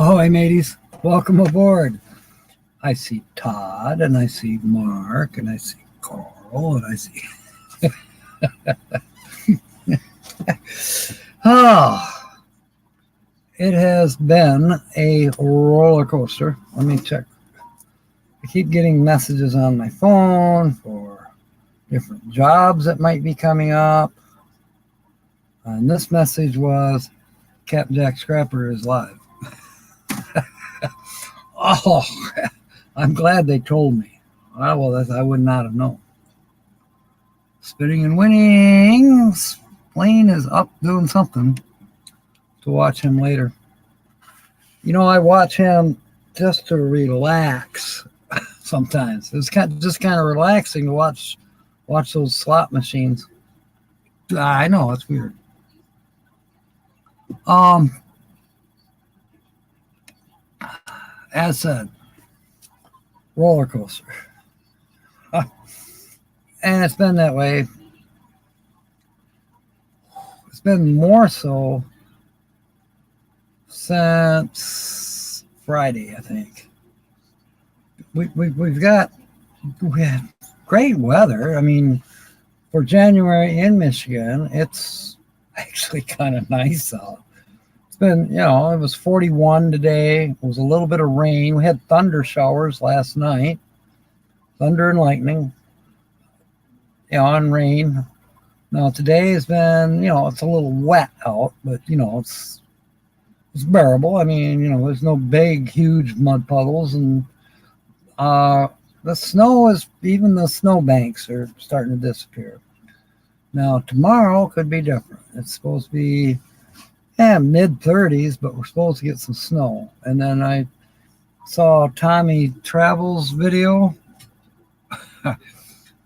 Ahoy, mateys. Welcome aboard. I see Todd, and I see Mark, and I see Carl, and I see... Oh, it has been a roller coaster. Let me check. I keep getting messages on my phone for different jobs that might be coming up. And this message was, Captain Jack Scrapper is live. Oh, I'm glad they told me. Well, I would not have known. Spinning and winning. Plane is up doing something. To watch him later. You know, I watch him just to relax sometimes. It's just kind of relaxing to watch those slot machines. I know, it's weird. As said, roller coaster. And it's been that way. It's been more so since Friday, I think. We had great weather. I mean, for January in Michigan, it's actually kind of nice out. It's been, it was 41 today. It was a little bit of rain. We had thunder showers last night, thunder and lightning, and rain. Now today has been, it's a little wet out, but it's bearable. I mean, there's no big, huge mud puddles, and the snow is, even the snow banks are starting to disappear. Now tomorrow could be different. It's supposed to be mid 30s, but we're supposed to get some snow. And then I saw Tommy Travel's video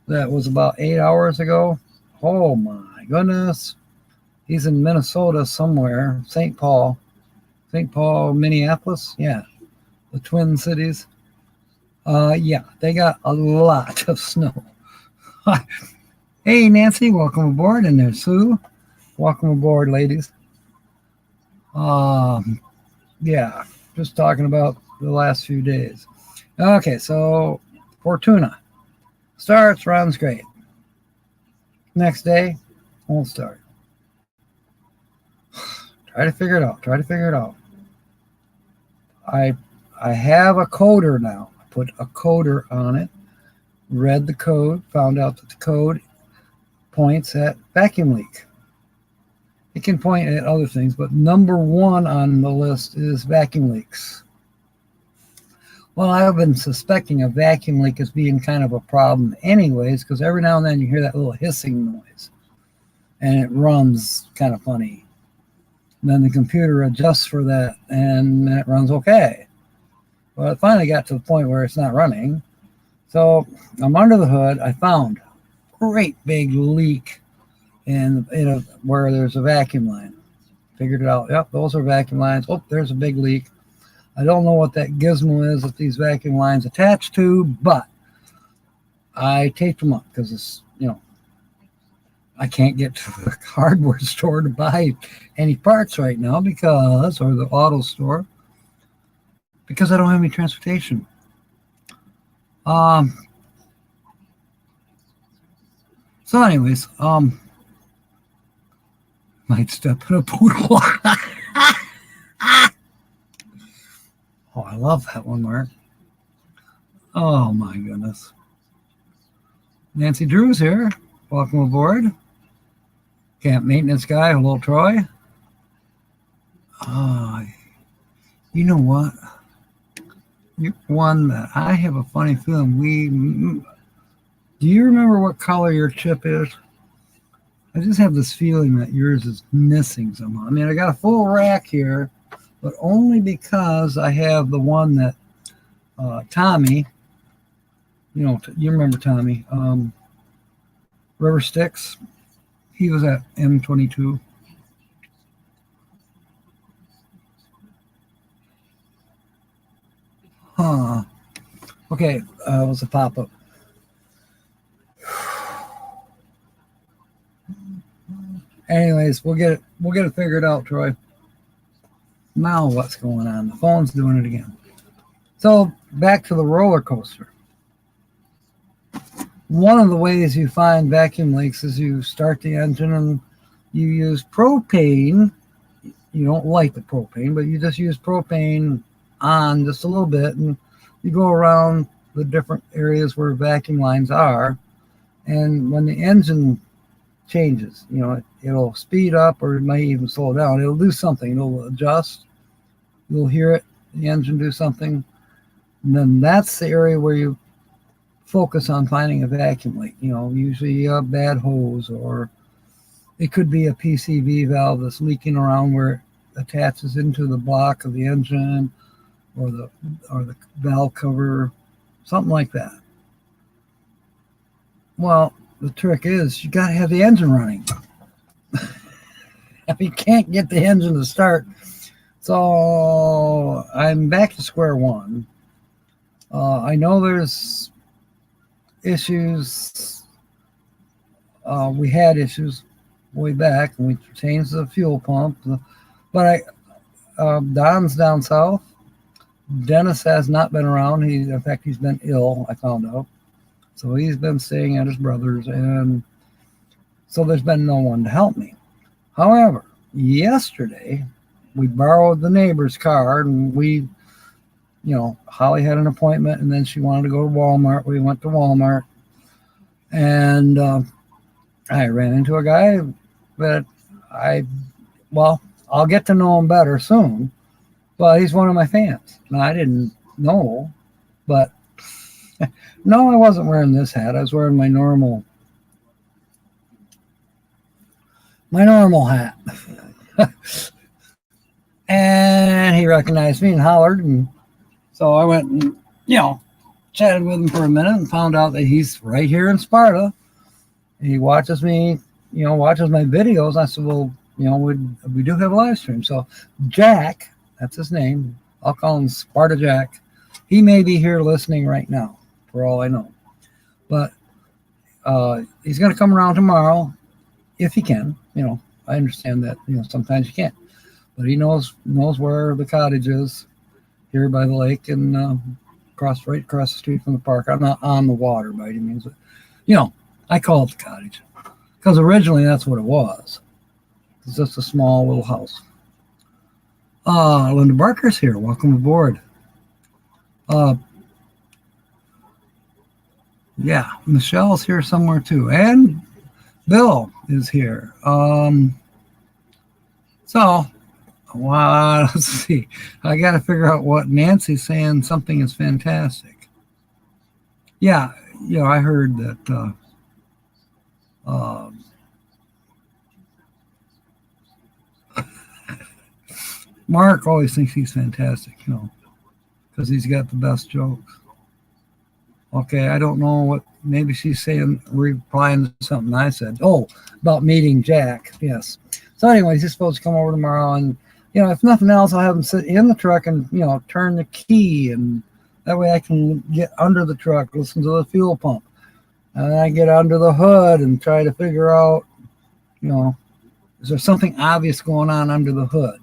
that was about 8 hours ago. Oh my goodness. He's in Minnesota somewhere, St. Paul, Minneapolis. Yeah, the Twin Cities. Yeah, they got a lot of snow. Hey, Nancy, welcome aboard. And there's Sue. Welcome aboard, ladies. Yeah, just talking about the last few days. Okay, so Fortuna starts, runs great. Next day, won't start. Try to figure it out. I have a coder now. I put a coder on it, read the code, found out that the code points at vacuum leak. It can point at other things, but number one on the list is vacuum leaks. Well, I've been suspecting a vacuum leak as being kind of a problem anyways, because every now and then you hear that little hissing noise, and it runs kind of funny. And then the computer adjusts for that, and it runs okay. Well, it finally got to the point where it's not running. So I'm under the hood. I found a great big leak in where there's a vacuum line. Figured it out. Yep, those are vacuum lines. Oh, there's a big leak. I don't know what that gizmo is that these vacuum lines attach to, but I taped them up because it's, I can't get to the hardware store to buy any parts right now or the auto store, because I don't have any transportation. So anyways, might step in a poodle. Oh, I love that one, Mark. Oh my goodness. Nancy Drew's here. Welcome aboard. Camp maintenance guy. Hello, Troy. You know what? You're one that I have a funny feeling do you remember what color your chip is? I just have this feeling that yours is missing somehow. I mean, I got a full rack here, but only because I have the one that Tommy, you remember Tommy, River Sticks. He was at M22. Okay, it was a pop-up. Anyways, we'll get it figured out, Troy. Now what's going on? The phone's doing it again. So back to the roller coaster. One of the ways you find vacuum leaks is you start the engine and you use propane. You don't light the propane, but you just use propane on just a little bit, and you go around the different areas where vacuum lines are. And when the engine changes, it'll speed up or it may even slow down. It'll do something. It'll adjust. You'll hear it, the engine do something. And then that's the area where you focus on finding a vacuum leak. Usually a bad hose, or it could be a PCV valve that's leaking around where it attaches into the block of the engine, or the valve cover, something like that. Well, the trick is you got to have the engine running. If you can't get the engine to start, so I'm back to square one. I know there's issues. We had issues way back, and we changed the fuel pump. But Don's down south. Dennis has not been around. In fact, he's been ill, I found out. So he's been staying at his brother's, and so there's been no one to help me. However, yesterday, we borrowed the neighbor's car, and Holly had an appointment, and then she wanted to go to Walmart. We went to Walmart, and I ran into a guy that I'll get to know him better soon, but he's one of my fans. Now, I didn't know, but no, I wasn't wearing this hat. I was wearing my normal hat. And he recognized me and hollered, and so I went and, chatted with him for a minute and found out that he's right here in Sparta. He watches me, watches my videos. I said, well, we do have a live stream. So Jack, that's his name. I'll call him Sparta Jack. He may be here listening right now, for all I know. But he's going to come around tomorrow if he can. I understand that, sometimes you can't. But he knows where the cottage is, here by the lake, and right across the street from the park. I'm not on the water by any means, but I call it the cottage because originally that's what it was. It's just a small little house. Linda Barker's here. Welcome aboard. Yeah, Michelle's here somewhere too, and Bill is here. So, let's see. I got to figure out what Nancy's saying. Something is fantastic. Yeah, I heard that. Mark always thinks he's fantastic, because he's got the best jokes. Okay, I don't know what, maybe she's saying, replying to something I said. Oh, about meeting Jack, yes. So anyways, he's supposed to come over tomorrow, and, if nothing else, I'll have him sit in the truck and, turn the key, and that way I can get under the truck, listen to the fuel pump. And then I get under the hood and try to figure out, is there something obvious going on under the hood?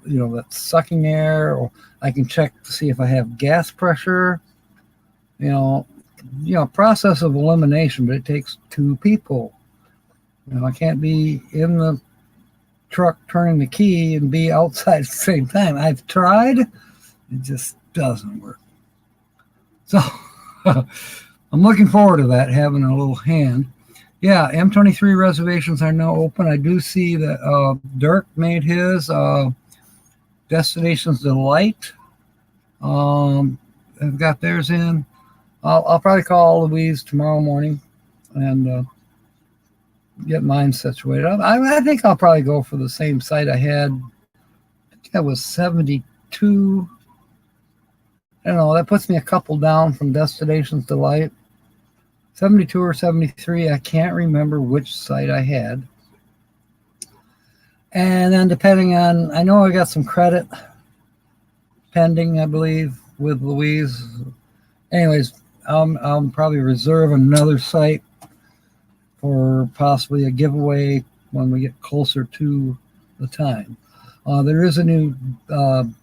That's sucking air, or I can check to see if I have gas pressure. Process of elimination, but it takes two people. I can't be in the truck turning the key and be outside at the same time. I've tried, it just doesn't work. So I'm looking forward to that, having a little hand. Yeah, M23 reservations are now open. I do see that Dirk made his Destinations Delight. I've got theirs in. I'll probably call Louise tomorrow morning and get mine situated. I think I'll probably go for the same site I had. I think that was 72. I don't know. That puts me a couple down from Destinations Delight. 72 or 73. I can't remember which site I had. And then depending on, I know I got some credit pending, I believe, with Louise. Anyways, I'll probably reserve another site for possibly a giveaway when we get closer to the time. There is a new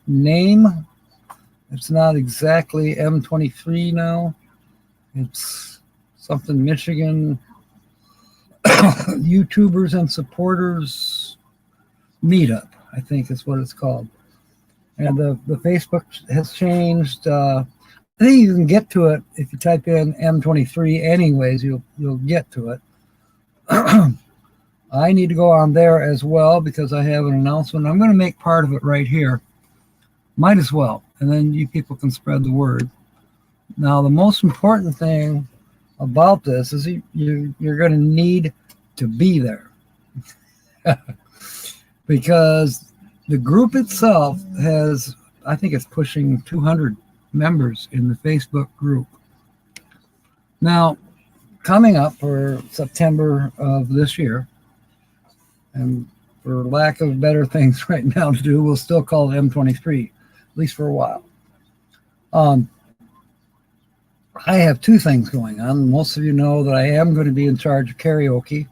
name. It's not exactly M23 now. It's something Michigan YouTubers and supporters meetup, I think is what it's called. And the Facebook has changed. I think you can get to it if you type in M23 anyways, you'll get to it. I need to go on there as well because I have an announcement. I'm going to make part of it right here. Might as well. And then you people can spread the word. Now, the most important thing about this is you're going to need to be there. Because the group itself has, I think it's pushing 200 members in the Facebook group. Now, coming up for September of this year, and for lack of better things right now to do, we'll still call it M23, at least for a while. I have two things going on. Most of you know that I am going to be in charge of karaoke,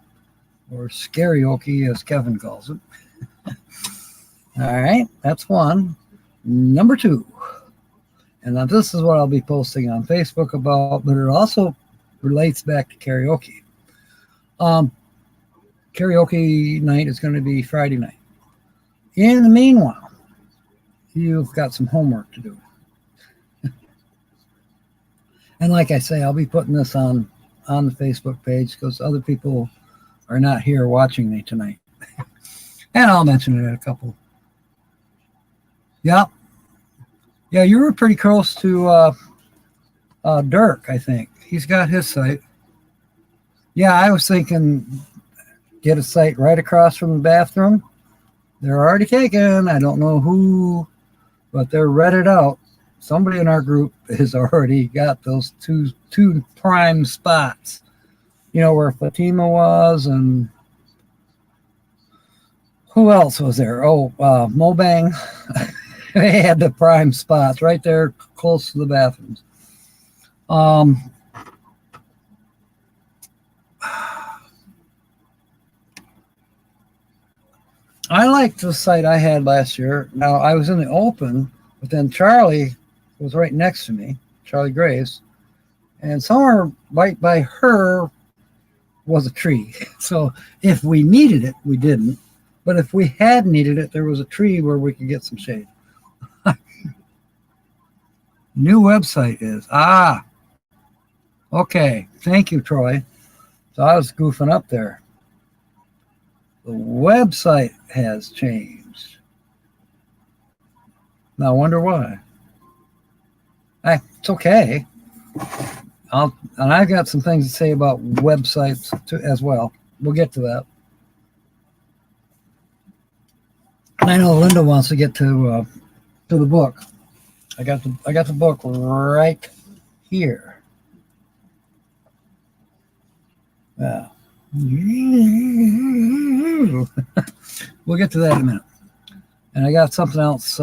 or scarioke as Kevin calls it. All right, that's one. Number two, and now this is what I'll be posting on Facebook about, but it also relates back to karaoke. Karaoke night is going to be Friday night. In the meanwhile, you've got some homework to do. And like I say, I'll be putting this on the Facebook page because other people are not here watching me tonight. And I'll mention it at a couple. Yeah. Yeah, you were pretty close to Dirk, I think. He's got his site. Yeah, I was thinking get a site right across from the bathroom. They're already taken. I don't know who, but they're redded out. Somebody in our group has already got those two prime spots. You know, where Fatima was and who else was there? Oh, Mobang. They had the prime spots right there close to the bathrooms. I liked the site I had last year. Now, I was in the open, but then Charlie was right next to me, Charlie Graves, and somewhere right by her was a tree. So if we needed it, we didn't. But if we had needed it, there was a tree where we could get some shade. New website is, okay. Thank you, Troy. So I was goofing up there. The website has changed. Now I wonder why. It's okay. And I've got some things to say about websites as well. We'll get to that. And I know Linda wants to get to the book. I got the book right here. Yeah. We'll get to that in a minute. And I got something else.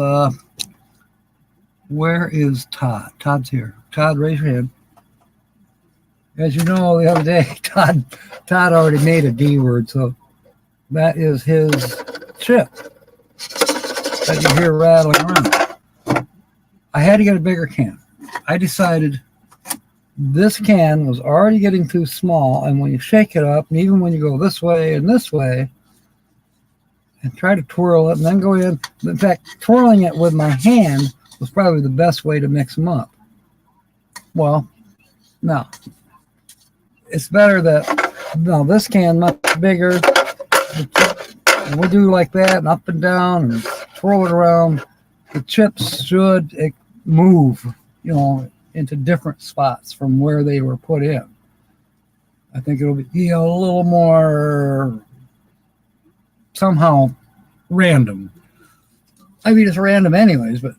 Where is Todd? Todd's here. Todd, raise your hand. As you know, the other day, Todd already made a D word, so that is his chip that you hear rattling around. I had to get a bigger can. I decided this can was already getting too small, and when you shake it up, and even when you go this way and try to twirl it, and then go in fact, twirling it with my hand was probably the best way to mix them up. Well, no. It's better that, no, this can much bigger. And we do like that, and up and down, and twirl it around. The chips should move, into different spots from where they were put in. I think it'll be a little more somehow random. I mean, it's random anyways, but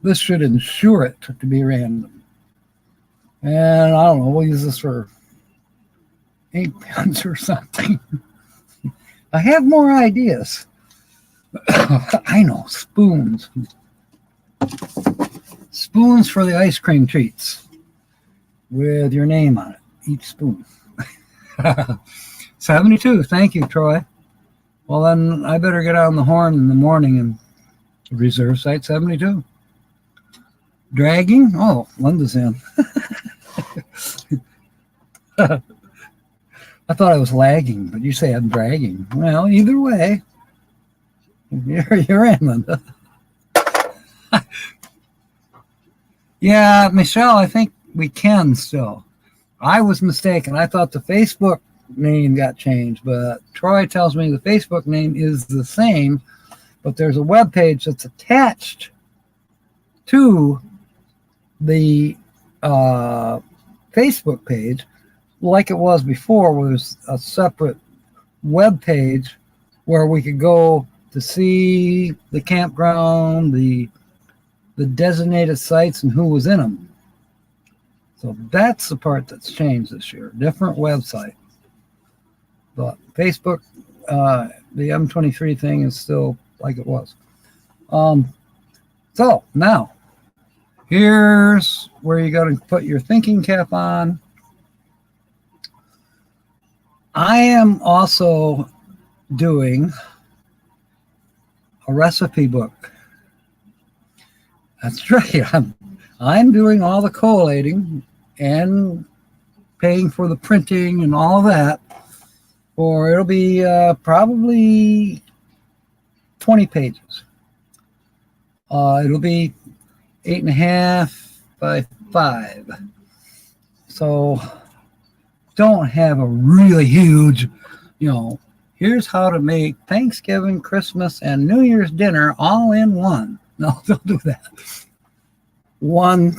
this should ensure it to be random. And I don't know, we'll use this for 8 pence or something. I have more ideas. I know, spoons. Spoons for the ice cream treats with your name on it, each spoon. 72, thank you, Troy. Well, then I better get on the horn in the morning and reserve Site 72. Dragging? Oh, Linda's in. I thought I was lagging, but you say I'm dragging. Well, either way, you're in, Linda. Yeah, Michelle, I think we can still. I was mistaken. I thought the Facebook name got changed, but Troy tells me the Facebook name is the same, but there's a web page that's attached to the Facebook page, like it was before, where there's a separate web page where we could go to see the campground, the designated sites, and who was in them. So that's the part that's changed this year. Different website. But Facebook, the M23 thing is still like it was. So now, here's where you got to put your thinking cap on. I am also doing a recipe book. That's right. I'm doing all the collating and paying for the printing and all of that. Or it'll be probably 20 pages. It'll be 8.5 by 5. So don't have a really huge, here's how to make Thanksgiving, Christmas, and New Year's dinner all in one. No, don't do that. One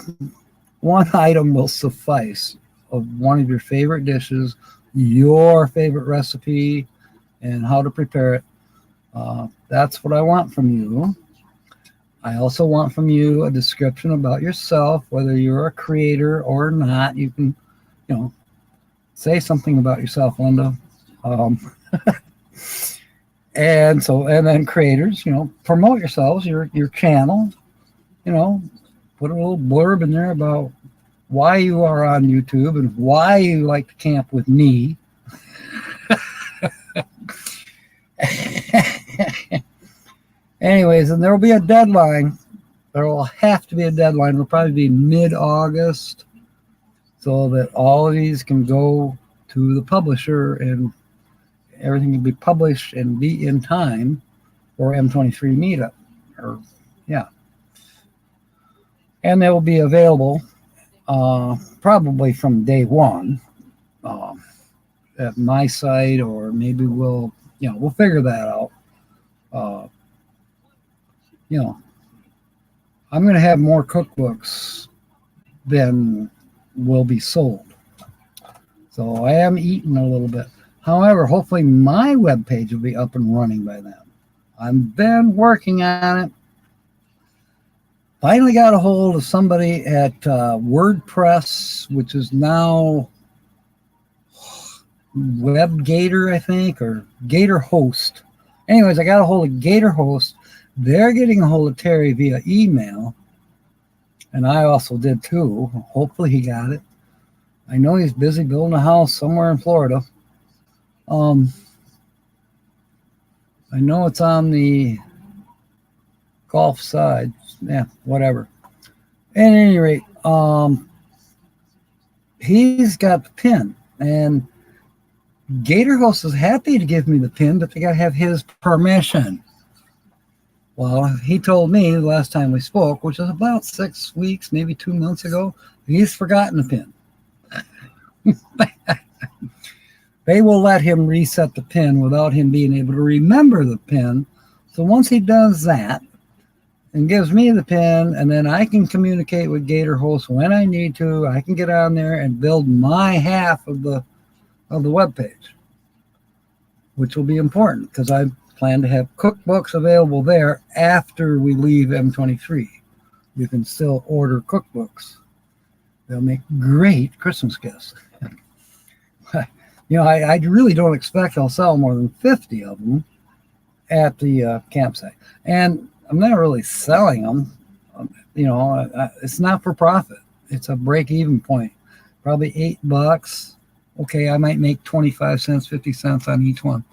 item will suffice of one of your favorite dishes, your favorite recipe, and how to prepare it. That's what I want from you. I also want from you a description about yourself, whether you're a creator or not. You can, say something about yourself, Linda. And then creators, promote yourselves, your channel, put a little blurb in there about why you are on YouTube and why you like to camp with me. Anyways, and there will be a deadline. There will have to be a deadline. It'll probably be mid-August, so that all of these can go to the publisher and everything can be published and be in time for M23 meetup. And they will be available probably from day one at my site, or maybe we'll figure that out. I'm going to have more cookbooks than will be sold. So I am eating a little bit. However, hopefully my webpage will be up and running by then. I've been working on it. Finally got a hold of somebody at WordPress, which is now WebGator, I think, or Gator Host. Anyways, I got a hold of Gator Host. They're getting a hold of Terry via email, and I also did too. Hopefully he got it. I know he's busy building a house somewhere in Florida. I know it's on the Gulf side. Yeah, whatever. At any rate, he's got the pin, and Gator Host is happy to give me the pin, but they got to have his permission. Well, he told me the last time we spoke, which was about 6 weeks, maybe 2 months ago, he's forgotten the pin. They will let him reset the pin without him being able to remember the pin. So once he does that and gives me the pin, and then I can communicate with Gator Host when I need to, I can get on there and build my half of the webpage, which will be important because I plan to have cookbooks available there after we leave M23. You can still order cookbooks. They'll make great Christmas gifts. I really don't expect I'll sell more than 50 of them at the campsite. And I'm not really selling them. It's not for profit. It's a break-even point. Probably $8. Okay, I might make 25 cents, 50 cents on each one.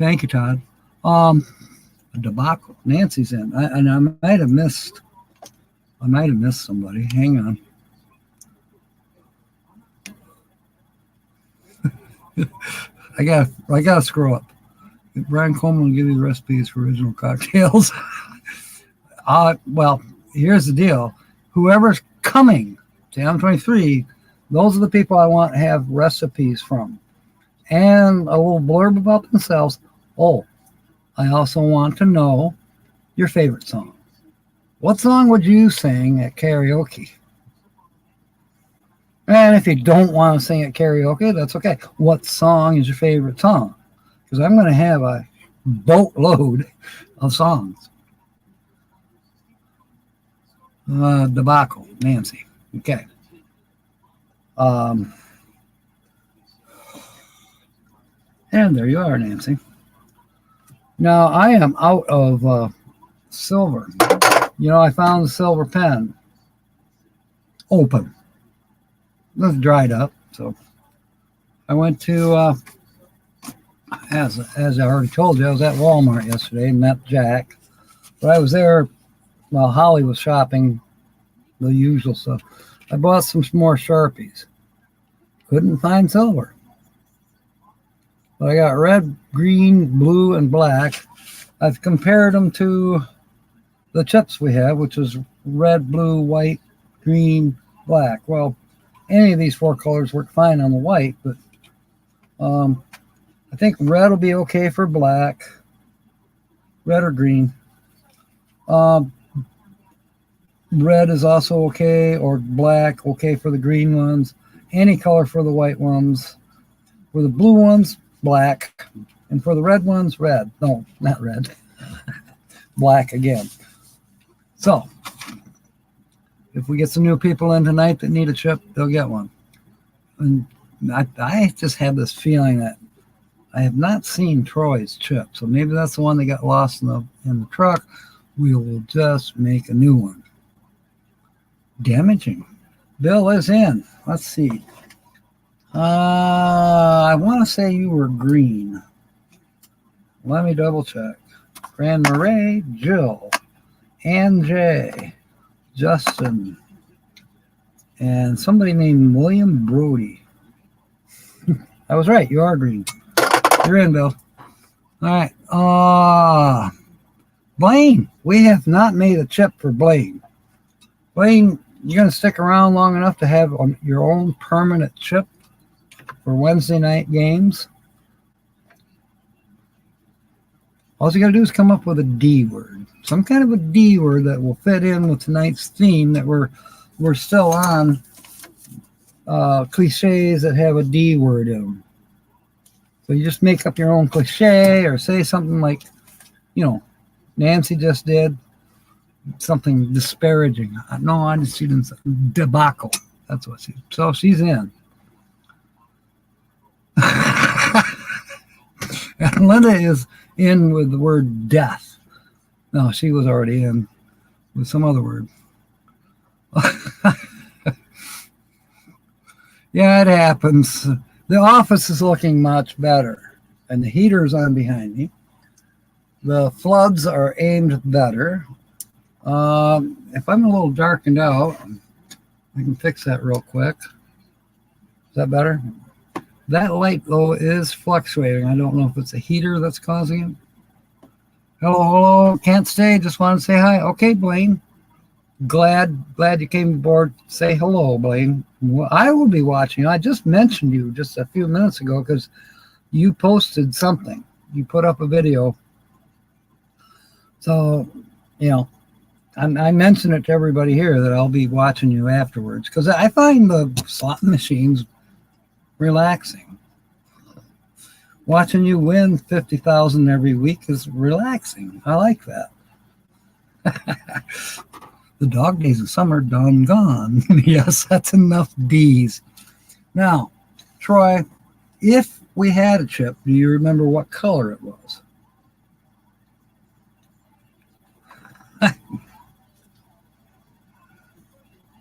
Thank you, Todd. A debacle. Nancy's in. I might have missed. I might have missed somebody. Hang on. I gotta scroll up. Brian Coleman will give you the recipes for original cocktails. Well, here's the deal. Whoever's coming to M23, those are the people I want to have recipes from. And a little blurb about themselves. Oh, I also want to know your favorite song. What song would you sing at karaoke? And if you don't want to sing at karaoke, that's okay. What song is your favorite song? Because I'm going to have a boatload of songs. Debacle, Nancy. Okay. And there you are, Nancy. Now, I am out of silver. You know, I found the silver pen open. It was dried up, so I went to, as I already told you, I was at Walmart yesterday and met Jack. But I was there while Holly was shopping, the usual stuff. I bought some more Sharpies. Couldn't find silver. But I got red, green, blue, and black. I've compared them to the chips we have, which is red, blue, white, green, black. Well, any of these four colors work fine on the white, but I think red will be okay for black. Red or green. Red is also okay, or black, okay for the green ones. Any color for the white ones. For the blue ones, black. And for the red ones, red. No, not red. Black again. So, if we get some new people in tonight that need a chip, they'll get one. And I just have this feeling that I have not seen Troy's chip. So maybe that's the one that got lost in the truck. We will just make a new one. Damaging. Bill is in. Let's see. I want to say you were green. Let me double check. Grand Marais, Jill, Ann J, Justin, and somebody named William Brody. I was right. You are green. You're in, Bill. All right. Blaine, we have not made a chip for Blaine. Blaine, you're going to stick around long enough to have your own permanent chip for Wednesday night games. All you got to do is come up with a D word. Some kind of a D word that will fit in with tonight's theme that we're still on. Cliches that have a D word in them. So you just make up your own cliche or say something like, you know, Nancy just did. Something disparaging. No, I just didn't. Debacle. That's what she. So she's in. And Linda is in with the word death. No, she was already in with some other word. Yeah, it happens. The office is looking much better, and the heater's on behind me. The floods are aimed better. If I'm a little darkened out, I can fix that real quick. Is that better? That light, though, is fluctuating. I don't know if it's a heater that's causing it. Hello. Can't stay. Just want to say hi. Okay, Blaine. Glad you came aboard. Say hello, Blaine. Well, I will be watching. I just mentioned you just a few minutes ago because you posted something. You put up a video. So, you know, I mentioned it to everybody here that I'll be watching you afterwards because I find the slot machines relaxing. Watching you win $50,000 every week is relaxing. I like that. The dog days of summer done gone. Yes, that's enough D's. Now, Troy, if we had a chip, do you remember what color it was?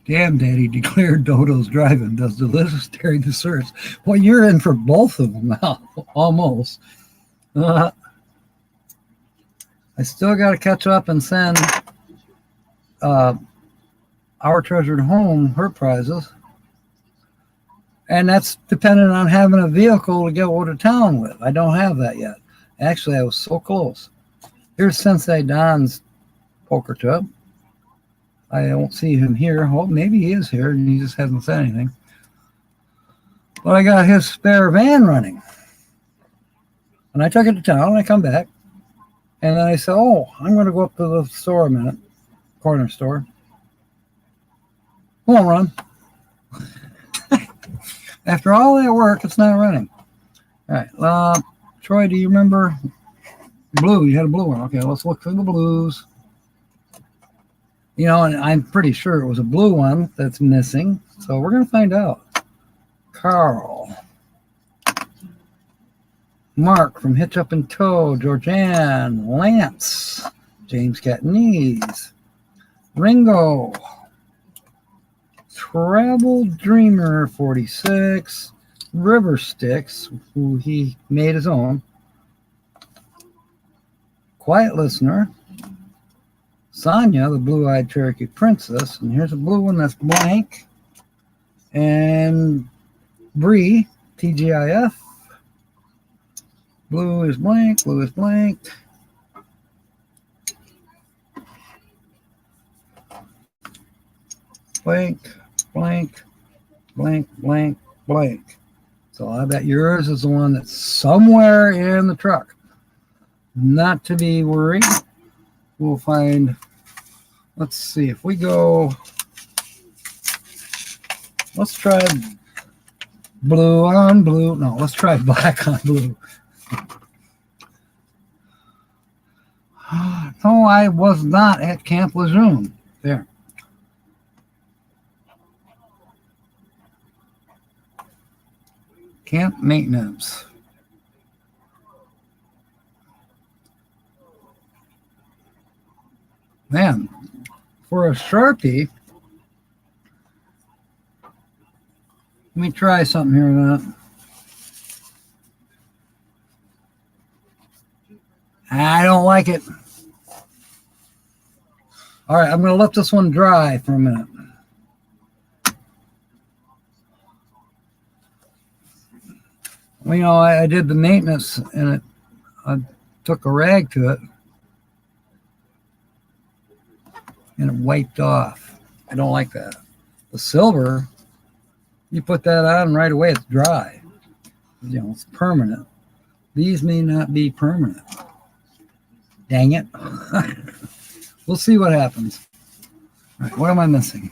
Damn, Daddy declared Dodo's driving does delicious dairy desserts. Well, you're in for both of them now, almost. I still got to catch up and send Our Treasured Home her prizes. And that's dependent on having a vehicle to go to town with. I don't have that yet. Actually, I was so close. Here's Sensei Don's poker chip. I don't see him here. Well, maybe he is here and he just hasn't said anything. But I got his spare van running. And I took it to town and I come back. And then I said, oh, I'm going to go up to the store a minute. Corner store. Won't run. After all that work, it's not running. All right. Troy, do you remember blue? You had a blue one. Okay, let's look through the blues. You know, and I'm pretty sure it was a blue one that's missing. So we're going to find out. Carl. Mark from Hitch Up and Tow. Georgianne. Lance. James Catanese. Ringo. Travel Dreamer 46. River Sticks, who he made his own. Quiet Listener. Sonia, the blue-eyed Cherokee Princess. And here's a blue one that's blank. And Bree, TGIF. Blue is blank. Blue is blank. Blank, blank, blank, blank, blank. So I bet yours is the one that's somewhere in the truck. Not to be worried. We'll find, let's see, if we go, let's try blue on blue. No, let's try black on blue. No, I was not at Camp Lejeune. There. Camp maintenance. Man, for a Sharpie, let me try something here a minute. I don't like it. All right, I'm going to let this one dry for a minute. Well, you know, I did the maintenance and I took a rag to it and it wiped off. I don't like that. The silver, you put that on right away, it's dry. You know, it's permanent. These may not be permanent. Dang it. We'll see what happens. All right, what am I missing?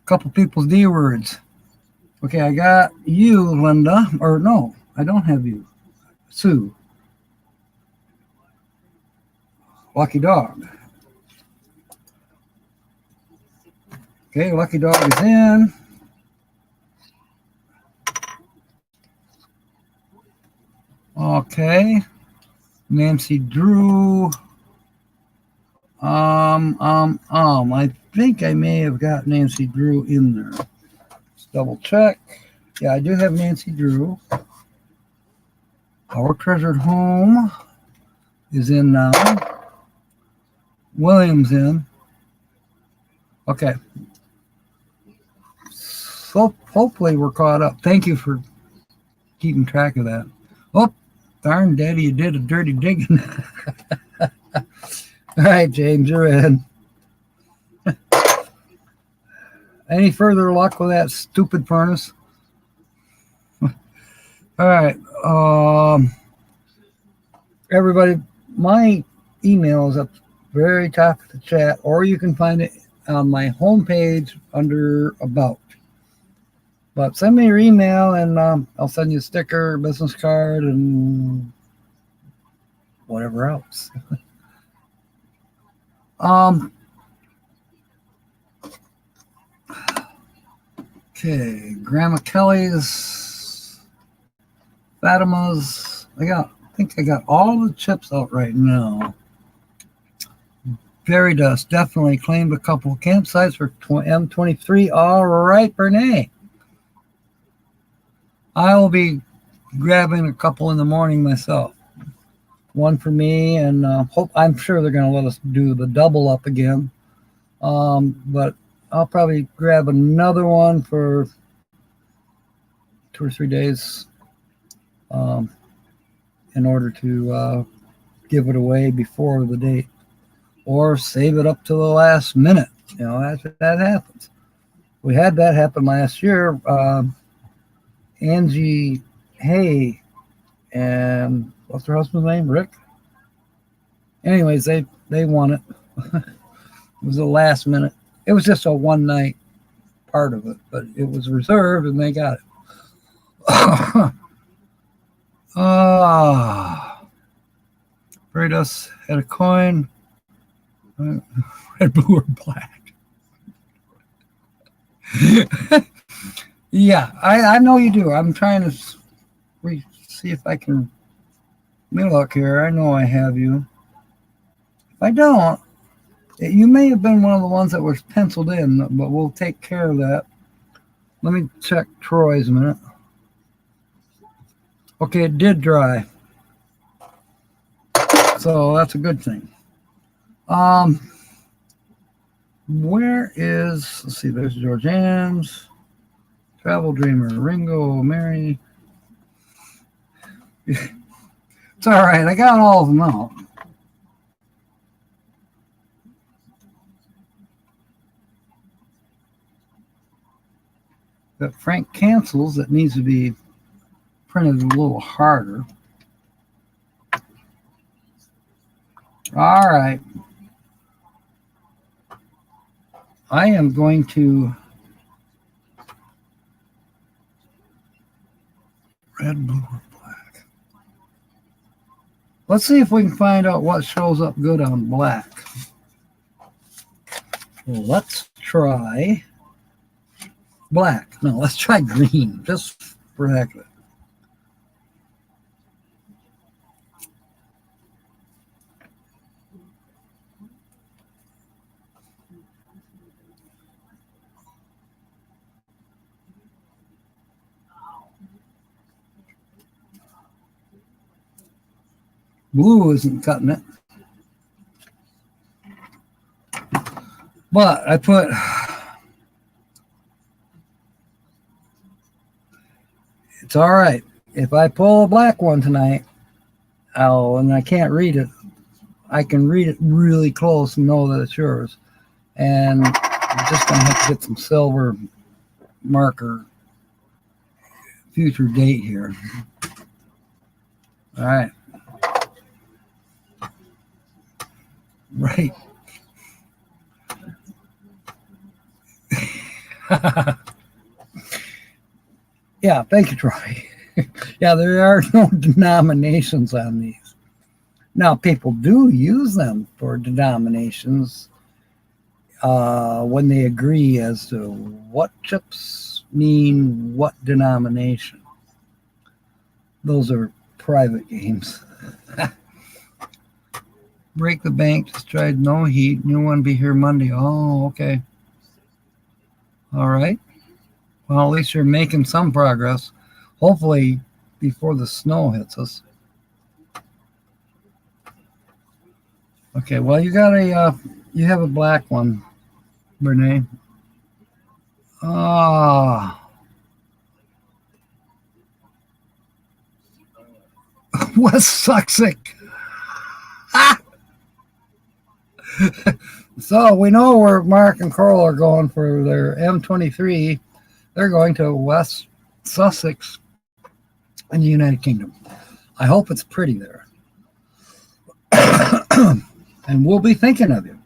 A couple people's D words. Okay, I got you, Linda. Or no, I don't have you. Sue. Lucky Dog. Okay, Lucky Dog is in. Okay. Nancy Drew. I think I may have got Nancy Drew in there. Let's double check. Yeah, I do have Nancy Drew. Our Treasured Home is in now. William's in. Okay. So hopefully we're caught up. Thank you for keeping track of that. Oh, darn, Daddy, you did a dirty digging. All right, James, you're in. Any further luck with that stupid furnace? All right. Everybody, my email is up the very top of the chat, or you can find it on my homepage under About. But send me your email, and I'll send you a sticker, business card, and whatever else. Okay, Grandma Kelly's, Fatima's. I think I got all the chips out right now. Fairy Dust definitely claimed a couple of campsites for M23. All right, Bernay. I will be grabbing a couple in the morning myself. one for me, and I'm sure they're going to let us do the double up again. But I'll probably grab another one for 2 or 3 days in order to give it away before the date, or save it up to the last minute. That happens. We had that happen last year. Angie Hay and what's her husband's name? Rick. Anyways, they won it. It was the last minute. It was just a one night part of it, but it was reserved and they got it. Brados had a coin. Red, blue, or black. Yeah, I know you do. I'm trying to see if I can. Let me look here. I know I have you. If I don't, you may have been one of the ones that was penciled in, but we'll take care of that. Let me check Troy's a minute. Okay, it did dry. So that's a good thing. Where is, let's see, there's George Ann's, Travel Dreamer, Ringo, Mary. It's all right. I got all of them out. Got Frank Cancels that needs to be printed a little harder. All right. I am going to red, blue, or black. Let's see if we can find out what shows up good on black. Well, let's try black. No, let's try green, just for the heck of it. Blue isn't cutting it. But I put, it's all right. If I pull a black one tonight, and I can't read it, I can read it really close and know that it's yours. And I'm just going to have to get some silver marker future date here. All right. Right. Yeah, thank you, Troy. Yeah, there are no denominations on these. Now, people do use them for denominations when they agree as to what chips mean what denomination. Those are private games. Break the bank, just tried no heat. New one be here Monday. Oh, okay. All right. Well, at least you're making some progress. Hopefully before the snow hits us. Okay, well, you got you have a black one, Renee. West Sussex. So we know where Mark and Coral are going for their M23. They're going to West Sussex in the United Kingdom. I hope it's pretty there. And we'll be thinking of you.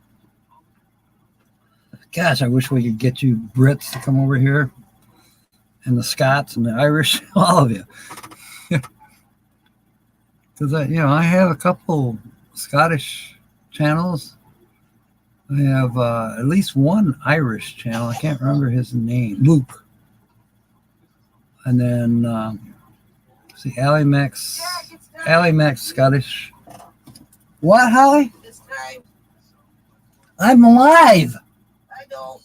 Gosh, I wish we could get you Brits to come over here, and the Scots and the Irish, all of you. Because I have a couple Scottish channels. I have at least one Irish channel. I can't remember his name. Luke. And then, see, Ally Max Scottish. What, Holly? It's time. I'm live. I know.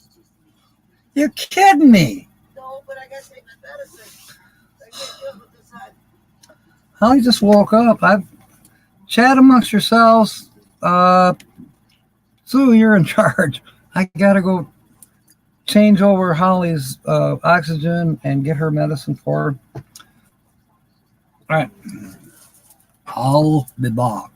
You're kidding me. No, but I got to take my medicine. I can't deal with this head. Holly just woke up. Chat amongst yourselves. Sue, you're in charge. I gotta go change over Holly's oxygen and get her medicine for her. All right. I'll be back.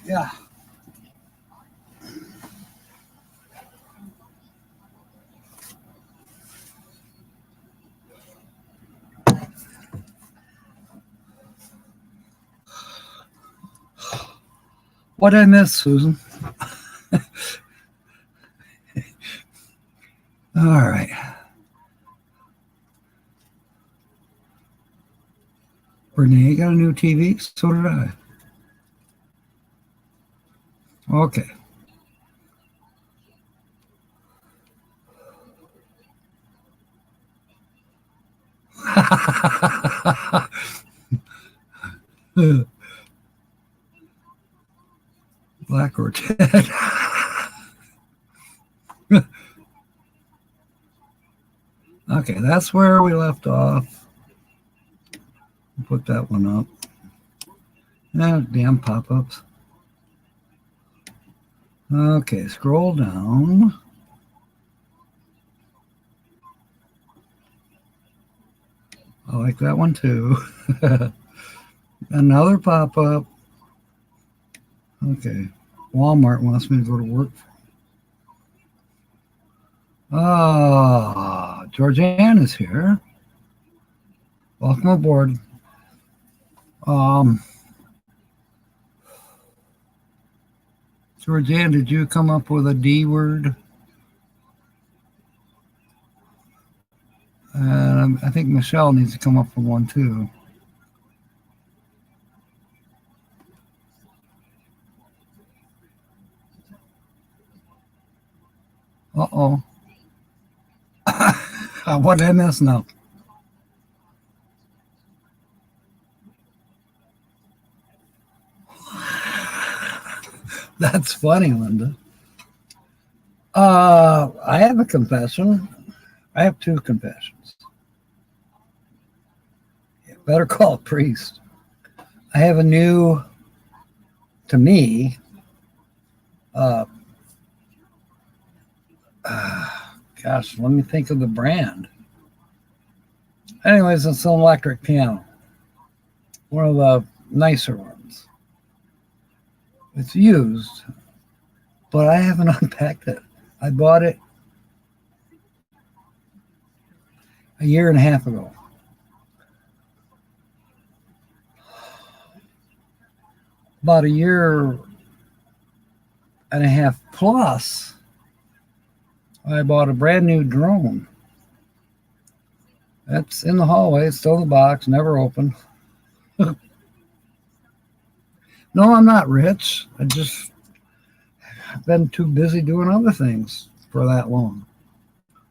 Yeah. What I miss, Susan? All right. Renee got a new TV. So did I. Okay. Black or dead. Okay, that's where we left off. Put that one up. Ah, damn pop-ups. Okay, scroll down. I like that one too. Another pop-up. Okay, Walmart wants me to go to work. Ah, Georgianne is here. Welcome aboard. Georgianne, did you come up with a D word? And I think Michelle needs to come up with one too. Uh-oh. What did I miss now? That's funny, Linda. I have a confession. I have two confessions. You better call a priest. I have a new, to me, gosh, let me think of the brand. Anyways, it's an electric piano. One of the nicer ones. It's used, but I haven't unpacked it. I bought it a year and a half ago. About a year and a half plus, I bought a brand new drone. That's in the hallway. It's still in the box, never opened. No, I'm not rich. I've been too busy doing other things for that long.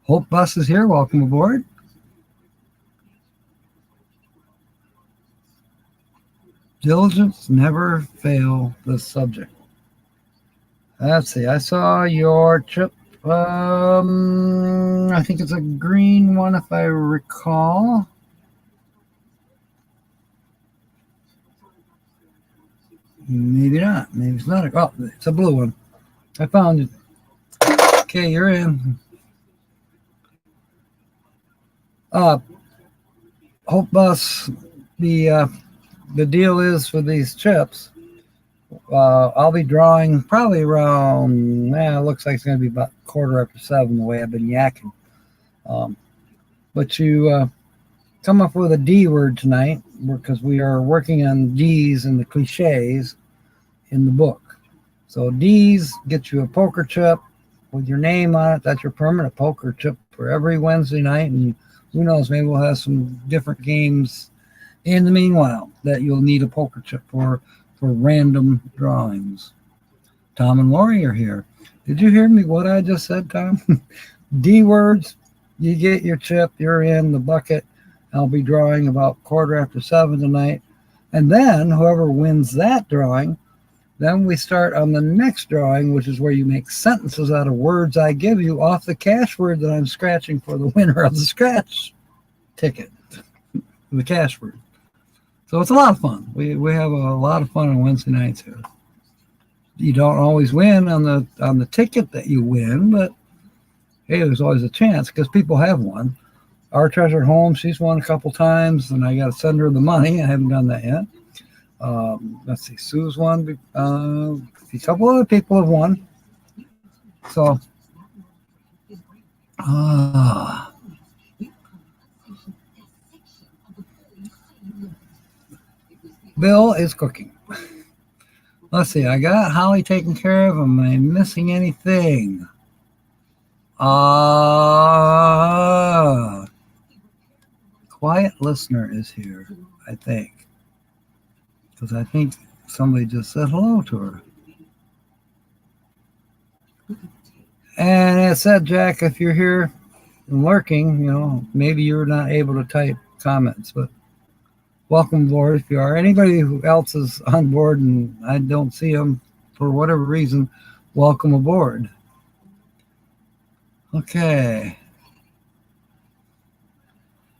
Hope Bus is here. Welcome aboard. Diligence never fail this subject. Let's see. I saw your chip. I think it's a green one, if I recall. Maybe not. Maybe it's not. Oh, it's a blue one. I found it. Okay, you're in. Hope Bus. The deal is for these chips. I'll be drawing probably around. It looks like it's going to be about 7:15 the way I've been yakking. But you come up with a D word tonight because we are working on D's and the cliches in the book. So D's get you a poker chip with your name on it. That's your permanent poker chip for every Wednesday night. And who knows, maybe we'll have some different games in the meanwhile that you'll need a poker chip for random drawings. Tom and Lori are here. Did you hear me what I just said, Tom? D words, you get your chip, you're in the bucket. I'll be drawing about 7:15 tonight. And then whoever wins that drawing, then we start on the next drawing, which is where you make sentences out of words I give you off the cash word that I'm scratching for the winner of the scratch ticket, the cash word. So it's a lot of fun. We have a lot of fun on Wednesday nights here. You don't always win on the ticket that you win, but hey, there's always a chance because people have won. Our treasure at home, she's won a couple times, and I got to send her the money. I haven't done that yet. Let's see, Sue's won. A couple other people have won. So, Bill is cooking. Let's see, I got Holly taken care of. Am I missing anything? Quiet listener is here, I think. Because I think somebody just said hello to her. And it said, Jack, if you're here and lurking, maybe you're not able to type comments, but welcome aboard if you are. Anybody who else is on board and I don't see them for whatever reason, welcome aboard. Okay.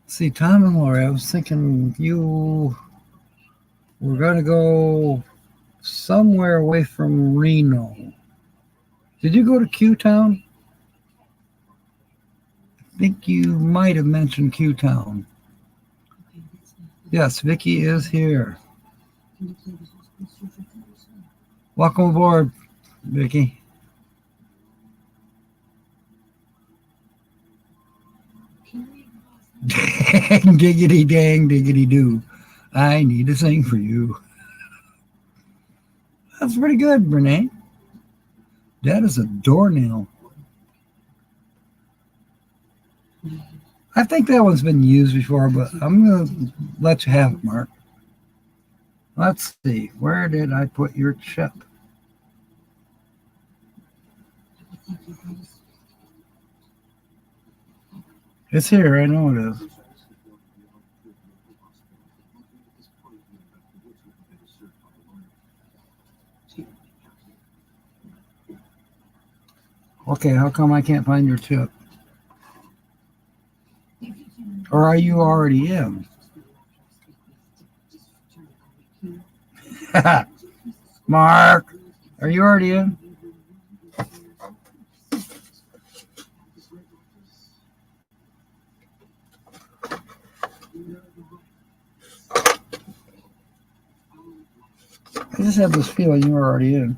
See, Tom and Lori, I was thinking you were going to go somewhere away from Reno. Did you go to Q-Town? I think you might have mentioned Q-Town. Yes, Vicky is here. Welcome aboard, Vicky. Diggity dang, diggity doo. I need to sing for you. That's pretty good, Renee. That is a doornail. I think that one's been used before, but I'm going to let you have it, Mark. Let's see. Where did I put your chip? It's here. I know it is. Okay, how come I can't find your chip? Or are you already in? Mark, are you already in? I just have this feeling you were already in.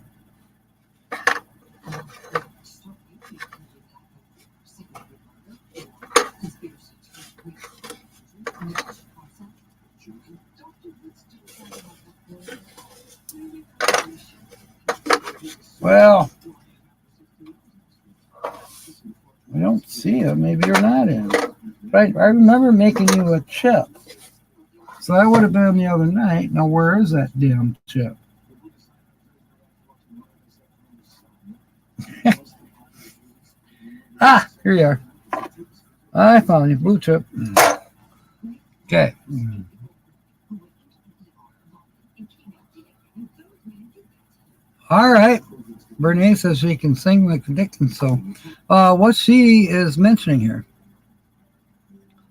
Well, I don't see it. Maybe you're not in. But I remember making you a chip. So that would have been the other night. Now, where is that damn chip? Here you are. I found you. Blue chip. Okay. All right. Bernice says she can sing like the Dickens. So what she is mentioning here.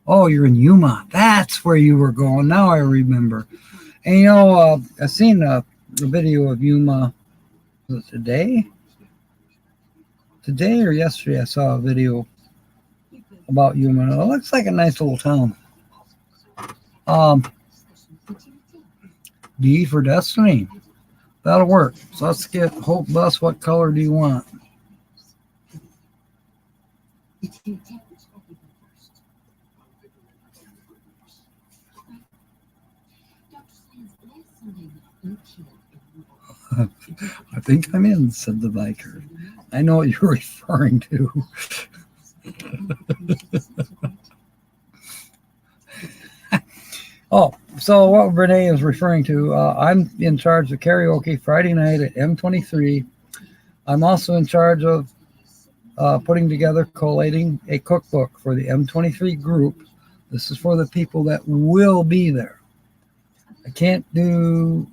Oh, you're in Yuma. That's where you were going. Now I remember. And I've seen a video of Yuma. Was it today? Today or yesterday I saw a video about Yuma. It looks like a nice little town. D for Destiny. That'll work. So let's get Hope Bus. What color do you want? I think I'm in, said the biker. I know what you're referring to. Oh, so what Renee is referring to, I'm in charge of karaoke Friday night at M23. I'm also in charge of putting together, collating a cookbook for the M23 group. This is for the people that will be there. I can't do,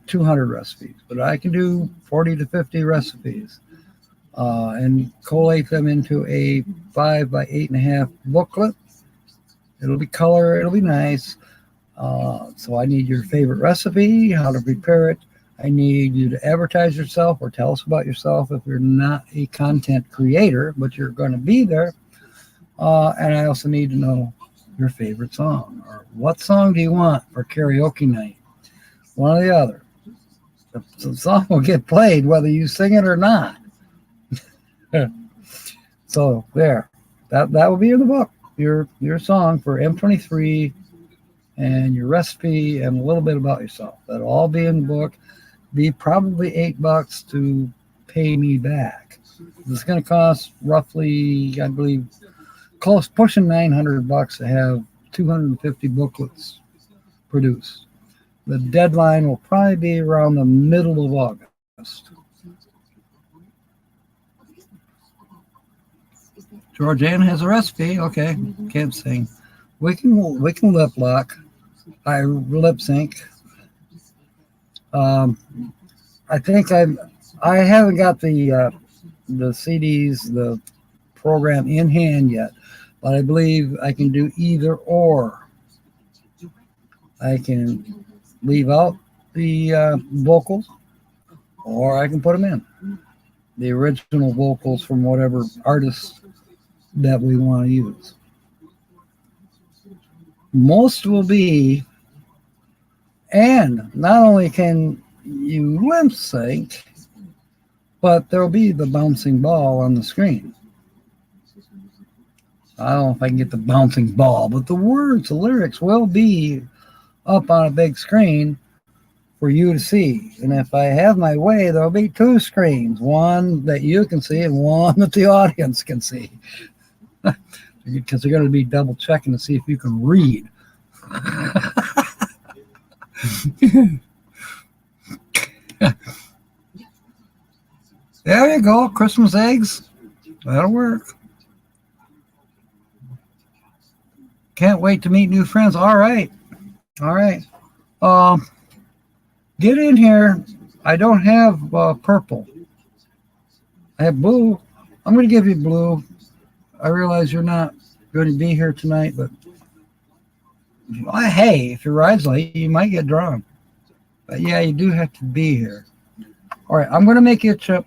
200 recipes, but I can do 40 to 50 recipes and collate them into a 5 by 8.5 booklet. It'll be color. It'll be nice. So I need your favorite recipe, how to prepare it. I need you to advertise yourself or tell us about yourself if you're not a content creator, but you're going to be there. And I also need to know your favorite song, or what song do you want for karaoke night? One or the other. The song will get played whether you sing it or not. So there, that will be in the book. Your song for M23 and your recipe and a little bit about yourself. That'll all be in the book. Be probably $8 to pay me back. It's going to cost roughly, I believe, close pushing $900 to have 250 booklets produced. The deadline will probably be around the middle of August. Georgiana has a recipe. Okay, can't sing. We can lip lock. I lip sync. I think I haven't got the CDs, the program in hand yet, but I believe I can do either or. I can leave out the vocals, or I can put them in the original vocals from whatever artist that we want to use. Most will be, and not only can you lip sync, but there'll be the bouncing ball on the screen. I don't know if I can get the bouncing ball, but the words, the lyrics will be up on a big screen for you to see. And if I have my way, there'll be two screens, one that you can see and one that the audience can see. Because they're going to be double checking to see if you can read. There you go, Christmas eggs. That'll work. Can't wait to meet new friends. All right. Get in here. I don't have purple. I have blue. I'm going to give you blue. I realize you're not going to be here tonight, but hey, if your ride's late, you might get drawn. But yeah, you do have to be here. All right, I'm going to make you a chip.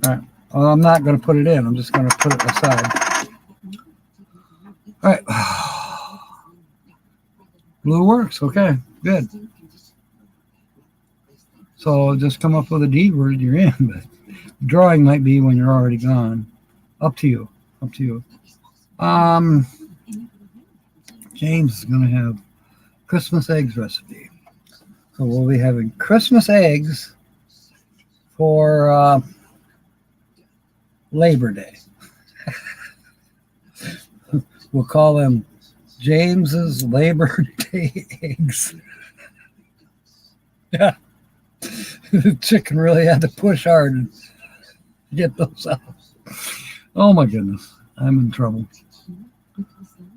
All right. Well, I'm not going to put it in. I'm just going to put it aside. All right. Blue works. Okay, good. So just come up with a D word, you're in. But drawing might be when you're already gone. Up to you. James is going to have Christmas eggs recipe. So we'll be having Christmas eggs for Labor Day. We'll call them James's Labor Day eggs. Yeah. The chicken really had to push hard to get those out. Oh my goodness. I'm in trouble.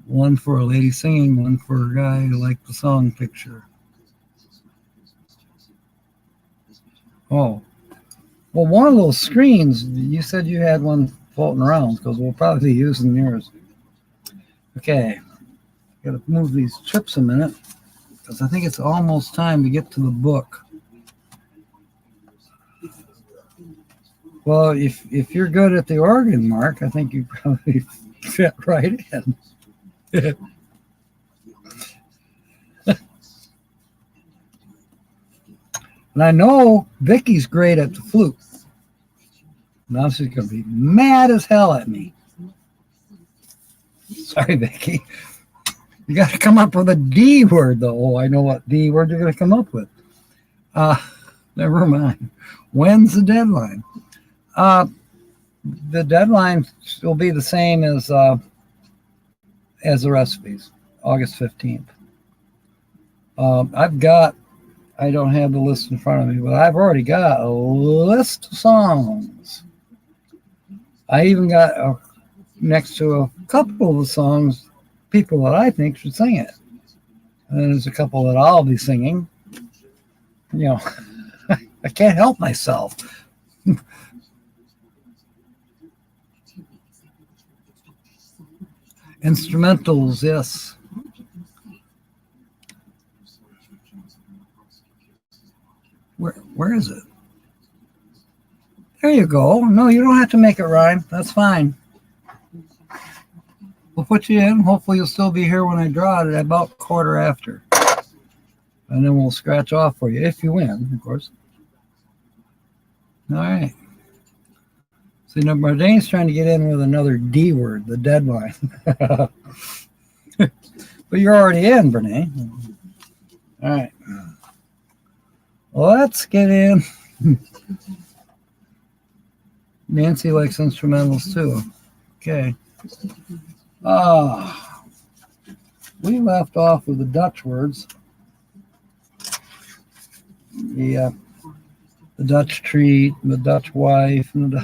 One for a lady singing, one for a guy who liked the song picture. Oh. Well, one of those screens, you said you had one floating around, because we'll probably be using yours. Okay. Got to move these chips a minute, because I think it's almost time to get to the book. Well, if you're good at the organ, Mark, I think you probably fit right in. And I know Vicky's great at the flute. Now she's going to be mad as hell at me. Sorry, Vicky. You got to come up with a D word, though. Oh, I know what D word you're going to come up with. Never mind. When's the deadline? The deadline will be the same as the recipes, August 15th. I don't have the list in front of me, but I've already got a list of songs. I even got next to a couple of the songs, people that I think should sing it. And then there's a couple that I'll be singing. You know, I can't help myself. Instrumentals, yes. Where is it? There you go. No, you don't have to make it rhyme. That's fine. We'll put you in. Hopefully you'll still be here when I draw it at about quarter after. And then we'll scratch off for you, if you win, of course. All right. See, now Mardane's trying to get in with another D word, the deadline. But you're already in, Brene. All right. Let's get in. Nancy likes instrumentals too. Okay. We left off with the Dutch words. The Dutch treat, the Dutch wife. And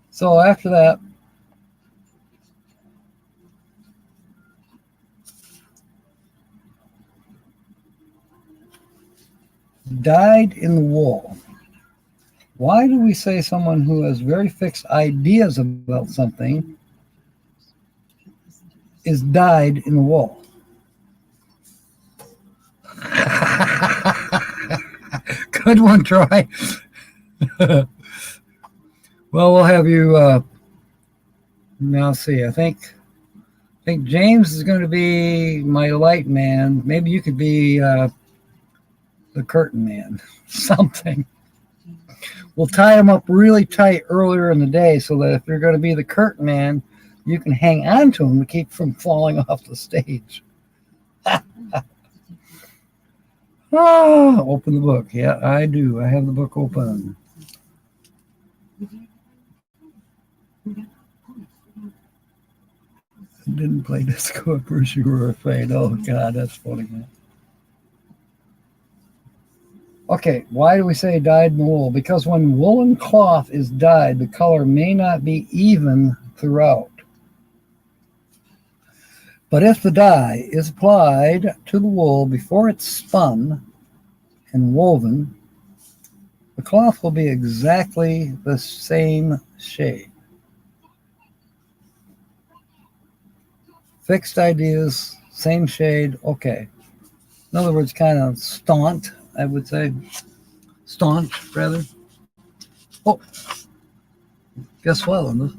so after that, dyed in the wool. Why do we say someone who has very fixed ideas about something is dyed in the wool? Good one, Troy. Well, we'll have you now see. I think James is going to be my light man. Maybe you could be the curtain man. Something. We'll tie him up really tight earlier in the day so that if you're going to be the curtain man, you can hang on to him to keep from falling off the stage. Open the book. Yeah, I do. I have the book open. Didn't play disco at first. You were afraid. Oh, God, that's funny, man. Okay, why do we say dyed in the wool? Because when woolen cloth is dyed, the color may not be even throughout. But if the dye is applied to the wool before it's spun and woven, the cloth will be exactly the same shade. Fixed ideas, same shade, okay. In other words, kind of staunch, I would say. Staunch, rather. Oh, guess what, Linda?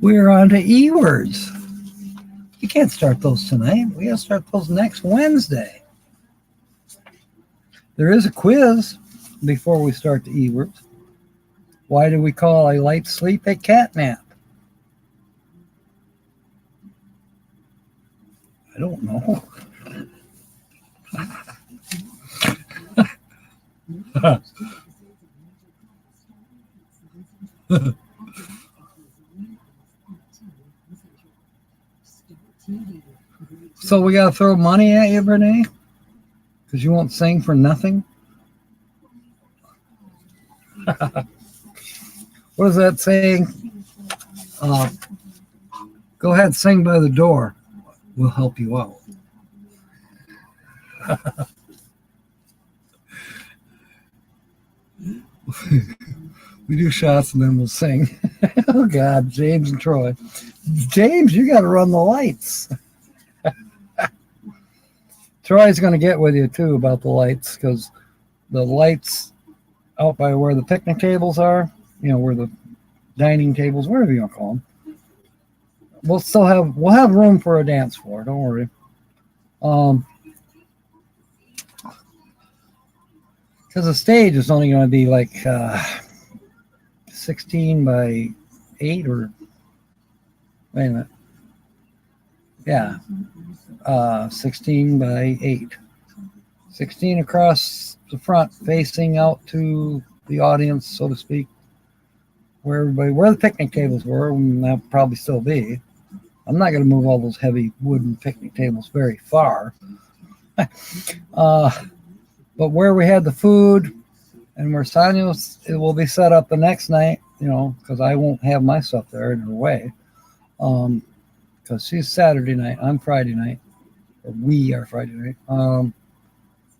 We're on to E-words. You can't start those tonight. We got to start those next Wednesday. There is a quiz before we start the E-words. Why do we call a light sleep a catnap? I don't know. So we got to throw money at you, Brene? Because you won't sing for nothing? What is that saying? Go ahead, sing by the door. We'll help you out. We do shots and then we'll sing. Oh, God, James and Troy. James, you got to run the lights. Troy's going to get with you, too, about the lights, because the lights out by where the picnic tables are, where the dining tables, whatever you want to call them, we'll have room for a dance floor. Don't worry. Because the stage is only going to be like 16 by 8 or wait a minute. Yeah, 16 by 8. 16 across the front, facing out to the audience, so to speak, where the picnic tables were, and that'll probably still be. I'm not going to move all those heavy wooden picnic tables very far. But where we had the food and where Sonia it will be set up the next night, because I won't have my stuff there in her way. Because she's Saturday night, I'm Friday night, or we are Friday night.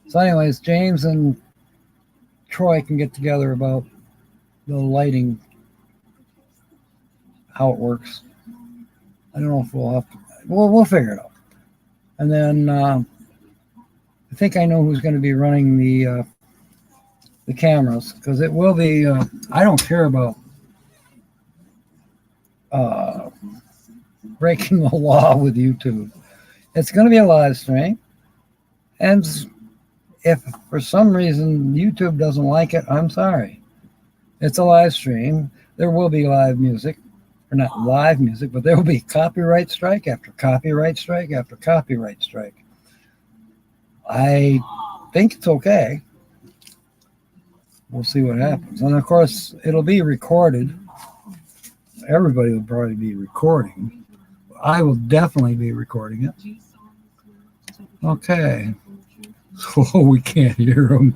So anyways, James and Troy can get together about the lighting, how it works. I don't know if we'll figure it out. And then I think I know who's going to be running the cameras, because it will be, I don't care about breaking the law with YouTube. It's going to be a live stream. And if for some reason YouTube doesn't like it, I'm sorry. It's a live stream. there will be live music, or not live music, but there will be copyright strike after copyright strike after copyright strike. I think it's okay. We'll see what happens. And of course, it'll be recorded. Everybody will probably be recording. I will definitely be recording it. Okay. Oh, we can't hear them.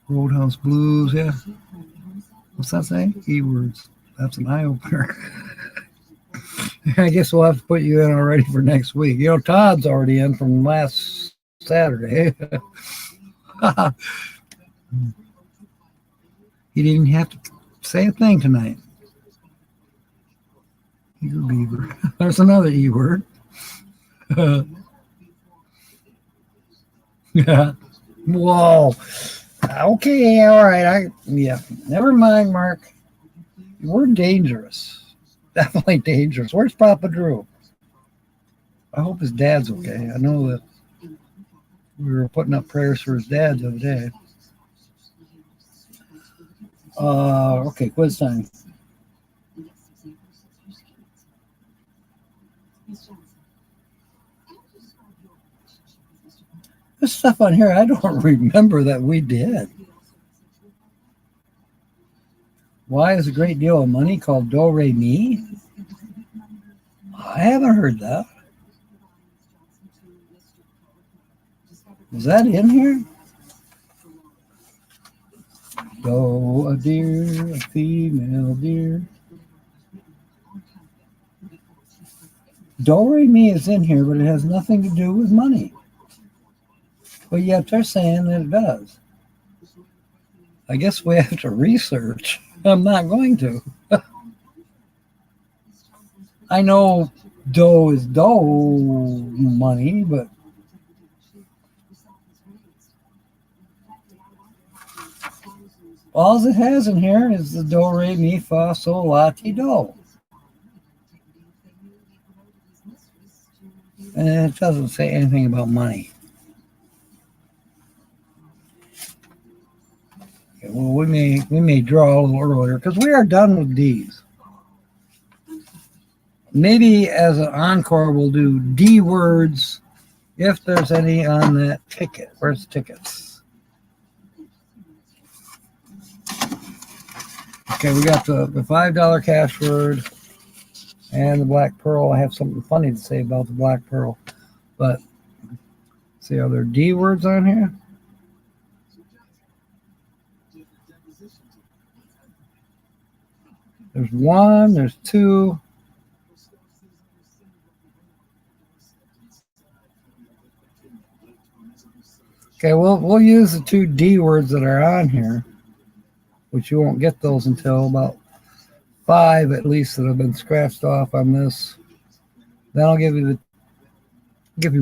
Roadhouse Blues, yeah. What's that say? Keywords. That's an eye-opener. I guess we'll have to put you in already for next week. You know, Todd's already in from last Saturday. He didn't have to say a thing tonight. Eager beaver. There's another E word. Yeah. Whoa. Okay, all right. Yeah. Never mind, Mark. We're dangerous. Definitely dangerous. Where's Papa Drew? I hope his dad's okay. I know that we were putting up prayers for his dad the other day. Okay, quiz time. This stuff on here, I don't remember that we did. Why is a great deal of money called do re mi? I haven't heard that. Is that in here? Do, a deer, a female deer. Do re mi is in here, but it has nothing to do with money. But yet they're saying that it does. I guess we have to research. I'm not going to. I know dough is dough money, but all it has in here is the do, re, mi, fa, sol, la, ti, do. And it doesn't say anything about money. Okay, well, we may draw a little earlier because we are done with these. Maybe as an encore, we'll do D words if there's any on that ticket. Where's the tickets? Okay, we got the $5 cash word and the black pearl. I have something funny to say about the black pearl. But, see, are there D words on here? There's one, there's two. Okay, we'll use the two D words that are on here, which you won't get those until about 5 at least that have been scratched off on this. Then I'll give you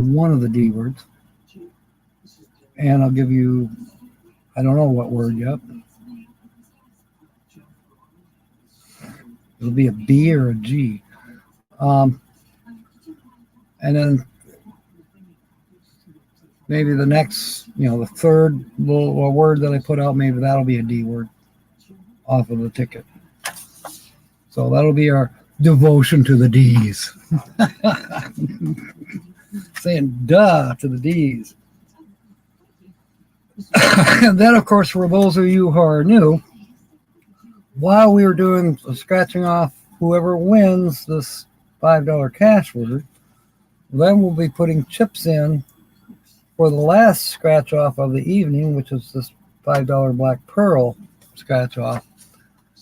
one of the D words, and I'll give you, I don't know what word yet. It'll be a B or a G, and then maybe the next, the third little word that I put out, maybe that'll be a D word off of the ticket. So that'll be our devotion to the D's. Saying duh to the D's. And then, of course, for those of you who are new, while we were doing scratching off whoever wins this $5 cash word, then we'll be putting chips in for the last scratch off of the evening, which is this $5 black pearl scratch off.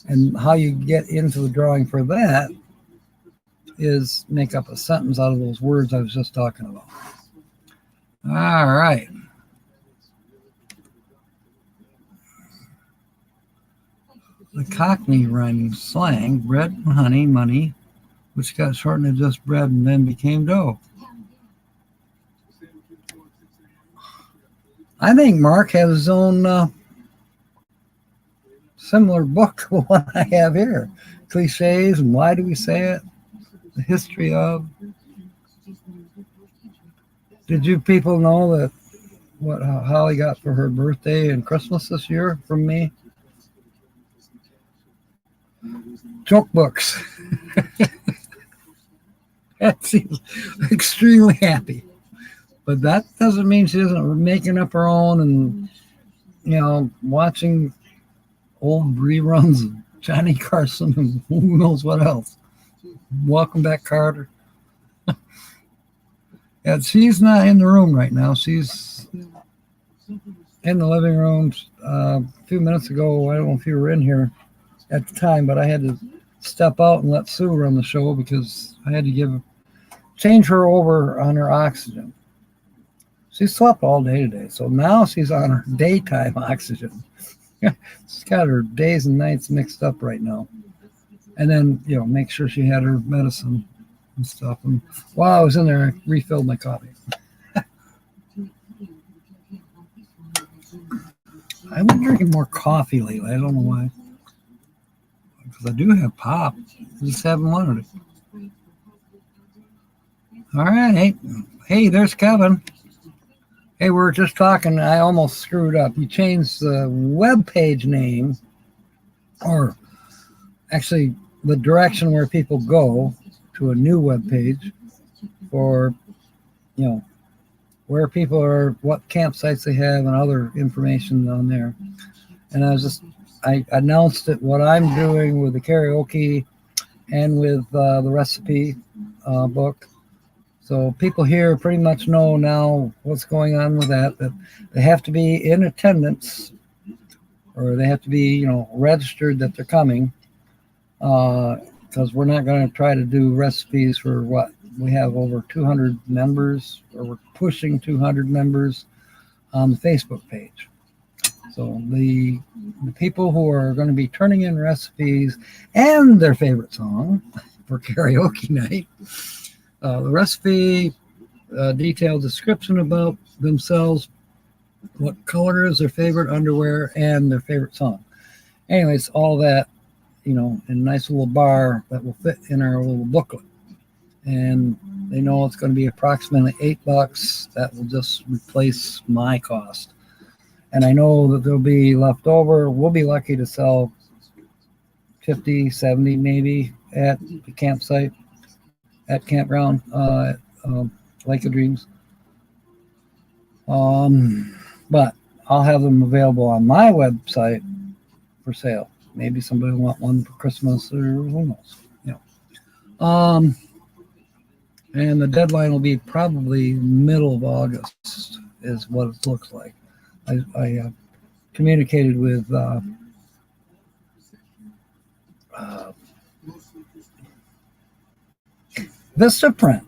And how you get into the drawing for that is make up a sentence out of those words I was just talking about. All right. The Cockney rhyming slang, bread, honey, money, which got shortened to just bread and then became dough. I think Mark has his own similar book to what I have here. Cliches and why do we say it? The history of. Did you people know that what Holly got for her birthday and Christmas this year from me? Joke books. She's extremely happy. But that doesn't mean she isn't making up her own and, watching old reruns of Johnny Carson and who knows what else. Welcome back, Carter. Yeah, she's not in the room right now. She's in the living room. A few minutes ago, I don't know if you were in here at the time, but I had to step out and let Sue run the show because I had to change her over on her oxygen. She slept all day today, so now she's on her daytime oxygen. She's got her days and nights mixed up right now. And then, make sure she had her medicine and stuff. And while I was in there, I refilled my coffee. I've been drinking more coffee lately. I don't know why. Because I do have pop. I just haven't wanted it. All right. Hey, there's Kevin. Hey, we were just talking. I almost screwed up. You changed the web page name, or actually the direction where people go to a new web page for, where people are, what campsites they have, and other information on there. And I announced it, what I'm doing with the karaoke and with the recipe book. So people here pretty much know now what's going on with that they have to be in attendance, or they have to be, registered that they're coming, because we're not going to try to do recipes for what? We have over 200 members, or we're pushing 200 members on the Facebook page. So the people who are going to be turning in recipes and their favorite song for karaoke night, the recipe, detailed description about themselves, what color is their favorite underwear, and their favorite song. Anyways, all that, in a nice little bar that will fit in our little booklet. And they know it's going to be approximately $8. That will just replace my cost. And I know that there'll be left over. We'll be lucky to sell 50, 70 maybe at the campsite, at campground, Lake of Dreams. But I'll have them available on my website for sale. Maybe somebody will want one for Christmas, or who knows. And the deadline will be probably middle of August, is what it looks like. I communicated with Vistaprint.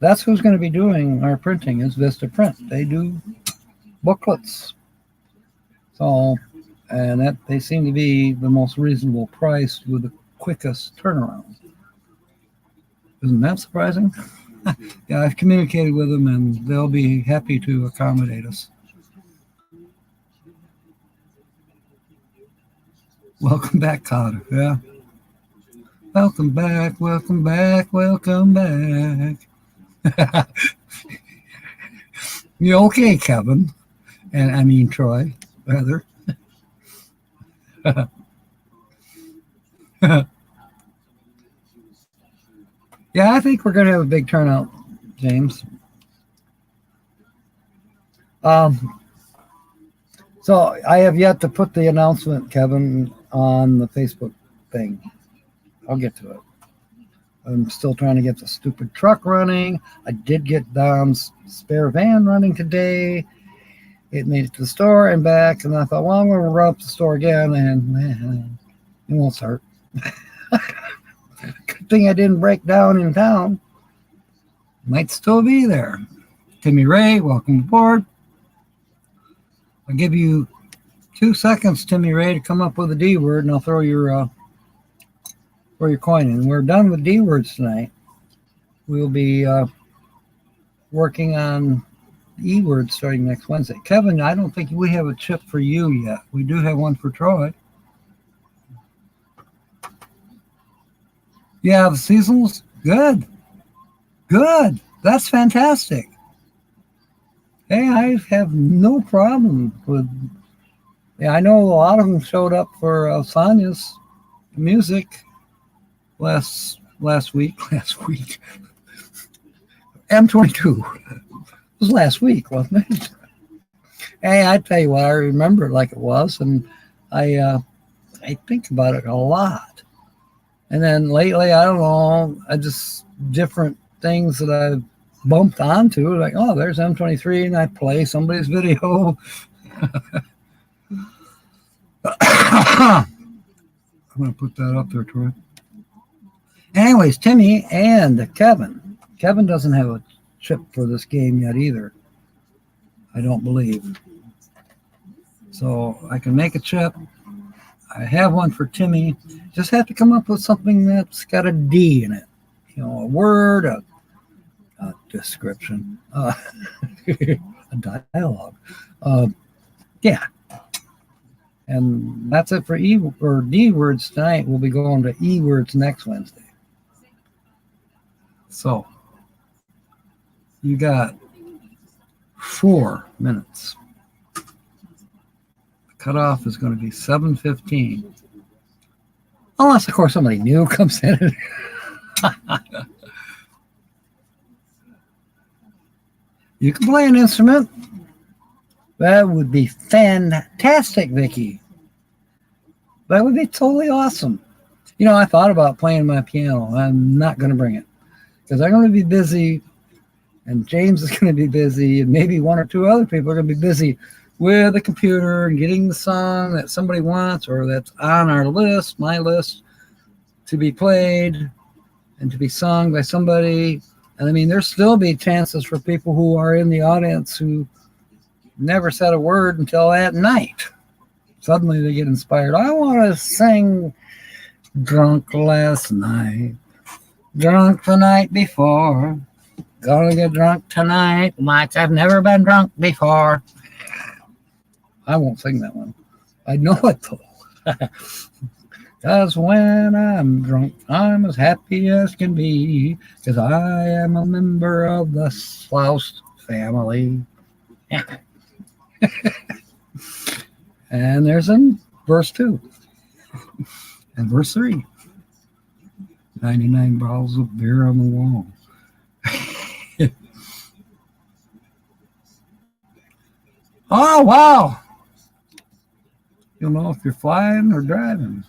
That's who's going to be doing our printing, is Vistaprint. They do booklets. So, and that they seem to be the most reasonable price with the quickest turnaround. Isn't that surprising? Yeah, I've communicated with them, and they'll be happy to accommodate us. Welcome back, Cotter. Yeah. Welcome back, welcome back, welcome back. You okay, Kevin? And I mean Troy, rather. Yeah, I think we're going to have a big turnout, James. So I have yet to put the announcement, Kevin, on the Facebook thing. I'll get to it. I'm still trying to get the stupid truck running. I did get Dom's spare van running today. It made it to the store and back, and I thought, well, I'm going to run up the store again, and it won't start. Good thing I didn't break down in town. Might still be there. Timmy Ray, welcome aboard. I'll give you 2 seconds, Timmy Ray, to come up with a D word, and I'll throw your coin in. We're done with D words tonight. We'll be working on E words starting next Wednesday. Kevin, I don't think we have a chip for you yet. We do have one for Troy. Yeah, the seasonals, good. That's fantastic. Hey, I have no problem with. Yeah, I know a lot of them showed up for Sonia's music last week. Last week, M22. It was last week, wasn't it? Hey, I tell you what, I remember it like it was, and I I think about it a lot. And then lately, I don't know, I just different things that I've bumped onto, like, oh, there's M23, and I play somebody's video. I'm going to put that up there, Troy. Anyways, Timmy and Kevin. Kevin doesn't have a chip for this game yet either, I don't believe. So I can make a chip. I have one for Timmy. Just have to come up with something that's got a D in it. You know, a word, a description, a dialogue. Yeah. And that's it for E or D words tonight. We'll be going to E words next Wednesday. So you got 4 minutes. The cutoff is going to be 7:15. Unless, of course, somebody new comes in. You can play an instrument. That would be fantastic, Vicky. That would be totally awesome. You know, I thought about playing my piano. I'm not going to bring it because I'm going to be busy, and James is going to be busy, and maybe 1 or 2 other people are going to be busy with the computer and getting the song that somebody wants or that's on our list, my list, to be played and to be sung by somebody. And I mean, there'll still be chances for people who are in the audience who never said a word until that night. Suddenly they get inspired. I want to sing Drunk Last Night, Drunk the Night Before, Gonna Get Drunk Tonight like I've never been drunk before. I won't sing that one. I know it though. Because when I'm drunk, I'm as happy as can be, because I am a member of the Sloust family. And there's in verse 2 and verse 3. 99 bottles of beer on the wall. Oh, wow. You'll know if you're flying or driving.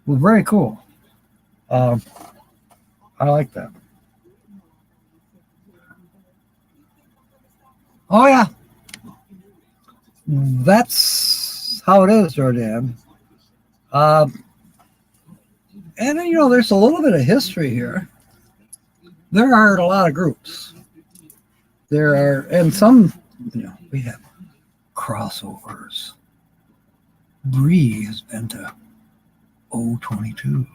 Well, very cool. I like that. Oh, yeah. That's how it is, Jordan. And, you know, there's a little bit of history here. There are a lot of groups. There are, and some, you know, we have crossovers. Bree has been to O22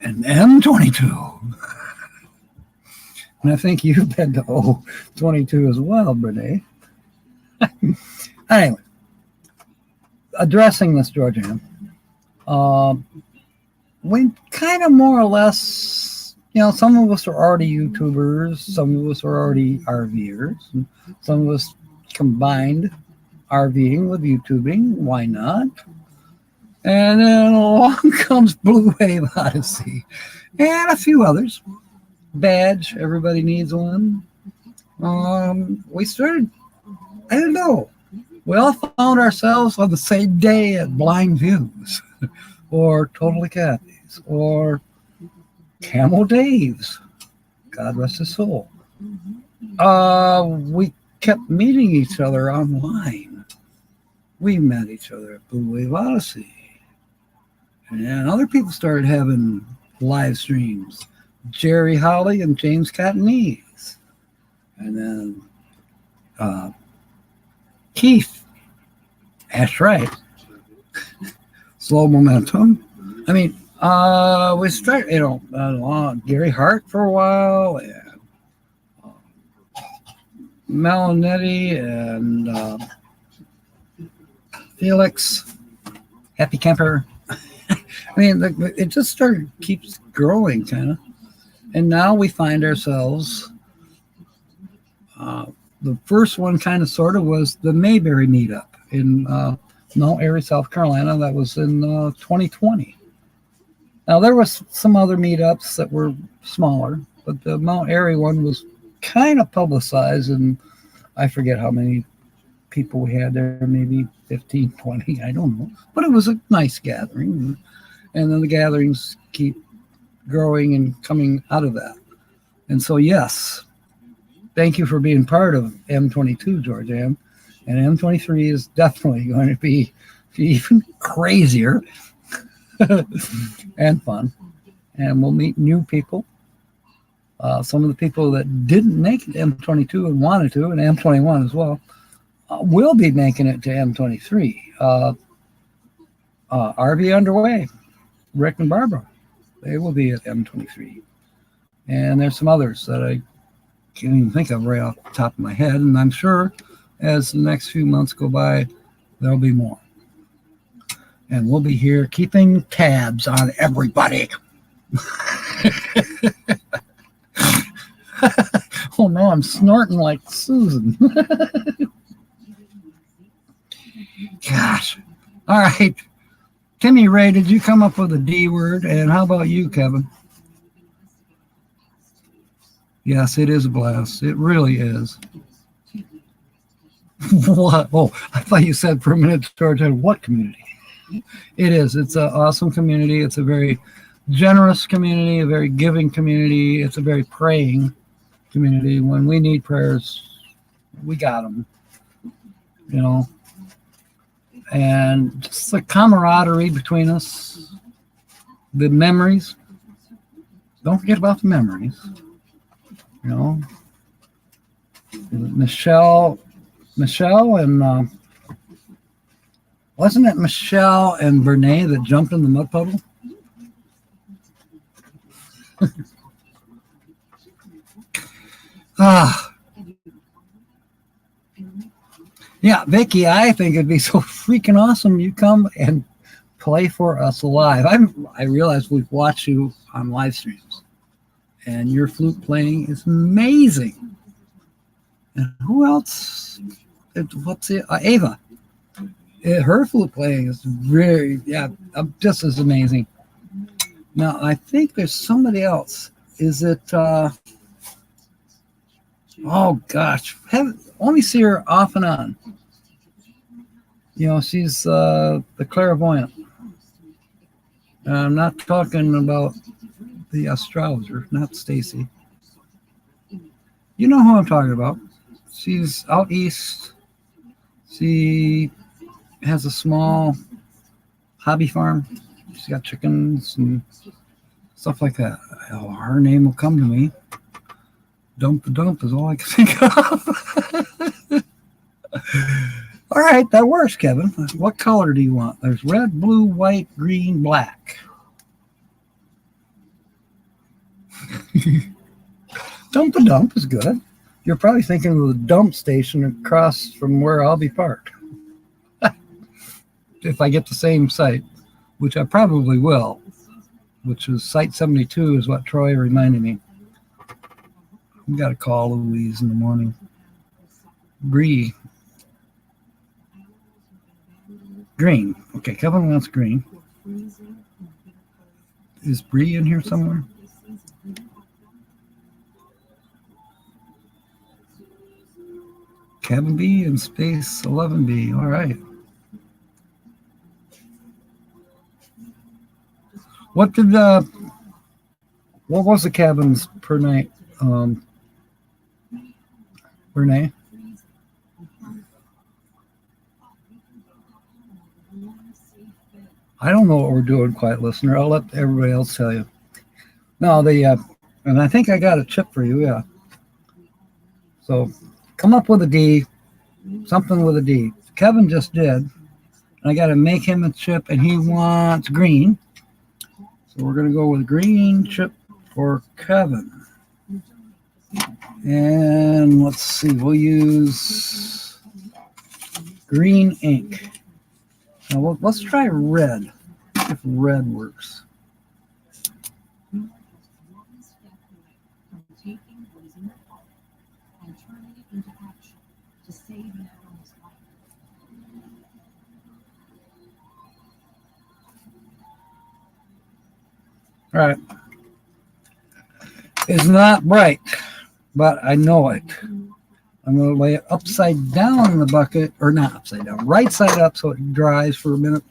and M22. And I think you've been to O22 as well, Brene. Anyway, addressing this, Georgian, we kind of more or less, you know, some of us are already YouTubers, some of us are already RVers, and some of us combined RVing with YouTubing. Why not? And then along comes Blue Wave Odyssey and a few others. Badge, everybody needs one. We started, I don't know, we all found ourselves on the same day at Blind Views or Totally Kathy's or Camel Dave's. God rest his soul. We kept meeting each other online. We met each other at Blue Wave Odyssey. And other people started having live streams. Jerry Holly and James Cottonese. And then Keith. That's right. Slow Momentum. I mean, we started, you know, Gary Hart for a while, and Melanetti, and Felix, Happy Camper. I mean, it just keeps growing, kind of. And now we find ourselves The first one, kind of, sort of, was the Mayberry meetup in Mount Airy, South Carolina. That was in 2020. Now, there was some other meetups that were smaller, but the Mount Airy one was kind of publicized, and I forget how many people we had there, maybe 15, 20, I don't know. But it was a nice gathering, and then the gatherings keep growing and coming out of that. And so, yes, thank you for being part of M22, George Ann. And M23 is definitely going to be even crazier and fun. And we'll meet new people. Some of the people that didn't make it to M22 and wanted to, and M21 as well, will be making it to M23. RV Underway, Rick and Barbara, they will be at M23. And there's some others that I can't even think of right off the top of my head. And I'm sure as the next few months go by, there'll be more. And we'll be here keeping tabs on everybody. Oh no, I'm snorting like Susan. Gosh. All right. Timmy Ray, did you come up with a D word? And how about you, Kevin? Yes, it is a blast. It really is. What? Oh, I thought you said for a minute, George, what community? It is. It's an awesome community. It's a very generous community, a very giving community. It's a very praying community. When we need prayers, we got them, you know. And just the camaraderie between us, the memories. Don't forget about the memories. You know, Michelle and wasn't it Michelle and Bernae that jumped in the mud puddle? Yeah, Vicky, I think it'd be so freaking awesome you come and play for us live. I realize we've watched you on live streams, and your flute playing is amazing. And who else? What's it? Ava. Her flute playing is just as amazing. Now, I think there's somebody else. Is it? Oh gosh, only see her off and on. You know, she's the clairvoyant. I'm not talking about the astrologer, not Stacy. You know who I'm talking about. She's out east. She has a small hobby farm. She's got chickens and stuff like that. Oh, her name will come to me. Dump the Dump is all I can think of. All right, that works, Kevin. What color do you want? There's red, blue, white, green, black. Dump the Dump is good. You're probably thinking of the dump station across from where I'll be parked. If I get the same site, which I probably will, which is Site 72 is what Troy reminded me. We got to call Louise in the morning. Bree. Green. Okay, Kevin wants green. Is Bree in here somewhere? Kevin B and space 11B. All right. What was the cabins per night? Renee? I don't know what we're doing, quiet listener. I'll let everybody else tell you. No, and I think I got a chip for you, yeah. So come up with a D, something with a D. Kevin just did. And I got to make him a chip, and he wants green. So we're going to go with green chip for Kevin. And let's see, we'll use green ink. Now let's try red, if red works. All right. It's not bright, but I know it. I'm going to lay it upside down in the bucket, or not upside down, right side up so it dries for a minute.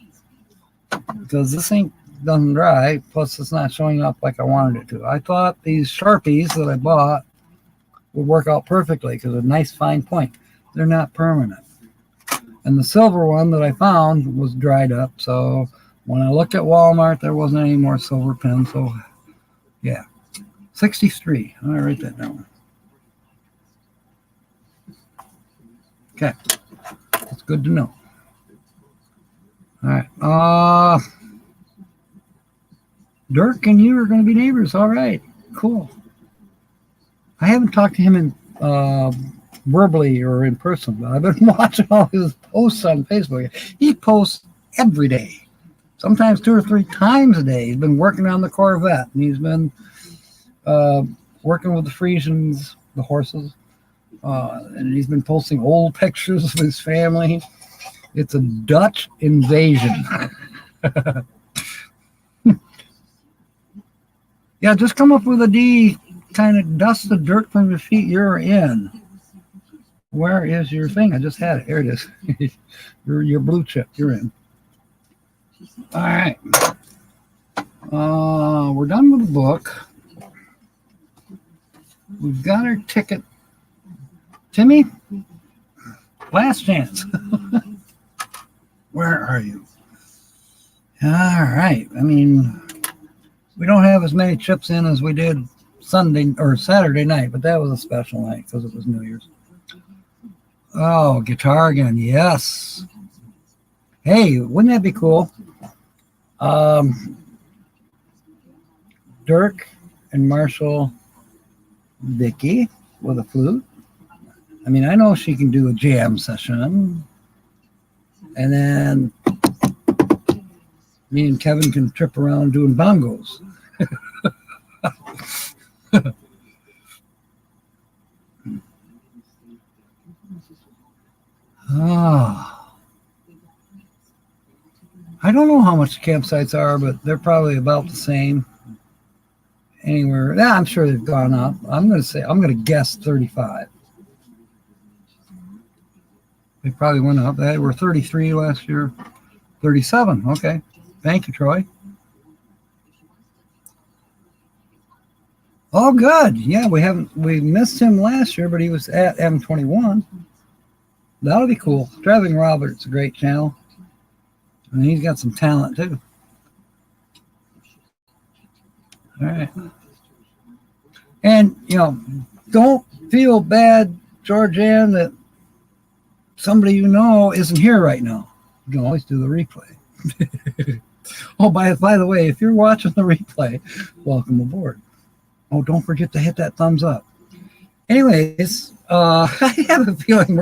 Because this ink doesn't dry, plus it's not showing up like I wanted it to. I thought these Sharpies that I bought would work out perfectly because of a nice fine point. They're not permanent. And the silver one that I found was dried up, so when I looked at Walmart, there wasn't any more silver pens, so yeah. 63. I'm going to write that down. Okay. That's good to know. All right. Dirk and you are going to be neighbors. All right. Cool. I haven't talked to him in verbally or in person, but I've been watching all his posts on Facebook. He posts every day, sometimes 2 or 3 times a day. He's been working on the Corvette, and he's been working with the Frisians, the horses, and he's been posting old pictures of his family. It's a Dutch invasion. Yeah, just come up with a D, kind of dust the dirt from your feet. You're in. Where is your thing? I just had it. Here it is. your blue chip. You're in. All right. We're done with the book. We've got our ticket. Timmy, last chance. Where are you? All right. I mean, we don't have as many chips in as we did Sunday or Saturday night, but that was a special night because it was New Year's. Oh, guitar again. Yes. Hey, wouldn't that be cool? Dirk and Marshall Vicky with a flute. I mean, I know she can do a jam session. And then me and Kevin can trip around doing bongos. I don't know how much the campsites are, but they're probably about the same. Anywhere. Yeah, I'm sure they've gone up. I'm going to guess 35. They probably went up. They were 33 last year. 37. Okay. Thank you, Troy. Oh, good. Yeah, we missed him last year, but he was at M21. That'll be cool. Driving Robert's a great channel. And he's got some talent too. All right. And, don't feel bad, Georgianne, that somebody you know isn't here right now. You can always do the replay. Oh, by the way, if you're watching the replay, welcome aboard. Oh, don't forget to hit that thumbs up. Anyways, I have a feeling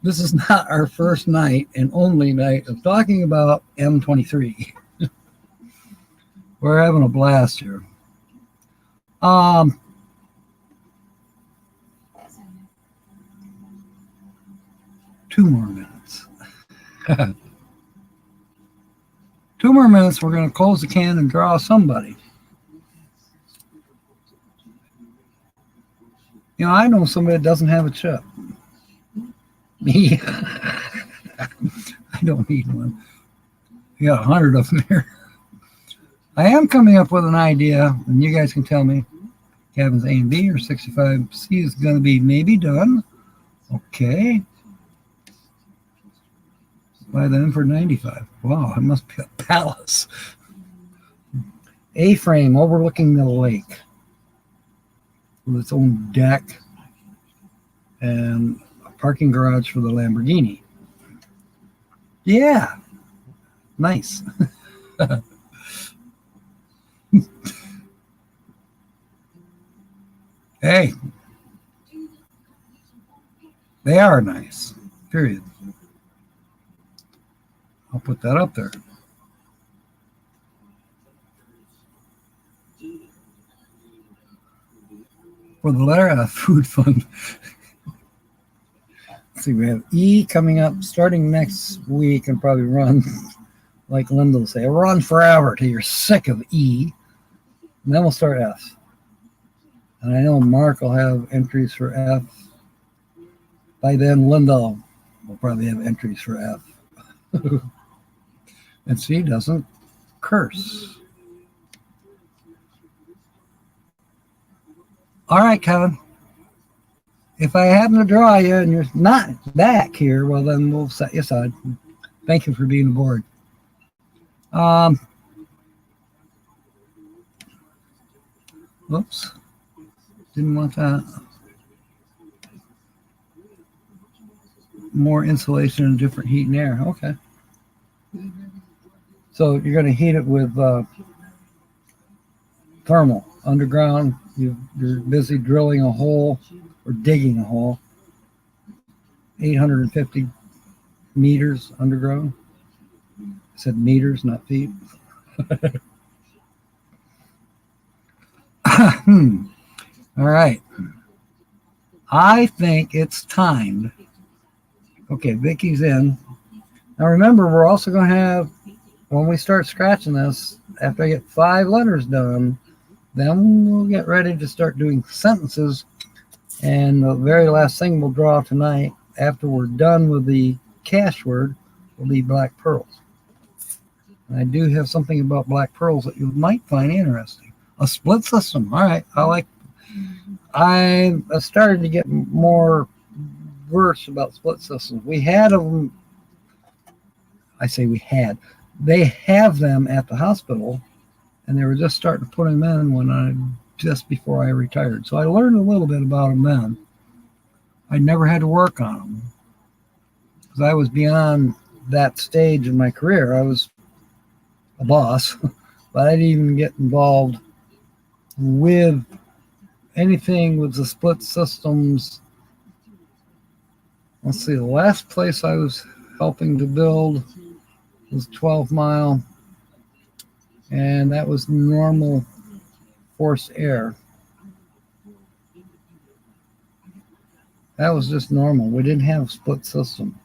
this is not our first night and only night of talking about M23. We're having a blast here. 2 more minutes. 2 more minutes. We're going to close the can and draw somebody. I know somebody that doesn't have a chip. Me. I don't need one. We got 100 of them here. I am coming up with an idea, and you guys can tell me. Kevin's A and B or 65C is going to be maybe done. Okay. Buy them for 95. Wow, it must be a palace. A-frame overlooking the lake with its own deck and a parking garage for the Lamborghini. Yeah, nice. Hey, they are nice, period. I'll put that up there. For the letter F, food fund. See, we have E coming up starting next week and probably run, like Linda will say, run forever till you're sick of E. And then we'll start F. And I know Mark will have entries for F. By then, Linda will probably have entries for F. And C doesn't curse. All right, Kevin. If I happen to draw you and you're not back here, well, then we'll set you aside. Thank you for being aboard. Whoops. Didn't want that. More insulation and different heat and air. Okay. So you're going to heat it with thermal underground. You're busy drilling a hole or digging a hole. 850 meters underground. I said meters, not feet. All right. I think it's timed. Okay, Vicky's in. Now remember, we're also going to have, when we start scratching this, after I get 5 letters done, then we'll get ready to start doing sentences. And the very last thing we'll draw tonight, after we're done with the cash word, will be black pearls. And I do have something about black pearls that you might find interesting. A split system. All right. I started to get more verse about split systems. We had them. I say we had. They have them at the hospital, and they were just starting to put them in just before I retired. So I learned a little bit about them then. I never had to work on them because I was beyond that stage in my career. I was a boss, but I didn't even get involved with anything with the split systems. Let's see, the last place I was helping to build was 12 Mile, and that was normal forced air. That was just normal. We didn't have split system.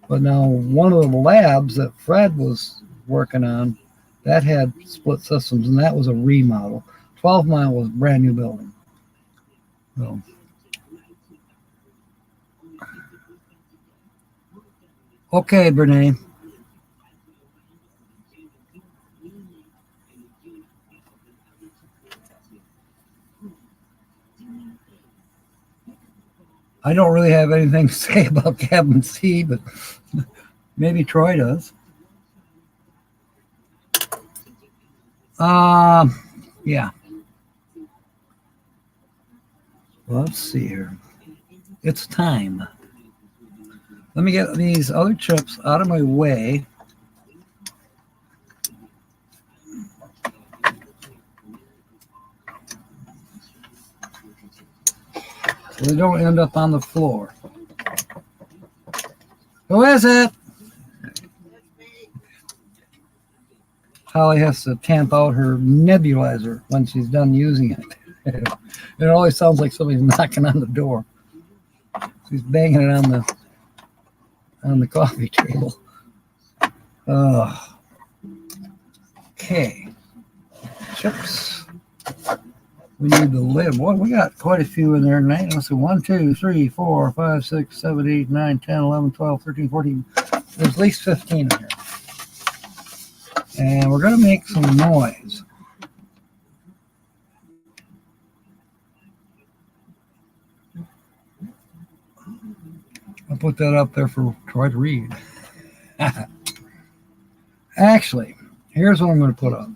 But now one of the labs that Fred was working on, that had split systems, and that was a remodel. 12 Mile was a brand new building. So, okay, Brene. I don't really have anything to say about Cabin C, but maybe Troy does. Yeah. Let's see here. It's time. Let me get these other chips out of my way. So they don't end up on the floor. Who is it? Holly has to tamp out her nebulizer when she's done using it. It always sounds like somebody's knocking on the door. She's banging it on the coffee table. Okay. Chips. We need the lid. Boy, we got quite a few in there tonight. Let's see. 1, 2, 3, 4, 5, 6, 7, 8, 9, 10, 11, 12, 13, 14. There's at least 15 in here. And we're going to make some noise. I'll put that up there for Troy to read. Actually, here's what I'm going to put up.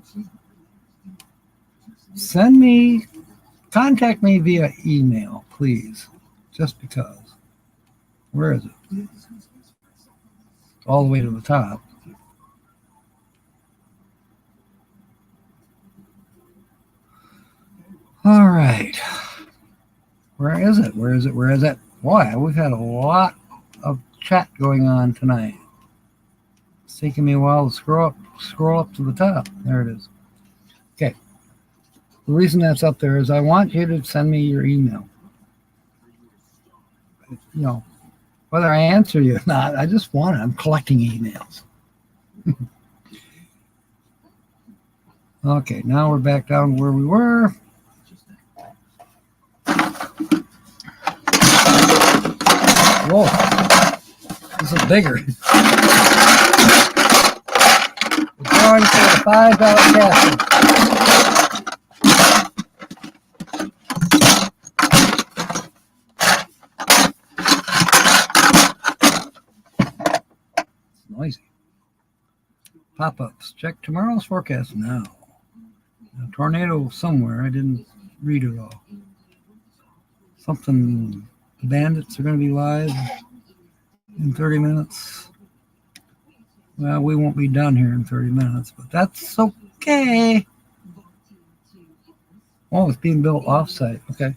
Contact me via email, please. Just because. Where is it? All the way to the top. All right. Where is it? Where is it? Where is it? Boy, we've had a lot of chat going on tonight. It's taking me a while to scroll up to the top. There it is. Okay. The reason that's up there is I want you to send me your email. Whether I answer you or not, I just want it. I'm collecting emails. Okay, now we're back down where we were. Whoa, this is bigger. We're going for the $5 castle. It's noisy. Pop-ups. Check tomorrow's forecast now. A tornado somewhere. I didn't read it all. Something. Bandits are going to be live in 30 minutes. Well, we won't be done here in 30 minutes, but that's okay. Oh, it's being built off-site. Okay.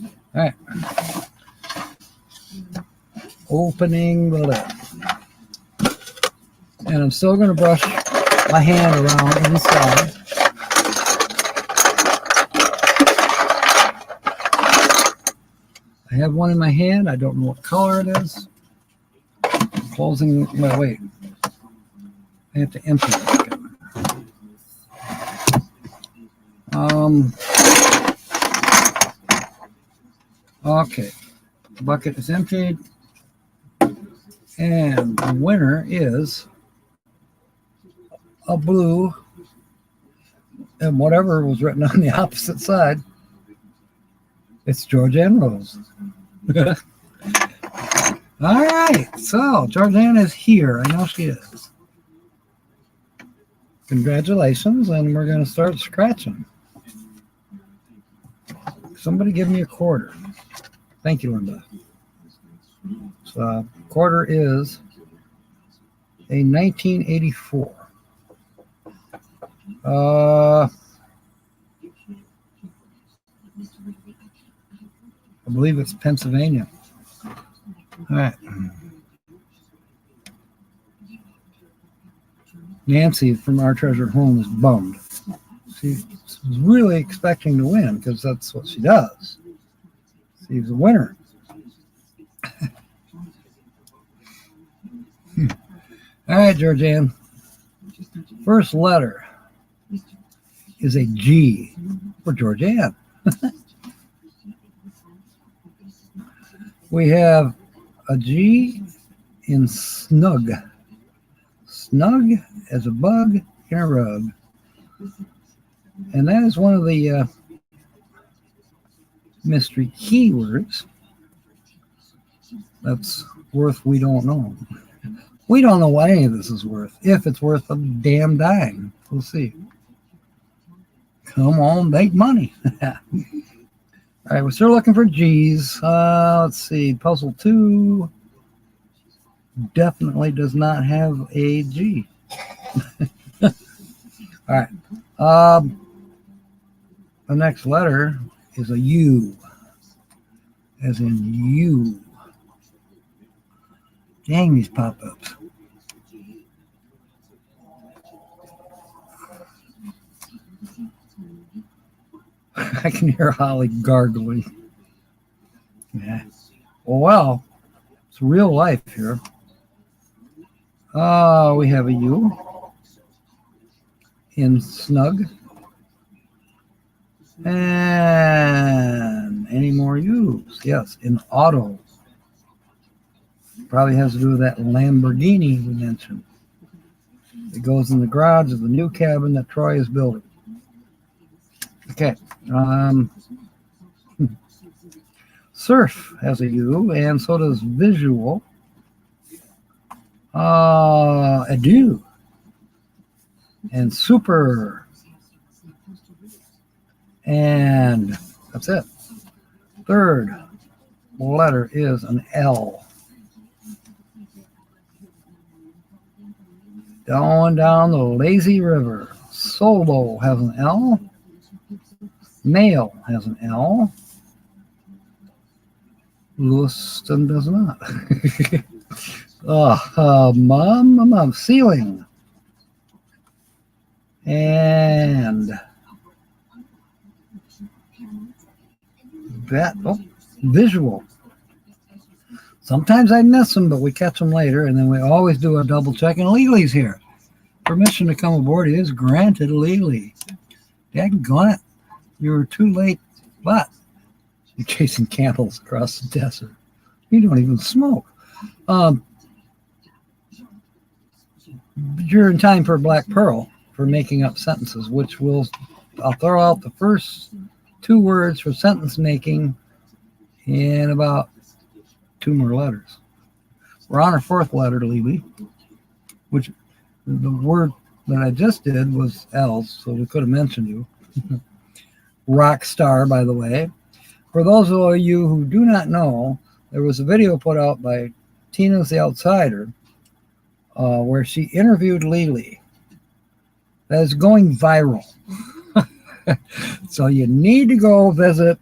All right. Opening the lid. And I'm still going to brush my hand around inside. I have one in my hand. I don't know what color it is. Closing. Well, wait. I have to empty it. Okay. The bucket is emptied. And the winner is a blue, and whatever was written on the opposite side. It's Georgianne Rose. All right, so Georgianne is here. I know she is. Congratulations, and we're going to start scratching. Somebody give me a quarter. Thank you, Linda. So quarter is a 1984. I believe it's Pennsylvania. All right. Nancy from Our Treasured Home is bummed. She was really expecting to win because that's what she does. She's a winner. All right, Georgianne. First letter is a G for Georgianne. We have a G in snug. Snug as a bug in a rug. And that is one of the mystery keywords that's worth we don't know. We don't know what any of this is worth. If it's worth a damn dime. We'll see. Come on, make money. All right, we're still looking for G's. Let's see. Puzzle 2 definitely does not have a G. All right. The next letter is a U, as in you. Dang, these pop-ups. I can hear Holly gargling. Yeah. Well, it's real life here. We have a U in snug. And any more U's? Yes, in auto. Probably has to do with that Lamborghini we mentioned. It goes in the garage of the new cabin that Troy is building. Okay. Surf has a U, and so does visual. Adieu. And super. And that's it. Third letter is an L. Going down the lazy river. Solo has an L. Male has an L. Lewiston does not. Mom. Ceiling. And visual. Sometimes I miss them, but we catch them later, and then we always do a double check. And Lily's here. Permission to come aboard is granted, Lily. Daggone it. You were too late, but you're chasing camels across the desert. You don't even smoke. You're in time for Black Pearl for making up sentences, which I'll throw out the first 2 words for sentence making in about 2 more letters. We're on our 4th letter, Lily, which the word that I just did was L's, so we could have mentioned you. Rock star, by the way. For those of you who do not know, there was a video put out by Tina's the Outsider where she interviewed Lily. That is going viral. So you need to go visit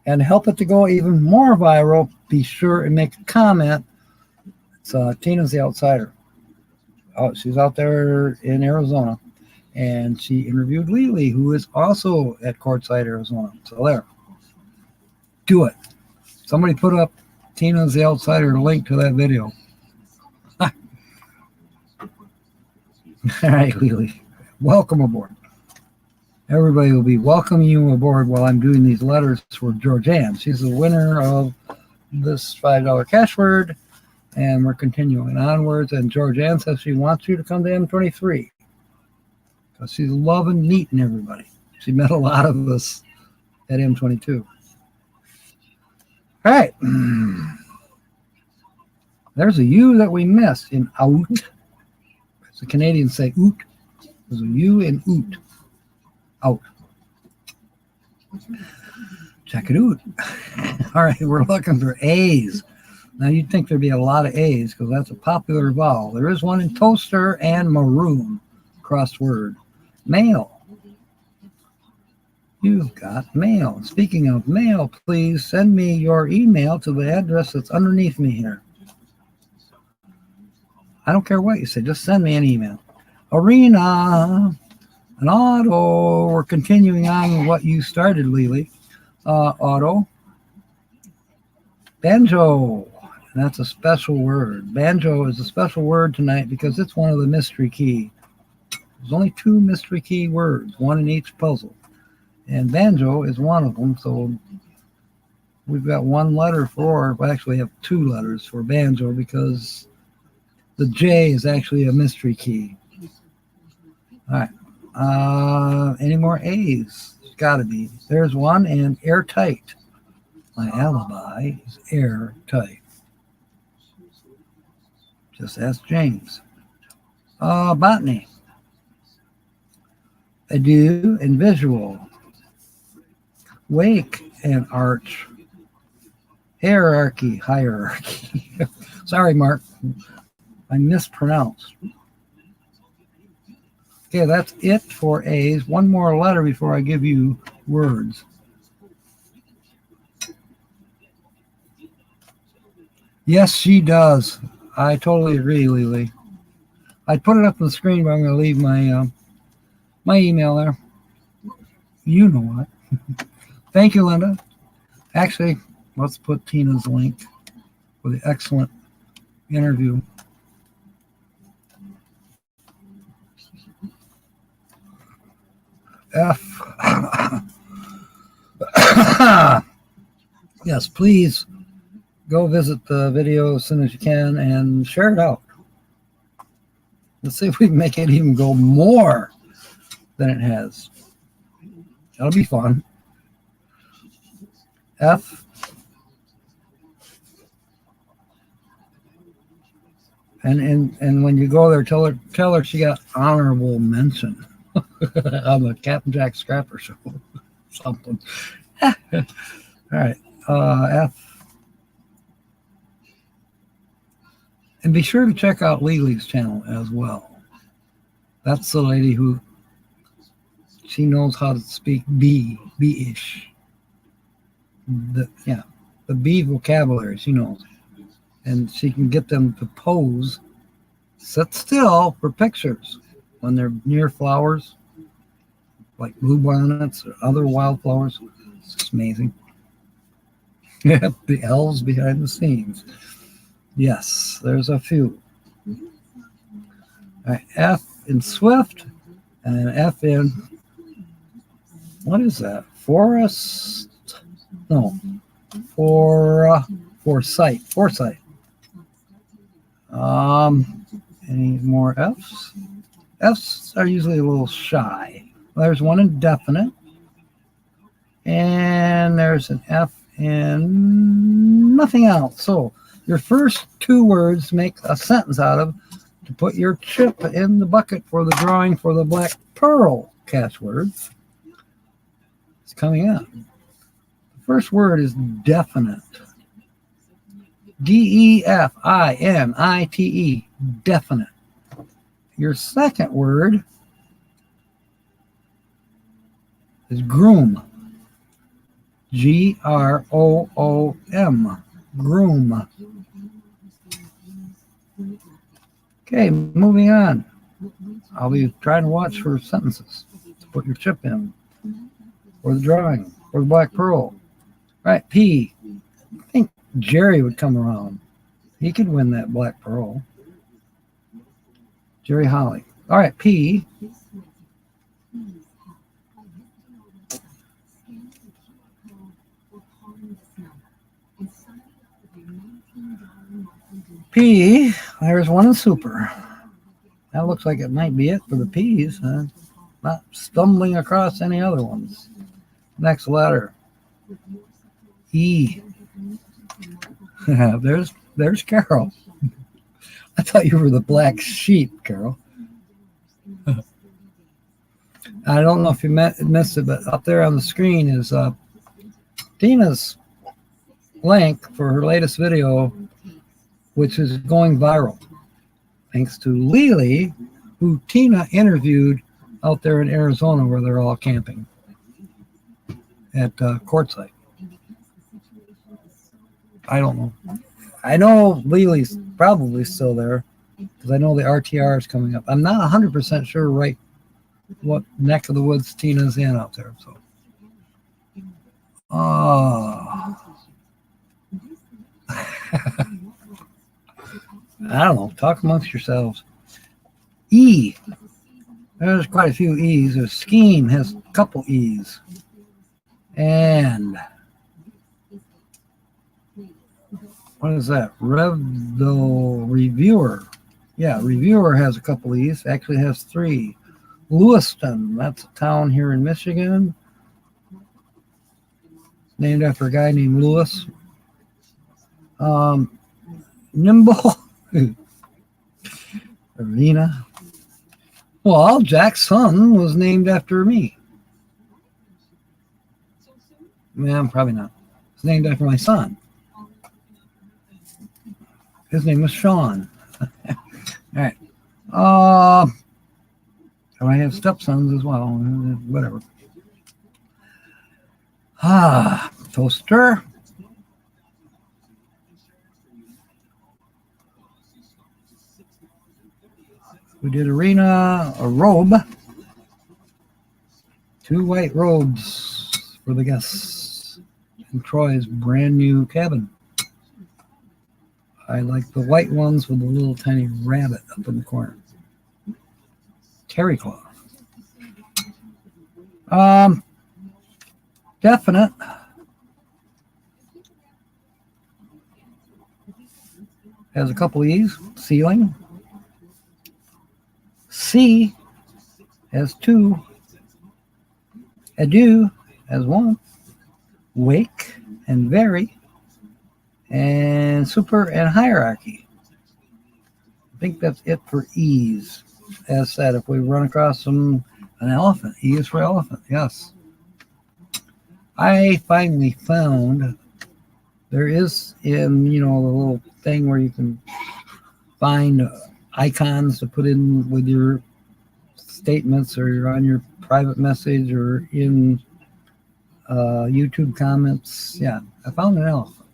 and help it to go even more viral. Be sure and make a comment. It's Tina's the Outsider. Oh, she's out there in Arizona, and she interviewed Lily, who is also at Courtside, Arizona. So there. Do it. Somebody put up Tina's the Outsider link to that video. All right, Lily. Welcome aboard. Everybody will be welcoming you aboard while I'm doing these letters for Georgianne. She's the winner of this $5 cash word, and we're continuing onwards. And Georgianne says she wants you to come to M23 because she's loving meeting everybody. She met a lot of us at M22. All right. There's a U that we missed in out. As the Canadians say, oot. There's a U in oot. Out. Check it out. All right, we're looking for A's. Now, you'd think there'd be a lot of A's because that's a popular vowel. There is one in toaster and maroon. Crossword. Mail. You've got mail. Speaking of mail, please send me your email to the address that's underneath me here. I don't care what you say. Just send me an email. Arena. An auto. We're continuing on with what you started, Lily. Auto. Banjo. And that's a special word. Banjo is a special word tonight because it's one of the mystery key. There's only 2 mystery key words, one in each puzzle. And banjo is one of them. So we've got 1 letter for, we actually have 2 letters for banjo because the J is actually a mystery key. All right. Any more A's? There's got to be. There's one, and airtight. My alibi is airtight. Just ask James. Botany. Adieu and visual. Wake and arch. Hierarchy. Sorry, Mark. I mispronounced. Okay, that's it for A's. 1 more letter before I give you words. Yes, she does. I totally agree, Lily. I'd put it up on the screen, but I'm going to leave my my email there. You know what. Thank you, Linda. Actually, let's put Tina's link for the excellent interview. F. Yes, please go visit the video as soon as you can and share it out. Let's see if we can make it even go more than it has. That'll be fun. F. And when you go there, tell her she got honorable mention on the Captain Jack Scrapper show. Something. All right. F. And be sure to check out Lily's channel as well. That's the lady who, she knows how to speak B-ish. The B vocabulary, she knows. And she can get them to pose, sit still for pictures when they're near flowers, like bluebonnets or other wildflowers. It's just amazing. The elves behind the scenes. Yes, there's a few. All right, F in Swift and an F in, what is that? Forest? No, foresight. Foresight. Any more F's? F's are usually a little shy. There's one in definite. And there's an F in nothing else. So your first two words make a sentence out of to put your chip in the bucket for the drawing for the Black Pearl catchword. It's coming up. The first word is definite. DEFINITE. Definite. Your second word is groom. GROOM. Groom. Okay, moving on. I'll be trying to watch for sentences to put your chip in for the drawing for the Black Pearl. All right, P. I think Jerry would come around. He could win that Black Pearl. Jerry Holly. All right, P. P. There's one in super. That looks like it might be it for the P's. Not stumbling across any other ones. Next letter. E. There's Carol. I thought you were the black sheep, Carol. I don't know if you missed it, but up there on the screen is Tina's link for her latest video, which is going viral. Thanks to Lily, who Tina interviewed out there in Arizona where they're all camping at Quartzsite. I don't know. I know Lily's probably still there because I know the RTR is coming up. I'm not 100% sure right what neck of the woods Tina's in out there. So, I don't know. Talk amongst yourselves. E. There's quite a few E's. There's scheme has a couple E's. And what is that? Reviewer. Yeah, reviewer has a couple E's. Actually has three. Lewiston. That's a town here in Michigan. Named after a guy named Lewis. Nimble. Arena. Well, Jack's son was named after me. Yeah, probably not. It's named after my son. His name was Sean. All right. I have stepsons as well. Whatever. Toaster. We did arena, a robe. 2 white robes for the guests in Troy's brand new cabin. I like the white ones with the little tiny rabbit up in the corner. Terry cloth. Definite. Has a couple E's. Ceiling. C has 2. Adieu has 1. Wake and very. And super and hierarchy. I think that's it for E's. As said, if we run across an elephant, E is for elephant, yes. I finally found there is in, the little thing where you can find icons to put in with your statements or on your private message or in YouTube comments. Yeah, I found an elephant.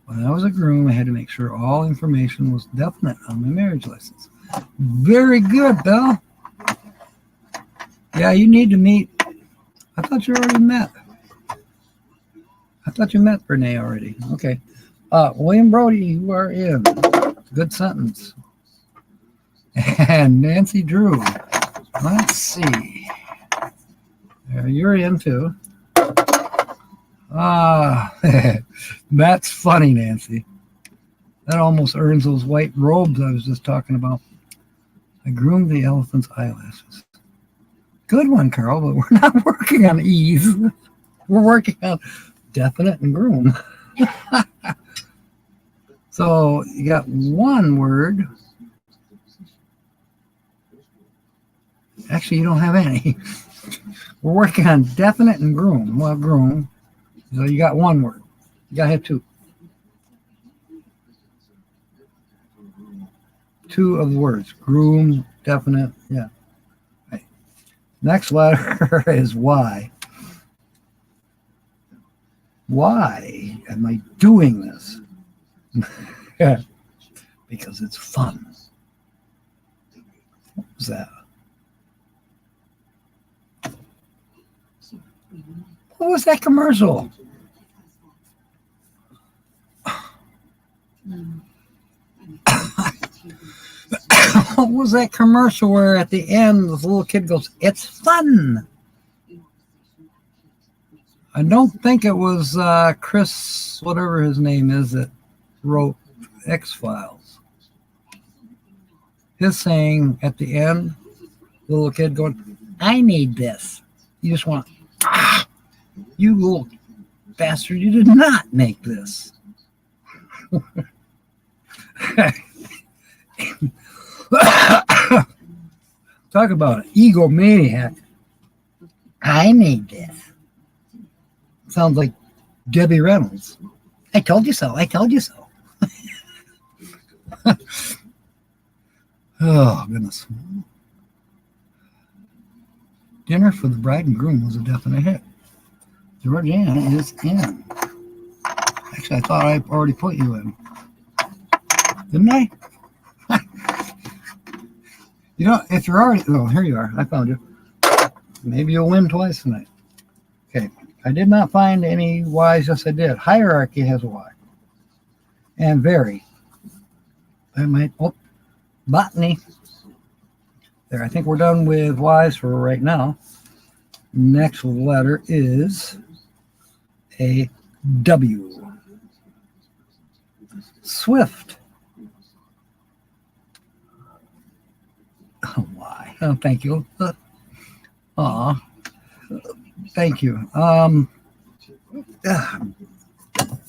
When I was a groom, I had to make sure all information was definite on my marriage license. Very good, Bill. Yeah, you need to meet. I thought you already met. I thought you met Renee already. Okay. William Brody, you are in. Good sentence. And Nancy Drew. Let's see. You're in too. That's funny, Nancy. That almost earns those white robes I was just talking about. I groomed the elephant's eyelashes. Good one, Carl, but we're not working on ease. We're working on definite and groom. So you got one word. Actually, you don't have any. We're working on definite and groom. Well, groom. So you got one word. You got to have two. Two of the words. Groom, definite. Yeah. Right. Next letter is Y. Why am I doing this? Because it's fun. What was that? What was that commercial? What was that commercial where at the end this little kid goes, "It's fun"? I don't think it was Chris, whatever his name is, that wrote X-Files. His saying at the end, the little kid going, "I made this." You just want, you little bastard, you did not make this. Talk about an egomaniac. I made this. Sounds like Debbie Reynolds. I told you so. I told you so. Oh, goodness. Dinner for the bride and groom was a definite hit. Georgiana is in. Actually, I thought I already put you in. Didn't I? You know, if you're already... Oh, here you are. I found you. Maybe you'll win twice tonight. Okay. I did not find any Y's. Yes, I did. Hierarchy has a Y. And vary. That might... Oh, botany. There. I think we're done with Y's for right now. Next letter is a W. Swift. Oh, why? Oh, thank you. Thank you.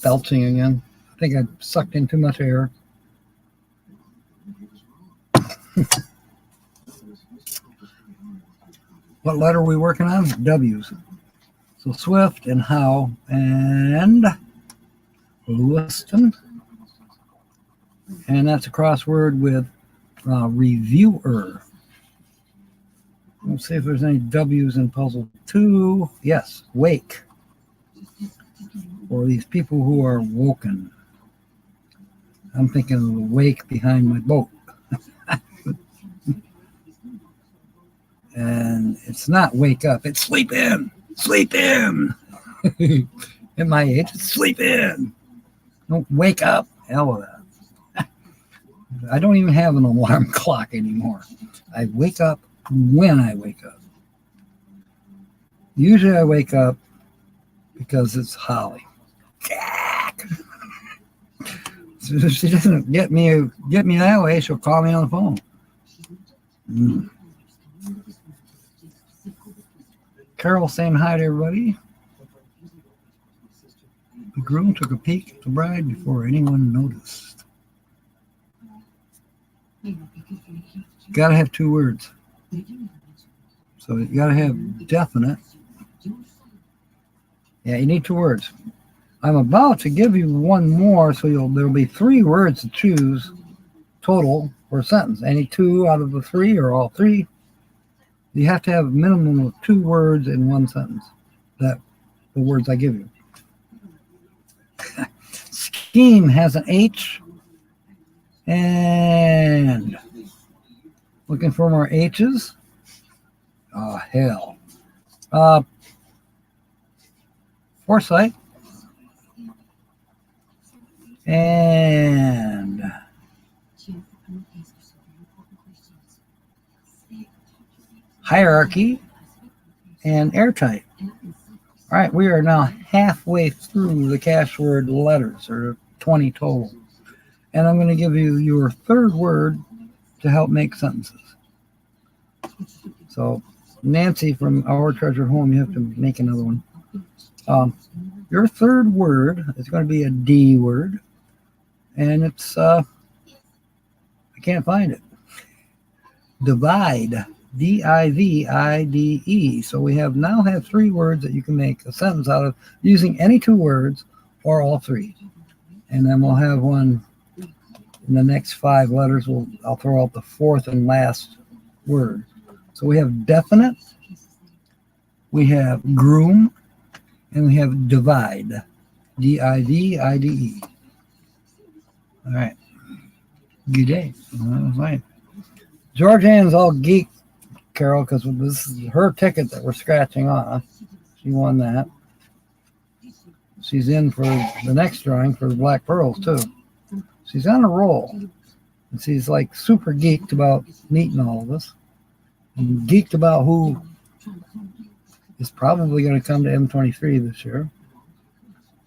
Belching again. I think I sucked in too much air. What letter are we working on? W's. So Swift and How and Lewiston. And that's a crossword with reviewer. Let's see if there's any W's in puzzle 2. Yes, wake. Or these people who are woken. I'm thinking of the wake behind my boat. And it's not wake up, it's sleep in. Sleep in. At my age, it's sleep in. Don't wake up. Hell with that. I don't even have an alarm clock anymore. I wake up when I wake up. Usually I wake up because it's Holly. So if she doesn't get me that way, she'll call me on the phone. Carol saying hi to everybody. The groom took a peek at the bride before anyone noticed. You gotta have two words. So you gotta have definite. Yeah, you need two words. I'm about to give you one more, so there'll be 3 words to choose total for a sentence. Any 2 out of the 3 or all 3. You have to have a minimum of 2 words in one sentence. That the words I give you. Scheme has an H. And looking for more H's. Oh, hell. Foresight. And hierarchy and airtight. All right, we are now halfway through the cache word letters, or 20 total. And I'm going to give you your third word to help make sentences. So, Nancy from Our Treasure Home, you have to make another one. Your third word is going to be a D word, and it's, I can't find it. Divide. D-I-V-I-D-E. So we now have three words that you can make a sentence out of using any two words or all three. And then we'll have one in the next 5 letters. I'll throw out the fourth and last word. So we have definite, we have groom, and we have divide. D-I-V-I-D-E. All right. Good day. That was fine. Georgianne's all geeked, Carol, because this is her ticket that we're scratching off. She won that. She's in for the next drawing for the Black Pearls, too. She's on a roll. And she's like super geeked about meeting all of us. And geeked about who is probably going to come to M23 this year.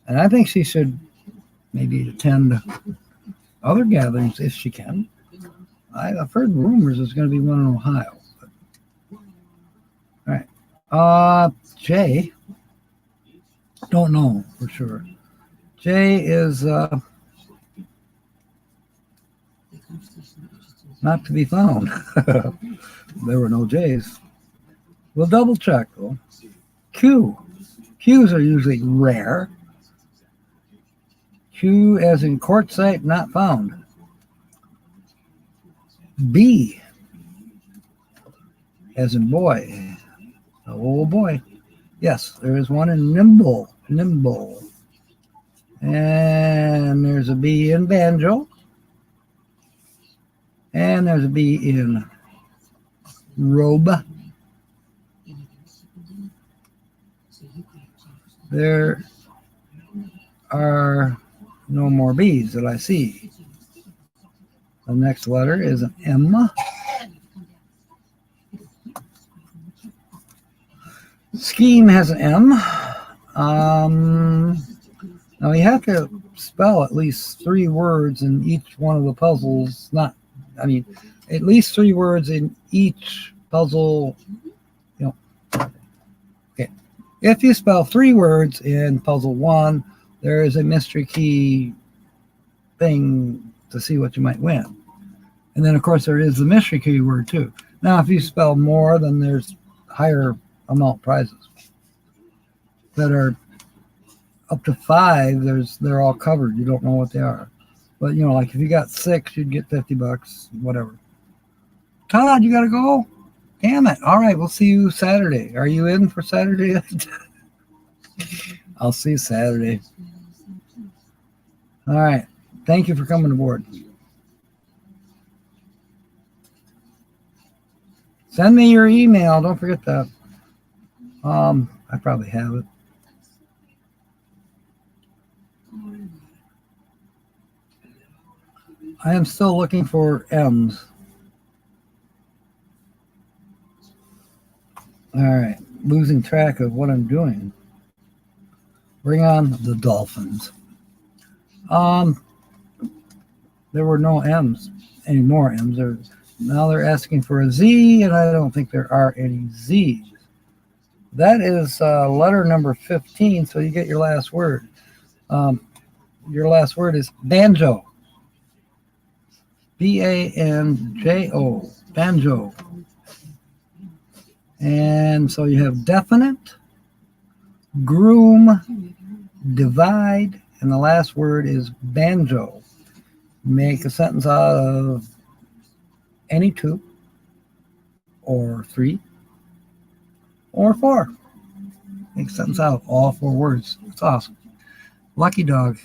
And I think she should maybe attend other gatherings if she can. I've heard rumors there's going to be one in Ohio. All right. Jay. Don't know for sure. Jay is not to be found. There were no J's. We'll double check though. Q. Q's are usually rare. Q as in quartzite, not found. B as in boy. Oh boy. Yes, there is one in nimble. Nimble. And there's a B in banjo. And there's a B in robe. There are no more B's that I see. The next letter is an M. Scheme has an M. Now you have to spell at least 3 words in each one of the puzzles. At least 3 words in each puzzle. Okay. If you spell 3 words in puzzle 1, there is a mystery key thing to see what you might win. And then, of course, there is the mystery key word, too. Now, if you spell more, then there's higher amount prizes that are up to 5. They're all covered. You don't know what they are. But, like if you got 6, you'd get $50, whatever. Todd, you got to go? Damn it. All right, we'll see you Saturday. Are you in for Saturday? I'll see you Saturday. All right. Thank you for coming aboard. Send me your email. Don't forget that. I probably have it. I am still looking for M's. All right. Losing track of what I'm doing. Bring on the Dolphins. There were no M's, any more M's. Now they're asking for a Z, and I don't think there are any Z's. That is letter number 15, so you get your last word. Your last word is banjo. B-A-N-J-O. Banjo. And so you have definite, groom, divide, and the last word is banjo. Make a sentence out of any 2, or 3, or 4. Make a sentence out of all 4 words. It's awesome. Lucky dog.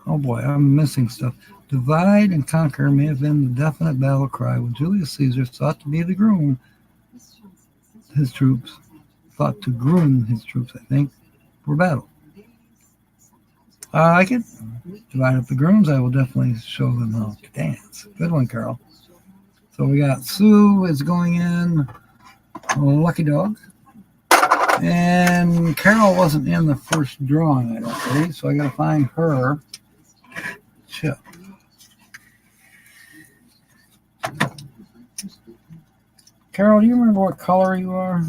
Oh boy, I'm missing stuff. Divide and conquer may have been the definite battle cry when Julius Caesar sought to be the groom. His troops thought to groom his troops, I think, for battle. I could divide up the grooms. I will definitely show them how to dance. Good one, Carol. So we got Sue is going in. Lucky dog. And Carol wasn't in the first drawing, I don't believe, so I got to find her chip. Carol, do you remember what color you are?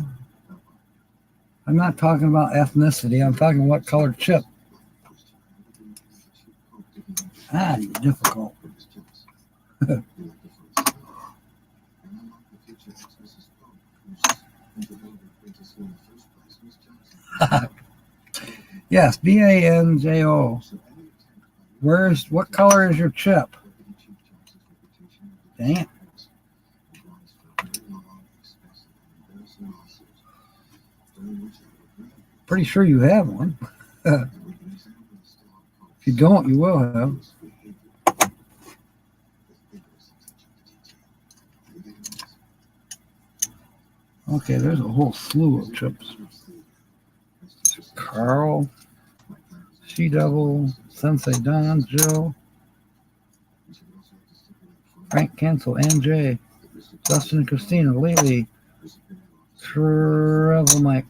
I'm not talking about ethnicity. I'm talking what color chip. Difficult. Yes, Banjo. What color is your chip? Dang it. Pretty sure you have one. If you don't, you will have. Okay, there's a whole slew of chips. Carl, She-Devil, Sensei Don, Joe, Frank Cancel, and Jay, Justin and Christina, Lily, Traveling Mike,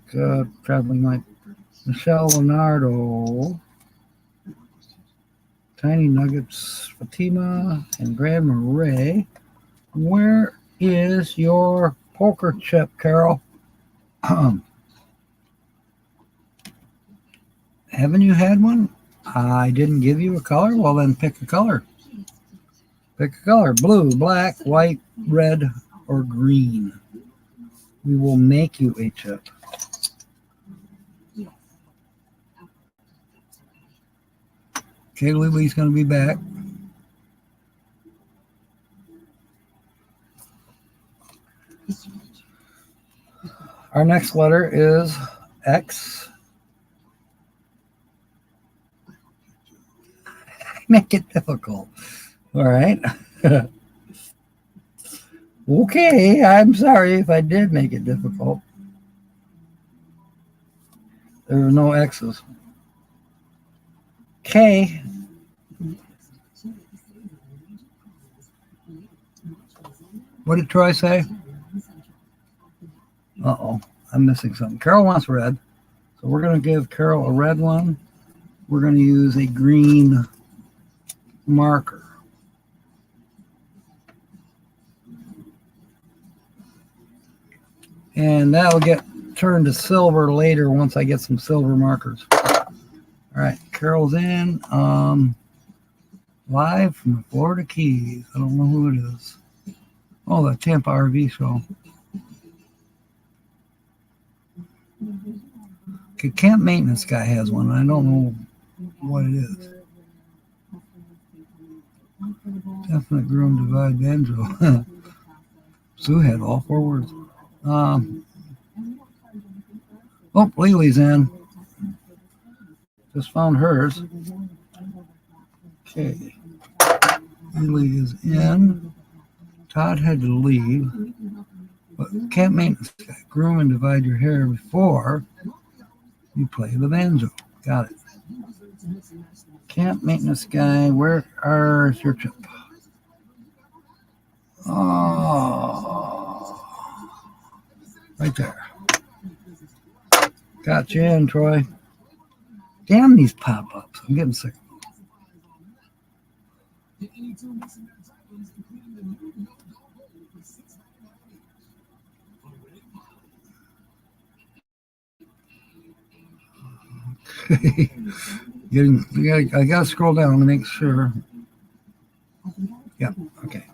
Michelle Leonardo, Tiny Nuggets, Fatima, and Grandma Ray. Where is your poker chip, Carol? Haven't you had one? I didn't give you a color? Well, then pick a color. Pick a color. Blue, black, white, red, or green. We will make you a chip. Okay, Lily's going to be back. Our next letter is X. Make it difficult. All right. Okay, I'm sorry if I did make it difficult. There are no X's. K. What did Troy say? Uh-oh, I'm missing something. Carol wants red, so we're going to give Carol a red one. We're going to use a green marker. And that will get turned to silver later once I get some silver markers. All right, Carol's in. Live from the Florida Keys. I don't know who it is. Oh, the Tampa RV show. Okay, camp maintenance guy has one. I don't know what it is. Definite groom divide banjo. Sue had all 4 words. Oh, Lily's in. Just found hers. Okay. Lily is in. Todd had to leave. But camp maintenance guy. Groom and divide your hair before you play the banjo. Got it. Camp maintenance guy, where are your chip? Oh, right there. Got you in, Troy. Damn these pop-ups. I'm getting sick. I gotta scroll down to make sure. Yeah, okay.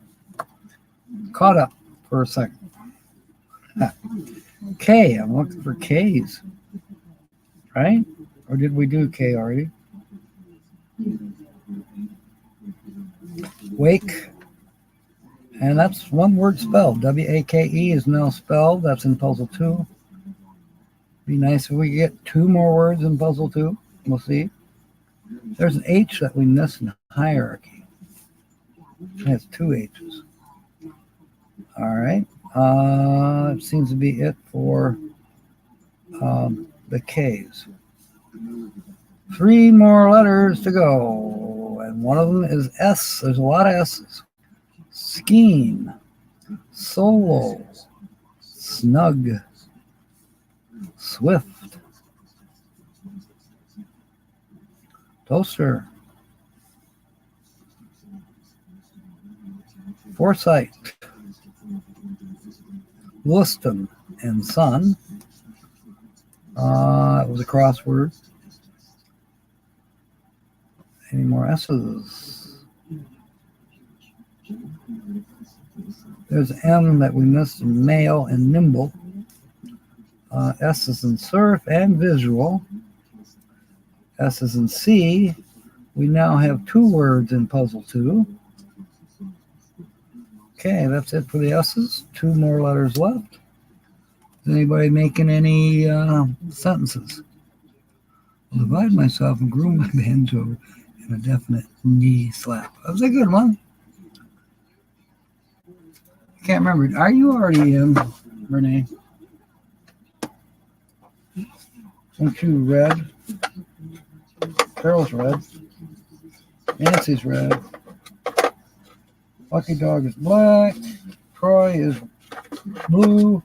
Caught up for a second. K, I'm looking for K's. Right? Or did we do K already? Wake. And that's one word spelled. W-A-K-E is now spelled. That's in puzzle 2. Be nice if we get 2 more words in puzzle 2. We'll see. There's an H that we missed in hierarchy. It has 2 H's. All right. That seems to be it for the K's. 3 more letters to go. And one of them is S. There's a lot of S's. Scheme. Solo. Snug. Swift. Toaster. Foresight. Lewiston and Son. It was a crossword. Any more S's? There's M that we missed, male and nimble. S is in surf and visual. S is in C. We now have 2 words in puzzle 2. Okay, that's it for the S's. 2 more letters left. Is anybody making any sentences? I'll divide myself and groom my banjo in a definite knee slap. That was a good one. I can't remember. Are you already in, Renee? Aren't you red? Carol's red. Nancy's red. Lucky Dog is black. Troy is blue.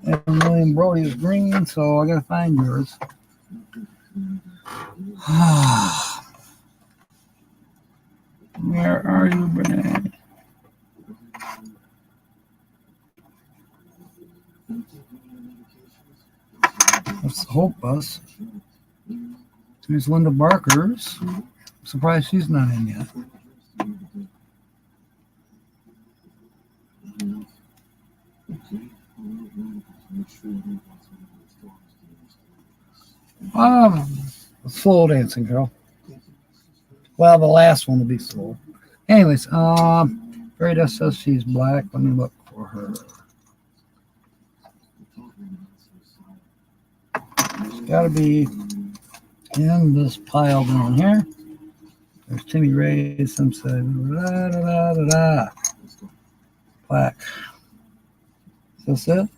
And William Brody is green, so I gotta find yours. Where are you, Renee? That's the Hope Bus. Here's Linda Barker's. I'm surprised she's not in yet. Slow dancing girl. Well, the last one will be slow. Anyways, Verita says she's black. Let me look for her. She's got to be in this pile down here. There's Timmy Ray. Some say da da da da da. Black. Is this it?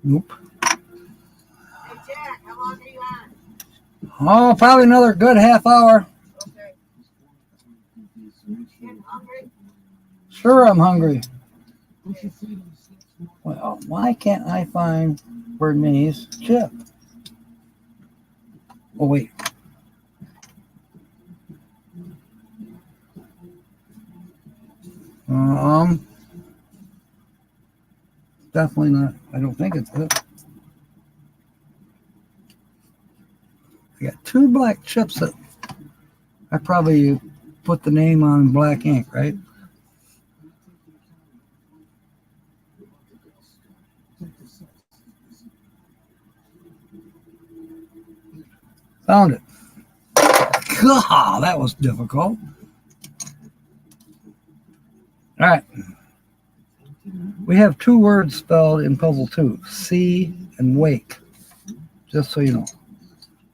Nope. Hey, Jack, how long are you on? Oh, probably another good half hour. Okay. Getting hungry? Sure, I'm hungry. Okay. Well, why can't I find Bernice chip? Oh, wait. Definitely not. I don't think it's it. I got 2 black chips that I probably put the name on black ink, right? Found it. God, that was difficult. All right. We have 2 words spelled in puzzle 2, see and wake, just so you know.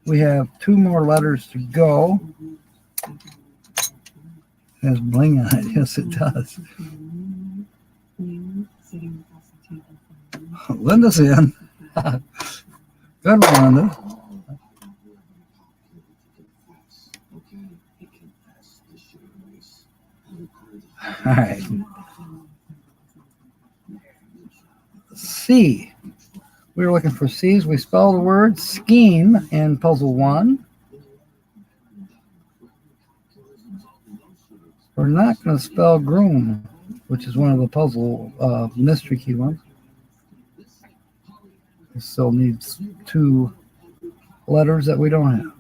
We have 2 more letters to go. It has bling on it. Yes, it does. Linda's in. Good one, Linda. All right. C. We were looking for C's. We spell the word scheme in puzzle 1. We're not going to spell groom, which is one of the puzzle mystery key ones. It still needs 2 letters that we don't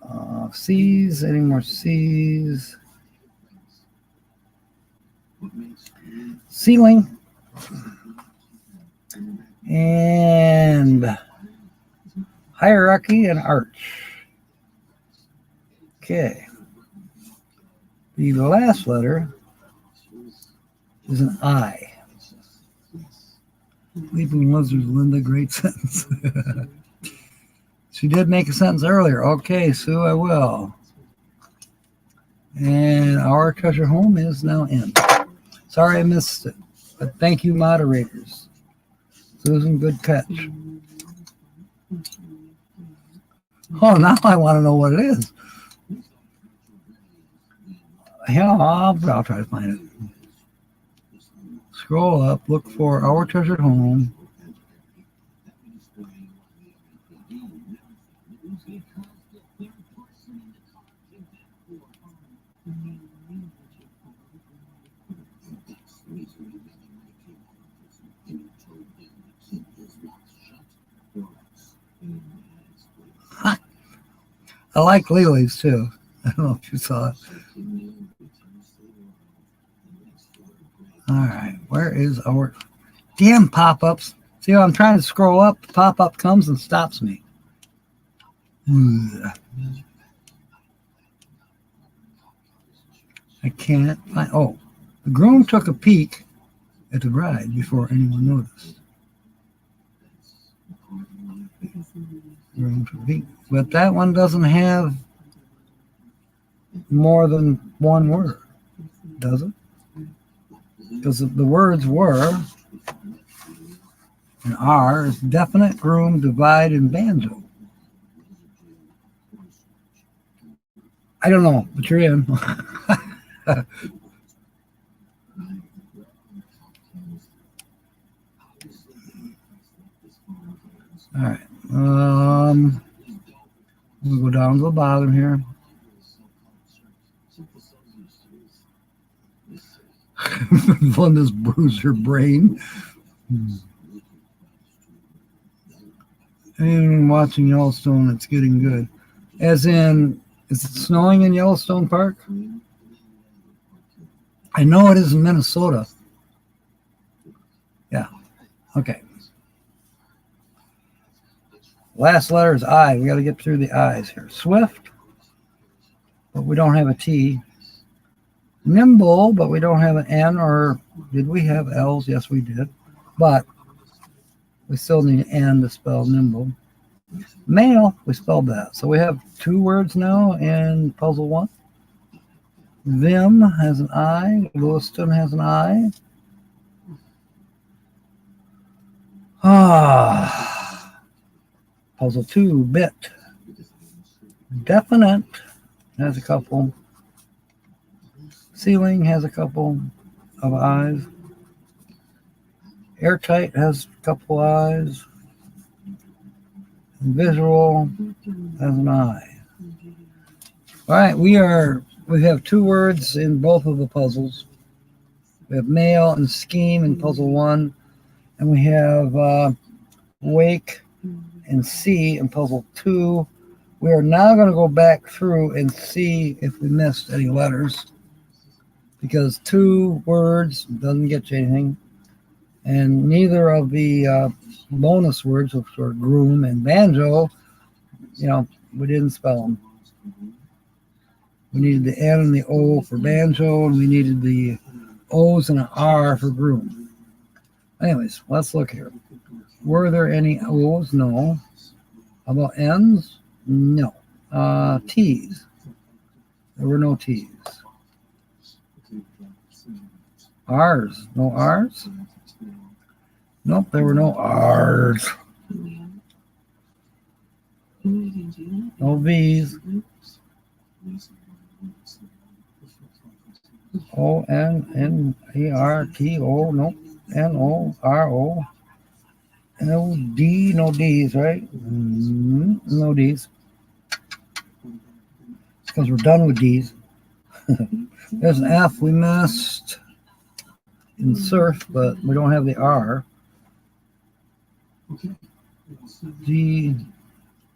have. C's. Any more C's? Ceiling. And hierarchy and arch. Okay. The last letter is an I. Leaping lizards, Linda, great sentence. She did make a sentence earlier. Okay, Sue, I will. And our treasure home is now in. Sorry I missed it, but thank you, moderators. Susan, good catch. Oh, now I want to know what it is. Yeah, I'll try to find it. Scroll up, look for Our Treasured Home. I like Lily's too. I don't know if you saw it. All right, where is our damn pop-ups? See, I'm trying to scroll up, the pop-up comes and stops me. Ugh. I can't find. Oh, the groom took a peek at the bride before anyone noticed. Groom took a peek, but that one doesn't have more than one word, does it? Because the words were and are is definite, groom, divide, and banjo. I don't know, but you're in. All right. We'll go down to the bottom here. Linda's bruised her brain. And watching Yellowstone, it's getting good. As in, is it snowing in Yellowstone Park? I know it is in Minnesota. Yeah. Okay. Last letter is I. We got to get through the I's here. Swift, but we don't have a T. Nimble, but we don't have an N, or did we have L's? Yes, we did. But we still need an N to spell nimble. Male, we spelled that. So we have two words now in puzzle one. Them has an I. Lewiston has an I. Puzzle two, bit. Definite has a couple. Ceiling has a couple of I's. Airtight has a couple I's. And visual has an I. All right, we have two words in both of the puzzles. We have mail and scheme in puzzle one, and we have wake and see in puzzle two. We are now going to go back through and see if we missed any letters, because two words doesn't get you anything, and neither of the bonus words, which were groom and banjo, we didn't spell them. We needed the N and the O for banjo, and we needed the O's and an R for groom. Anyways, let's look here. Were there any O's? No. How about N's? No. T's? There were no T's. R's? No R's? Nope, there were no R's. No V's. O-N-N-A-R-T-O, nope. N-O-R-O. No D, no D's, right? No D's. Because we're done with D's. There's an F we missed in surf, but we don't have the R. G,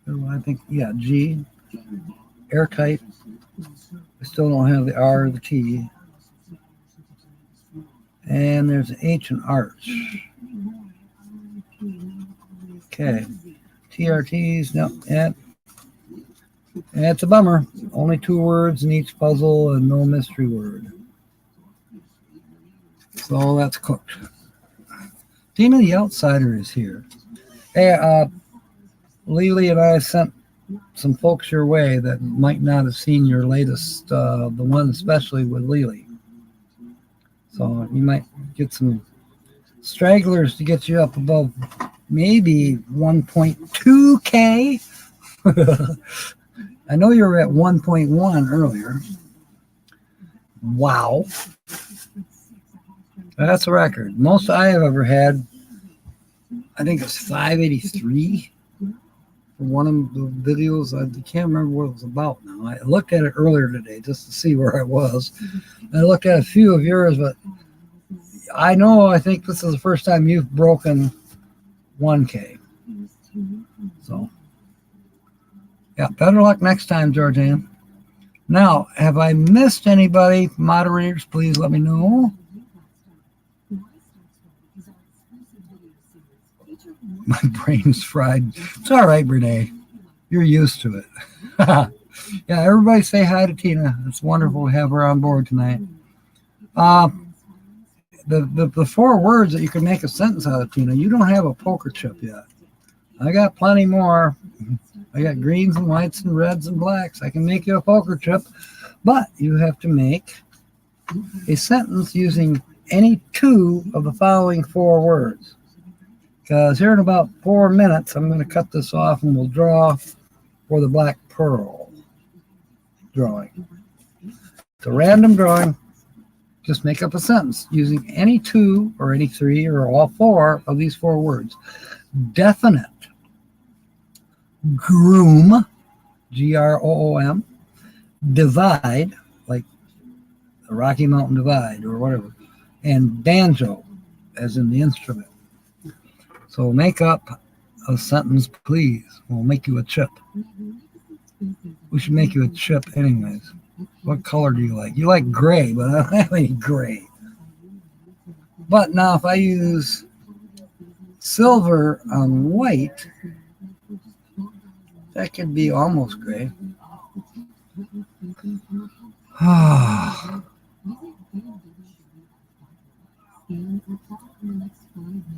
I think, yeah, G. Airtight. We still don't have the R or the T. And there's an H and arch. Okay. TRTs, no, and it's a bummer. Only two words in each puzzle and no mystery word. So that's cooked. Dina the Outsider is here. Hey, Lily and I sent some folks your way that might not have seen your latest, the one especially with Lily. So you might get some stragglers to get you up above maybe 1.2K. I know you were at 1.1 earlier. Wow. That's a record. Most I have ever had, I think it's 583 for one of the videos. I can't remember what it was about now. I looked at it earlier today just to see where I was. I looked at a few of yours, but I think this is the first time you've broken 1K. So, yeah, better luck next time, Georgianne. Now, have I missed anybody? Moderators, please let me know. My brain's fried. It's all right, Renee. You're used to it. Yeah, everybody say hi to Tina. It's wonderful to have her on board tonight. The 4 words that you can make a sentence out of, Tina, you don't have a poker chip yet. I got plenty more. I got greens and whites and reds and blacks. I can make you a poker chip, but you have to make a sentence using any 2 of the following 4 words. Because here in about 4 minutes, I'm going to cut this off and we'll draw for the black pearl drawing. It's a random drawing. Just make up a sentence using any 2 or any 3 or all 4 of these 4 words. Definite. Groom. Groom. Divide, like the Rocky Mountain Divide or whatever. And banjo, as in the instrument. So make up a sentence, please. We'll make you a chip. We should make you a chip anyways. What color do you like? You like gray, but I don't have any gray. But now if I use silver on white, that could be almost gray.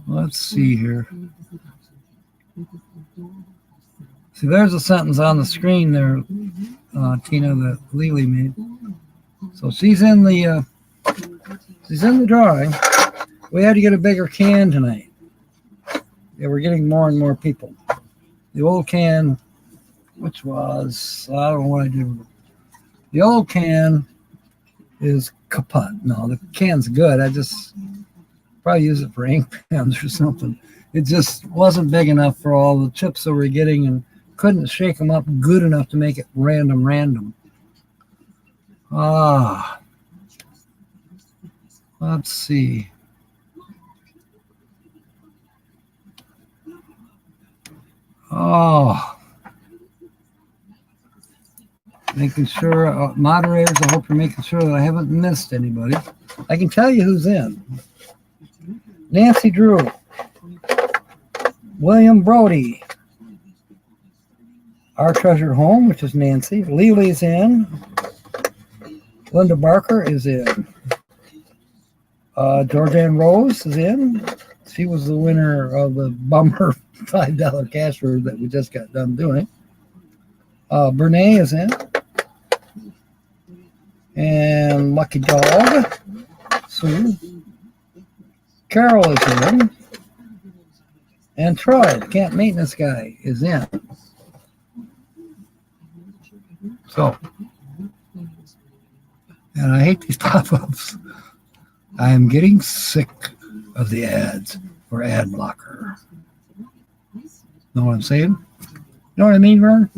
Let's see here. See, there's a sentence on the screen there, Tina, that Lily made. So she's in the drawing. We had to get a bigger can tonight. Yeah, we're getting more and more people. The old can, which was, I don't know what I did. The old can is kaput. No, the can's good. I just probably use it for ink pens or something. It just wasn't big enough for all the chips that we're getting and couldn't shake them up good enough to make it random. Let's see. Making sure, moderators, I hope you're making sure that I haven't missed anybody. I can tell you who's in. Nancy Drew, William Brody, Our Treasured Home, which is Nancy. Lily's in. Linda Barker is in. Georgianne Rose is in. She was the winner of the bumper $5 cash word that we just got done doing. Brene is in. And Lucky Dog. Sue. Carol is in. And Troy, the camp maintenance guy, is in. So, and I hate these pop-ups. I am getting sick of the ads for ad blocker. Know what I'm saying? You know what I mean, Vern?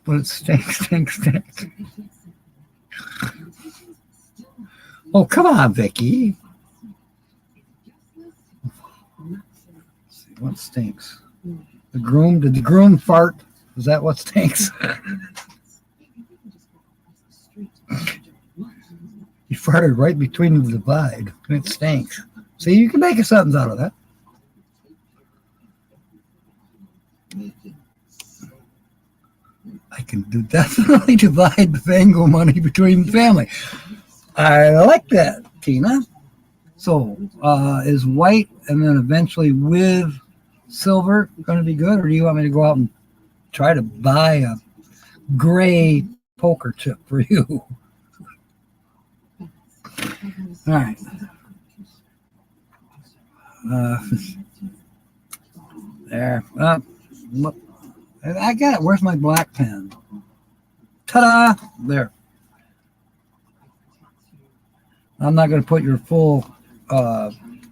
But it stinks. Oh, come on, Vicky. Let's see, what stinks? Did the groom fart? Is that what stinks? He farted right between the divide. It stinks. See, you can make a sentence out of that. I can definitely divide the Fango money between the family. I like that, Tina. So, is white and then eventually with silver going to be good, or do you want me to go out and try to buy a gray poker chip for you? All right. There. I got it. Where's my black pen? Ta-da! There. I'm not going to put your full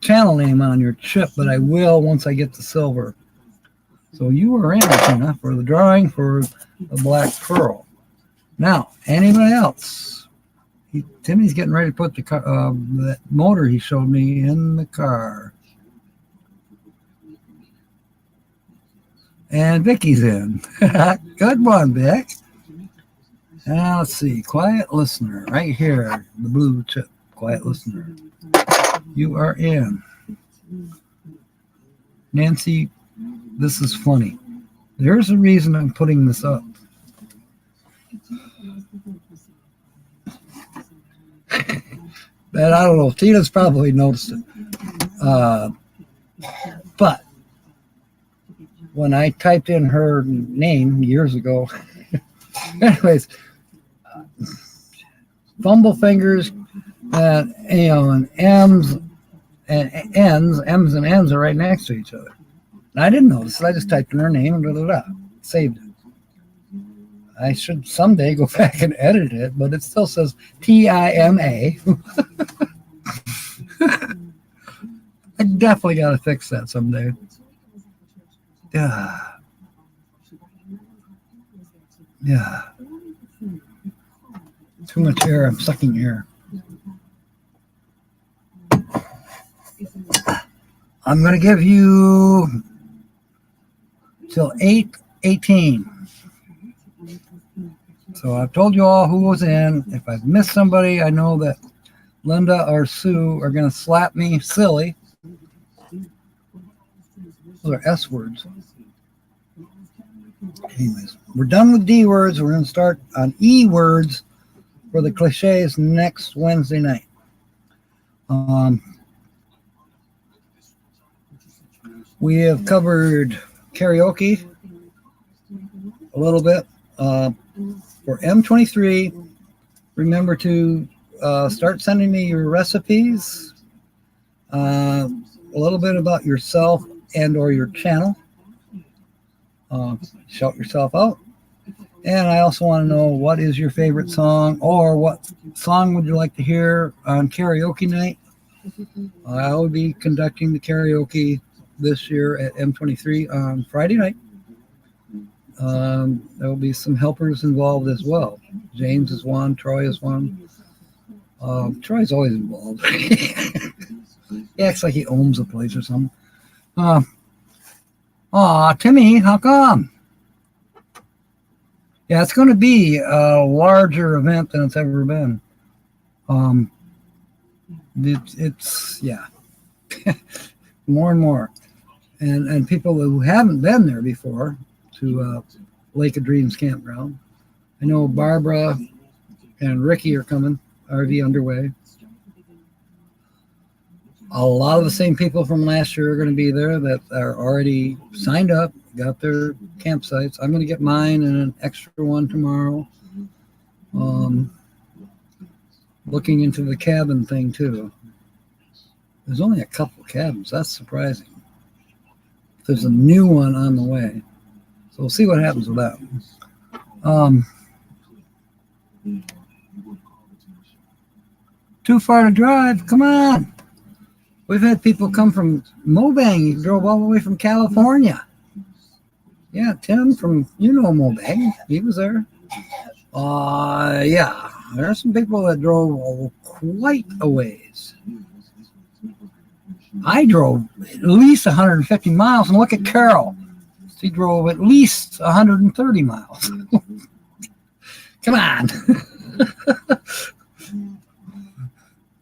channel name on your chip, but I will once I get the silver. So you are in, Tina, for the drawing for the black pearl. Now, anybody else? Timmy's getting ready to put the that motor he showed me in the car. And Vicky's in. Good one, Vic. Now let's see. Quiet listener, right here. The blue chip. Quiet listener. You are in. Nancy, this is funny. There's a reason I'm putting this up. But I don't know. Tina's probably noticed it. But when I typed in her name years ago, anyways, fumble fingers, and M's and N's are right next to each other. And I didn't notice it. I just typed in her name and saved it. I should someday go back and edit it, but it still says Tima. I definitely got to fix that someday. Yeah. Yeah. Too much air. I'm sucking air. I'm going to give you till 8:18. So I've told you all who was in. If I've missed somebody, I know that Linda or Sue are going to slap me silly. Those are S words. Anyways, we're done with D words. We're going to start on E words for the cliches next Wednesday night. We have covered karaoke a little bit. For M23, remember to start sending me your recipes, a little bit about yourself and or your channel. Shout yourself out. And I also want to know what is your favorite song, or what song would you like to hear on karaoke night. I will be conducting the karaoke this year at M23 on Friday night. There will be some helpers involved as well. James is one, Troy is one. Troy's always involved. He acts like he owns the place or something. Timmy, how come? Yeah, it's going to be a larger event than it's ever been. It's more and more. And people who haven't been there before to Lake of Dreams Campground. I know Barbara and Ricky are coming, RV underway. A lot of the same people from last year are going to be there that are already signed up, got their campsites. I'm going to get mine and an extra one tomorrow. Looking into the cabin thing too. There's only a couple cabins. That's surprising. There's a new one on the way. So we'll see what happens with that. Too far to drive. Come on. We've had people come from Mobang. He drove all the way from California. Yeah, Tim from, Mobang. He was there. Yeah, there are some people that drove quite a ways. I drove at least 150 miles, and look at Carol. She drove at least 130 miles. Come on.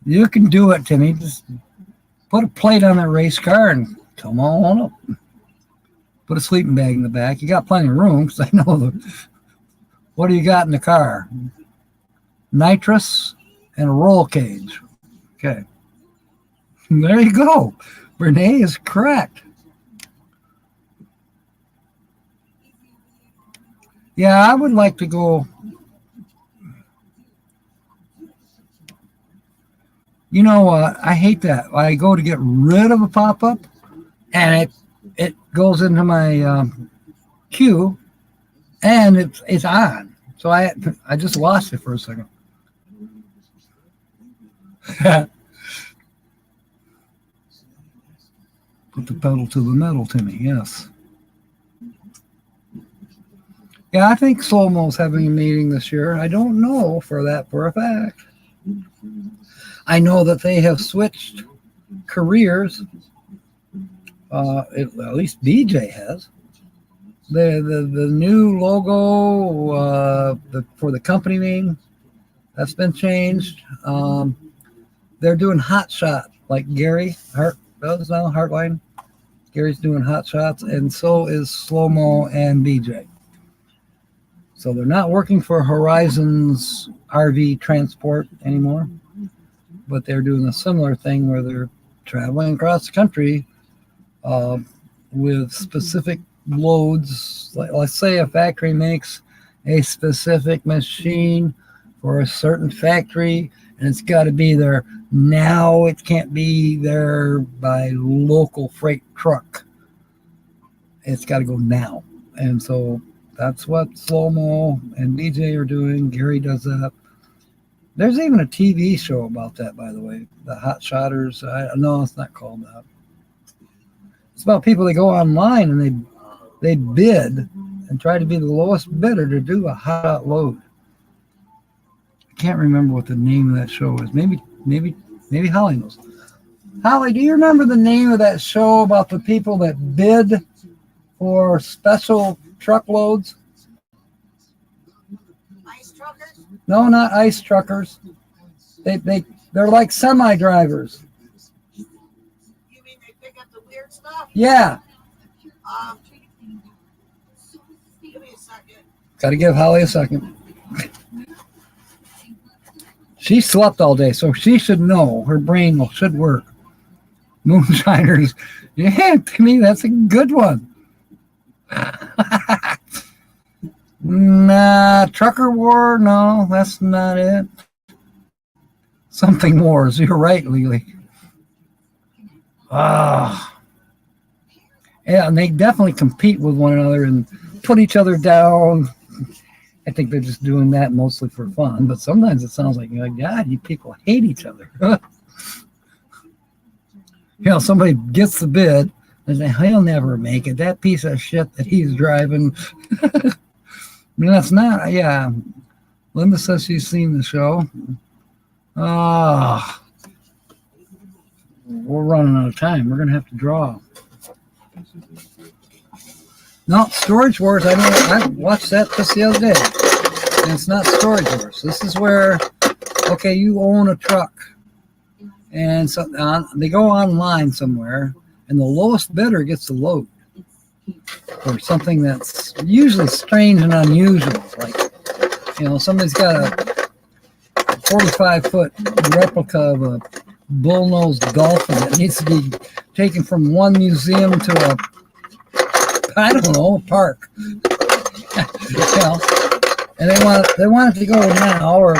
You can do it, Timmy. Just put a plate on that race car and come on up. Put a sleeping bag in the back. You got plenty of room, because I know what do you got in the car? Nitrous and a roll cage. Okay. There you go. Renee is correct. Yeah, I would like to go. You know what? I hate that. I go to get rid of a pop-up, and it goes into my queue, and it's on. So I just lost it for a second. Put the pedal to the metal, Timmy. Yes. Yeah, I think Slow Mo's having a meeting this year. I don't know for a fact. I know that they have switched careers. At least BJ has. The new logo for the company name that's been changed. They're doing Hot Shot like Gary Hart does now. Heartline. Gary's doing Hot Shots, and so is Slow Mo and BJ. So they're not working for Horizon's RV Transport anymore, but they're doing a similar thing where they're traveling across the country uh, with specific loads. Like, let's say a factory makes a specific machine for a certain factory, and it's got to be there now. It can't be there by local freight truck. It's got to go now. And so that's what Slow Mo and BJ are doing. Gary does that. There's even a TV show about that, by the way. The Hot Shotters. No, it's not called that. It's about people that go online and they bid and try to be the lowest bidder to do a hot load. I can't remember what the name of that show is. Maybe Holly knows. Holly, do you remember the name of that show about the people that bid for special truckloads? Ice truckers? No, not ice truckers. They're like semi drivers. You mean they pick up the weird stuff? Yeah. Give me a second. Got to give Holly a second. She slept all day, so she should know. Her brain should work. Moonshiners. Yeah, to me, that's a good one. Nah, Trucker War? No, that's not it. Something Wars. You're right, Lily. Ah. Yeah, and they definitely compete with one another and put each other down. I think they're just doing that mostly for fun, but sometimes it sounds like, God, you people hate each other. Somebody gets the bid and say, he'll never make it. That piece of shit that he's driving. That's not, yeah. Linda says she's seen the show. We're running out of time. We're going to have to draw. No, Storage Wars, I watched that just the other day. And it's not Storage Wars. This is where, okay, you own a truck. And so they go online somewhere, and the lowest bidder gets the load for something that's usually strange and unusual. Like, somebody's got a 45-foot replica of a bull-nosed dolphin that needs to be taken from one museum to a park. And they want it to go now, or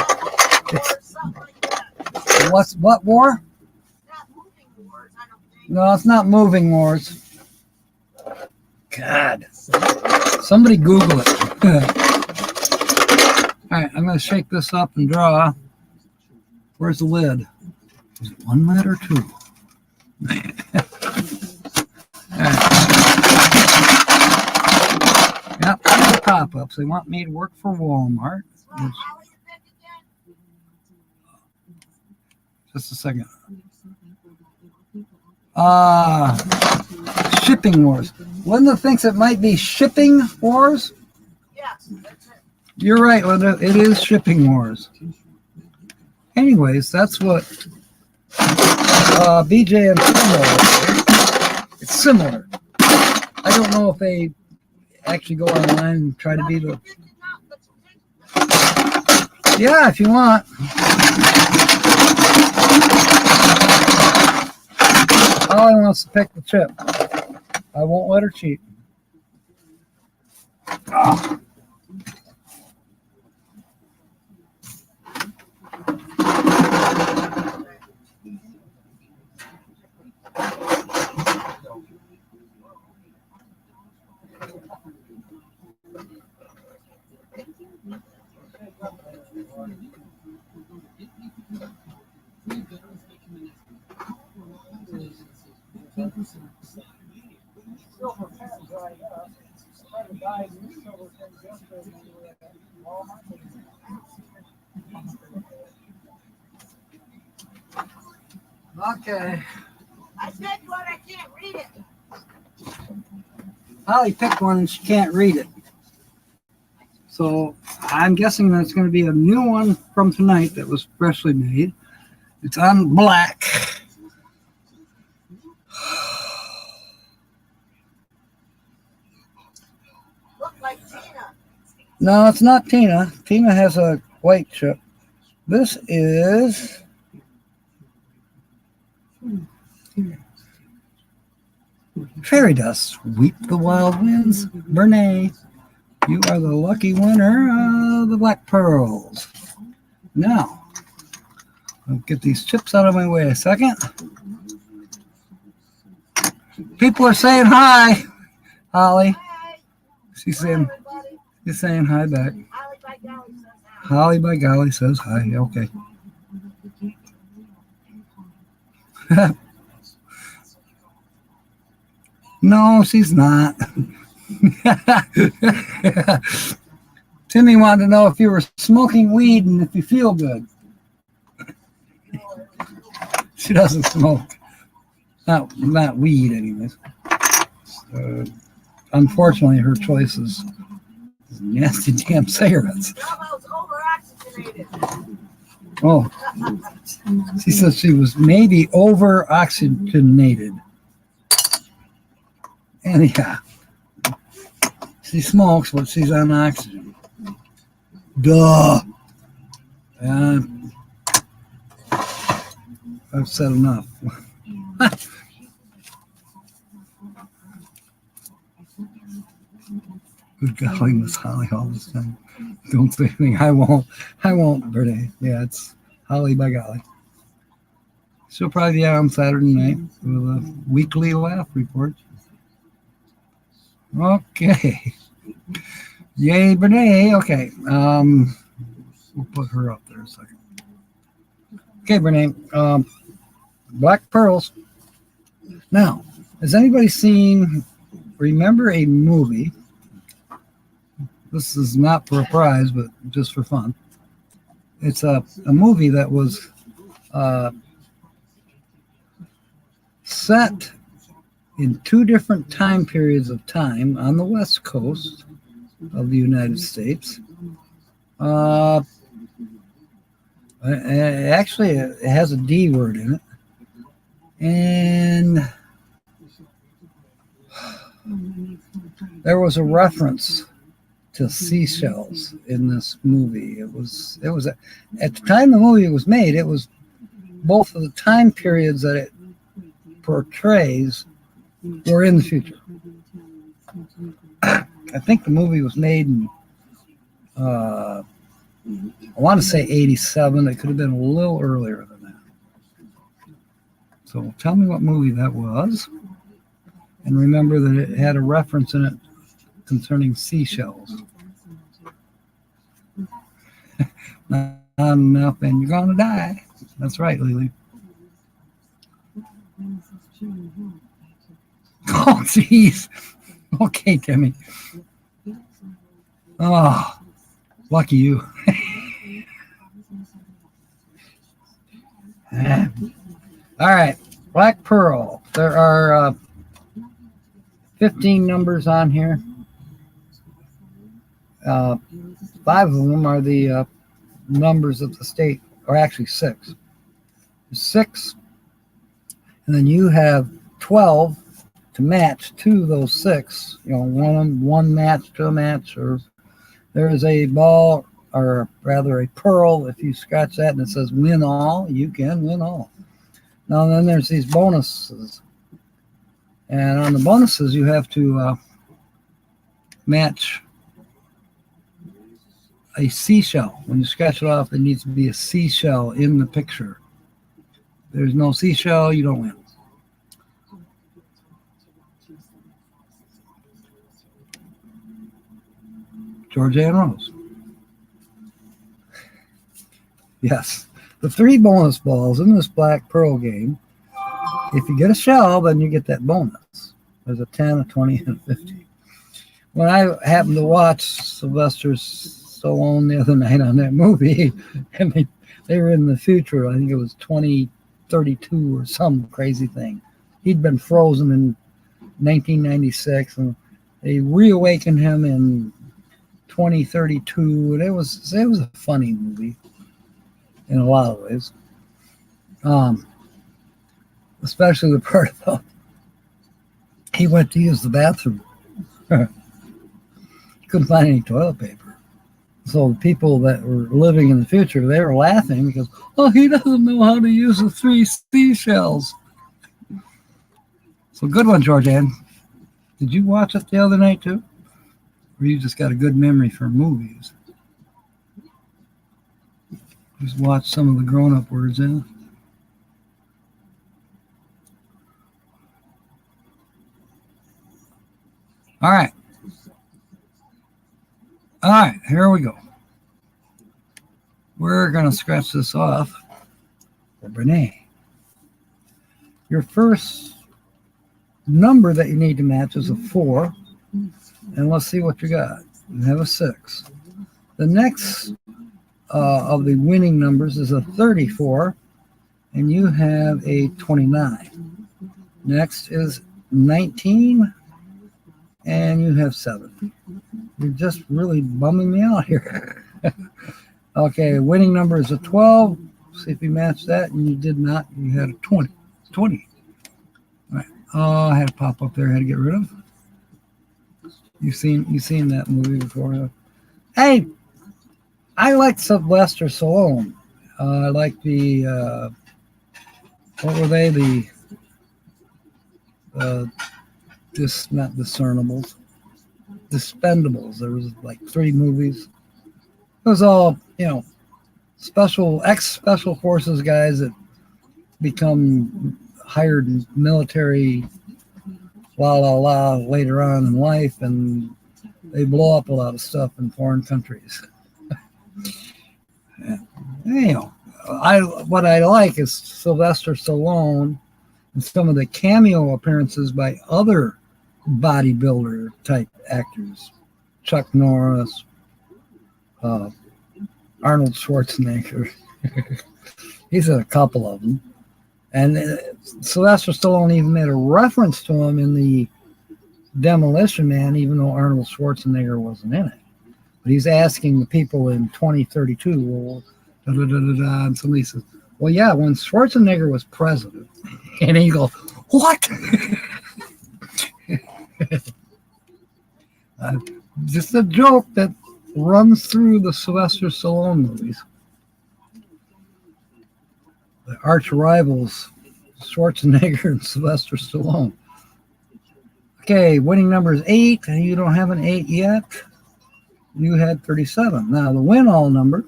what war? Not moving wars, I don't think. No, it's not Moving Wars. God, somebody Google it. All right, I'm going to shake this up and draw. Where's the lid? Is it one lid or two? All right. Yep, the pop-ups. They want me to work for Walmart. Just a second. Shipping Wars. Linda thinks it might be Shipping Wars. Yes, that's it. You're right, Linda. It is Shipping Wars. Anyways, that's what BJ and Slow. It's similar. I don't know if they actually go online and try to be the... Yeah, if you want. Holly wants to pick the chip. I won't let her cheat. Oh. Okay. I said one, I can't read it. Holly picked one and she can't read it. So I'm guessing that's going to be a new one from tonight that was freshly made. It's on black. Look like Tina. No, it's not Tina. Tina has a white chip. This is Fairy Dust. Weep the Wild Winds. Bernay, you are the lucky winner of the Black Pearls. Now, I'll get these chips out of my way a second. People are saying hi, Holly. Hi. She's Hello, saying, everybody. she's saying hi back. Holly by golly says hi. Holly by golly says hi. Okay. No, she's not. Timmy wanted to know if you were smoking weed and if you feel good. She doesn't smoke. Not weed, anyways. Unfortunately, her choice is nasty damn cigarettes. Bravo's over-oxygenated. Oh, she says she was maybe over-oxygenated. Anyhow, she smokes, but she's on oxygen. Duh. I've said enough. Good golly, Miss Holly all this time. Don't say anything. I won't, Bernie. Yeah, it's Holly by golly. She'll probably be out on Saturday night with a weekly laugh report. Okay. Yay, Bernie. Okay. We'll put her up there a second. Okay, Bernie. Black Pearls. Now, has anybody remember a movie? This is not for a prize, but just for fun. It's a movie that was set in two different time periods of time on the West Coast of the United States. Actually, it has a D word in it. And there was a reference to seashells in this movie. It was at the time the movie was made, it was both of the time periods that it portrays were in the future. I think the movie was made in I want to say 87. It could have been a little earlier than that. So tell me what movie that was. And remember that it had a reference in it concerning seashells. Not enough, and you're gonna die. That's right, Lily. Oh, jeez. Okay, Timmy. Oh, lucky you. All right, Black Pearl. There are 15 numbers on here. 5 of them are the numbers of the state, or actually 6. 6, and then you have 12 to match to those 6. You know, one match to a match, or there is a ball, or rather a pearl. If you scratch that and it says win all, you can win all. Now then there's these bonuses. And on the bonuses, you have to match a seashell. When you scratch it off, there needs to be a seashell in the picture. If there's no seashell, you don't win. Georgia and Rose. Yes. The 3 bonus balls in this Black Pearl game, if you get a shell, then you get that bonus. There's a 10, a 20, and a 50. when I happened to watch Sylvester Stallone the other night on that movie, and they were in the future. I think it was 2032 or some crazy thing. He'd been frozen in 1996, and they reawakened him in 2032. And it was a funny movie in a lot of ways, especially the part about he went to use the bathroom. Couldn't find any toilet paper. So the people that were living in the future, they were laughing because, oh, he doesn't know how to use the 3 seashells. So good one, Georgianne. Did you watch it the other night too? Or you just got a good memory for movies? Just watch some of the grown-up words in it. All right. All right, here we go. We're going to scratch this off for Brene. Your first number that you need to match is a 4. And let's see what you got. You have a 6. The next of the winning numbers is a 34. And you have a 29. Next is 19. And you have 7. You're just really bumming me out here. Okay, winning number is a 12. See if you match that, and you did not. You had a 20. 20. All right. Oh, I had a pop up there I had to get rid of. You've seen that movie before. Hey, I like Sylvester Stallone. I like the what were they? Not Discernibles. Dispendables. There was like 3 movies. It was all, special forces guys that become hired military later on in life, and they blow up a lot of stuff in foreign countries. Yeah. What I like is Sylvester Stallone and some of the cameo appearances by other bodybuilder type actors, Chuck Norris, Arnold Schwarzenegger. He's in a couple of them, and Sylvester Stallone even made a reference to him in the Demolition Man, even though Arnold Schwarzenegger wasn't in it. But he's asking the people in 2032, well, and somebody says, well, yeah, when Schwarzenegger was president, and he goes, what? Just a joke that runs through the Sylvester Stallone movies. The arch rivals, Schwarzenegger and Sylvester Stallone. Okay, winning number is 8, and you don't have an 8 yet. You had 37. Now, the win-all number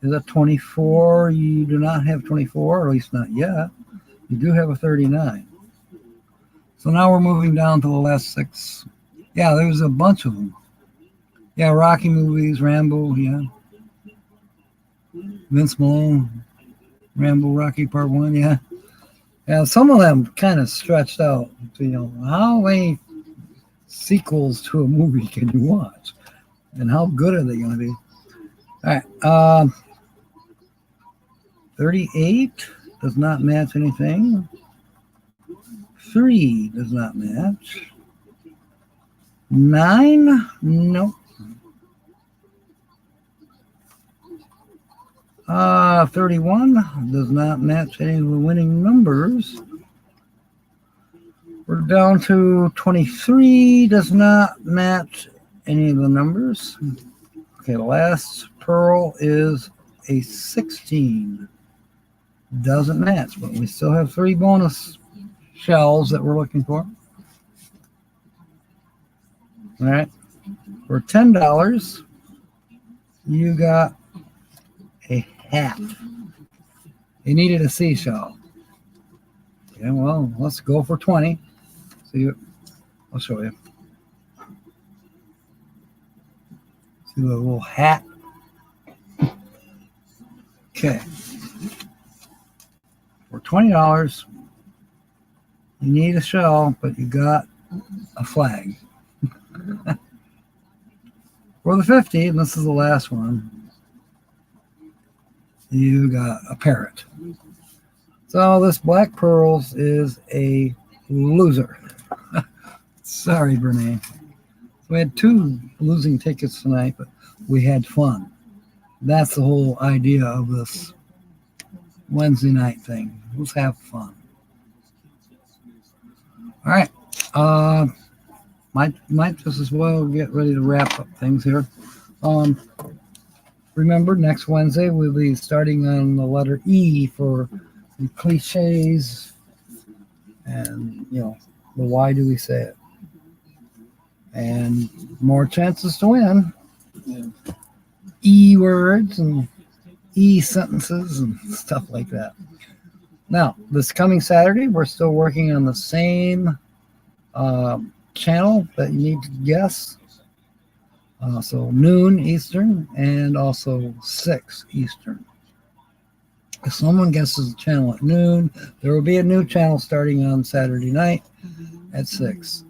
is a 24. You do not have 24, or at least not yet. You do have a 39. So now we're moving down to the last 6. Yeah, there's a bunch of them. Yeah, Rocky movies, Rambo, yeah. Vince Malone, Rambo, Rocky Part 1, yeah. Yeah, some of them kind of stretched out. How many sequels to a movie can you watch? And how good are they going to be? All right. 38 does not match anything. 3 does not match. 9, nope. 31 does not match any of the winning numbers. We're down to 23, does not match any of the numbers. Okay, the last pearl is a 16. Doesn't match, but we still have 3 bonus shells that we're looking for. All right, for $10, you got a hat. You needed a seashell. Yeah, well, let's go for 20. See, I'll show you. See the little hat. Okay. For $20, you need a shell, but you got a flag. For the 50, and this is the last one, you got a parrot. So this Black Pearls is a loser. Sorry, Brene. We had 2 losing tickets tonight, but we had fun. That's the whole idea of this Wednesday night thing. Let's have fun. All right. Might just as well get ready to wrap up things here. Remember, next Wednesday we'll be starting on the letter E for the cliches and, the why do we say it. And more chances to win. E words and E sentences and stuff like that. Now, this coming Saturday, we're still working on the same channel that you need to guess. So noon Eastern and also 6 Eastern. If someone guesses the channel at noon, there will be a new channel starting on Saturday night at 6.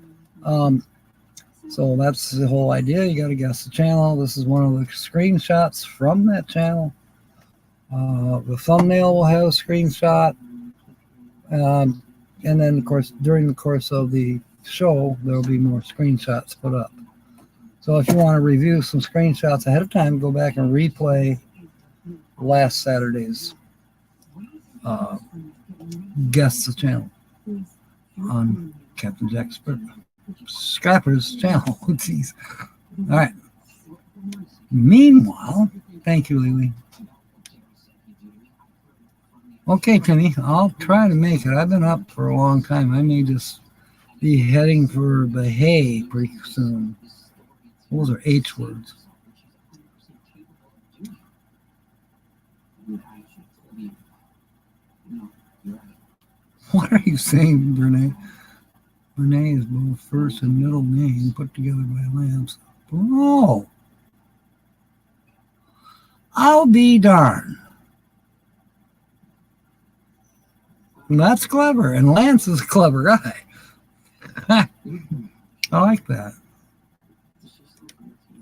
So that's the whole idea. You got to guess the channel. This is one of the screenshots from that channel. The thumbnail will have a screenshot. And then, of course, during the course of the show, there will be more screenshots put up. So if you want to review some screenshots ahead of time, go back and replay last Saturday's Guess the Channel on Captain Jack's Scrappers channel. Jeez. All right. Meanwhile, thank you, Lily. Okay, Timmy, I'll try to make it. I've been up for a long time. I may just be heading for the hay pretty soon. Those are H words. What are you saying, Brene? Brene is both first and middle name put together by Lance. Oh! I'll be darned. That's clever, and Lance is a clever guy. I like that.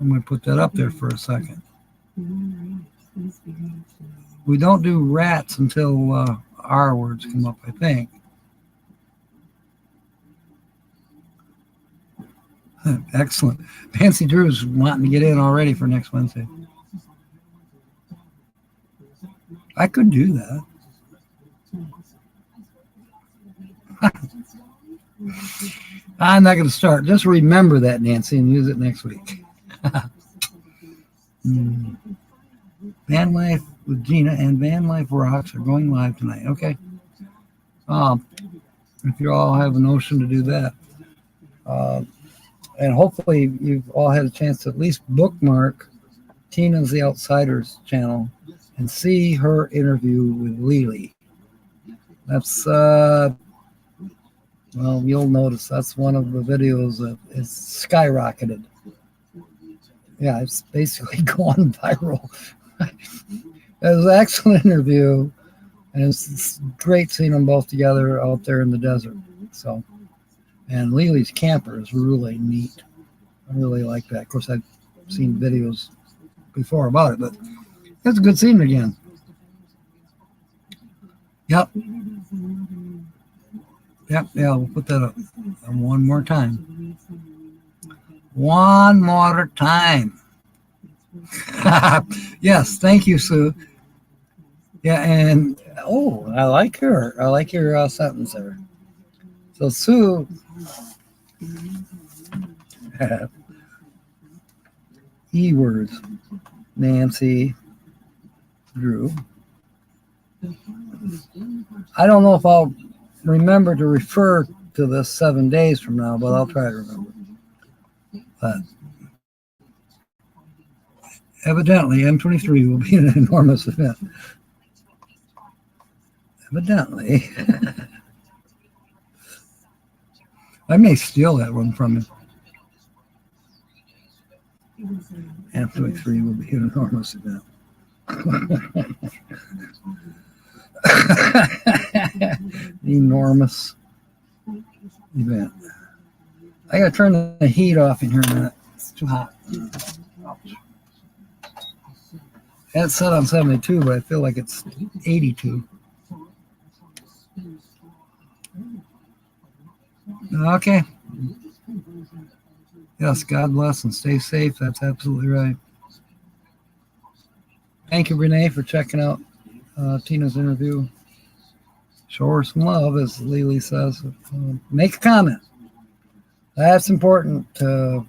I'm going to put that up there for a second. We don't do rats until R words come up, I think. Excellent. Nancy Drew's wanting to get in already for next Wednesday. I could do that. I'm not going to start. Just remember that, Nancy, and use it next week. Van Life with Gina and Van Life Rocks are going live tonight. Okay. If you all have a notion to do that. And hopefully you've all had a chance to at least bookmark Tina's The Outsiders channel and see her interview with Lily. That's, well, you'll notice that's one of the videos that is skyrocketed. Yeah, it's basically gone viral. It was an excellent interview, and it's great seeing them both together out there in the desert. So, and Lily's camper is really neat. I really like that. Of course, I've seen videos before about it, but it's good seeing it again. Yep. Yep, yeah, we'll put that up. And one more time. One more time. Yes, thank you, Sue. Yeah, and oh, I like her. I like your sentence there. So Sue, E words, Nancy, Drew. I don't know if I'll remember to refer to this 7 days from now, but I'll try to remember. But evidently, M23 will be an enormous event. Evidently. I may steal that one from you. M23 will be an enormous event. Enormous event. I gotta turn the heat off in here a minute. It's too hot. Ouch. It's set on 72, but I feel like it's 82. Okay. Yes, God bless and stay safe. That's absolutely right. Thank you, Renee, for checking out Tina's interview. Show her some love, as Lily says. Make a comment. That's important to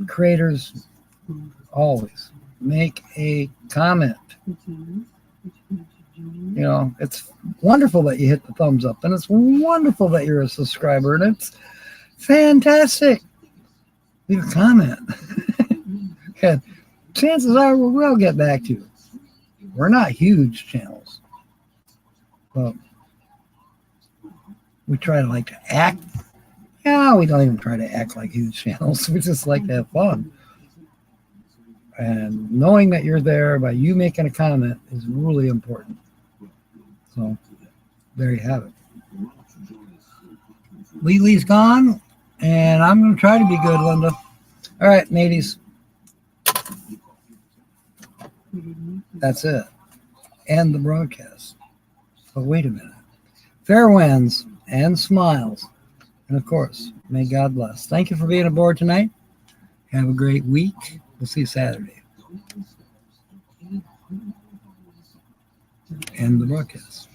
creators always. Make a comment. You know, it's wonderful that you hit the thumbs up, and it's wonderful that you're a subscriber, and it's fantastic. Leave a comment. And chances are we will get back to you. We're not huge channels, but we try to act. Yeah, we don't even try to act like huge channels. We just like to have fun. And knowing that you're there by you making a comment is really important. So there you have it. Lily's gone, and I'm going to try to be good, Linda. All right, mateys. That's it. End the broadcast. But wait a minute. Fair winds and smiles. And of course, may God bless. Thank you for being aboard tonight. Have a great week. We'll see you Saturday. End the broadcast.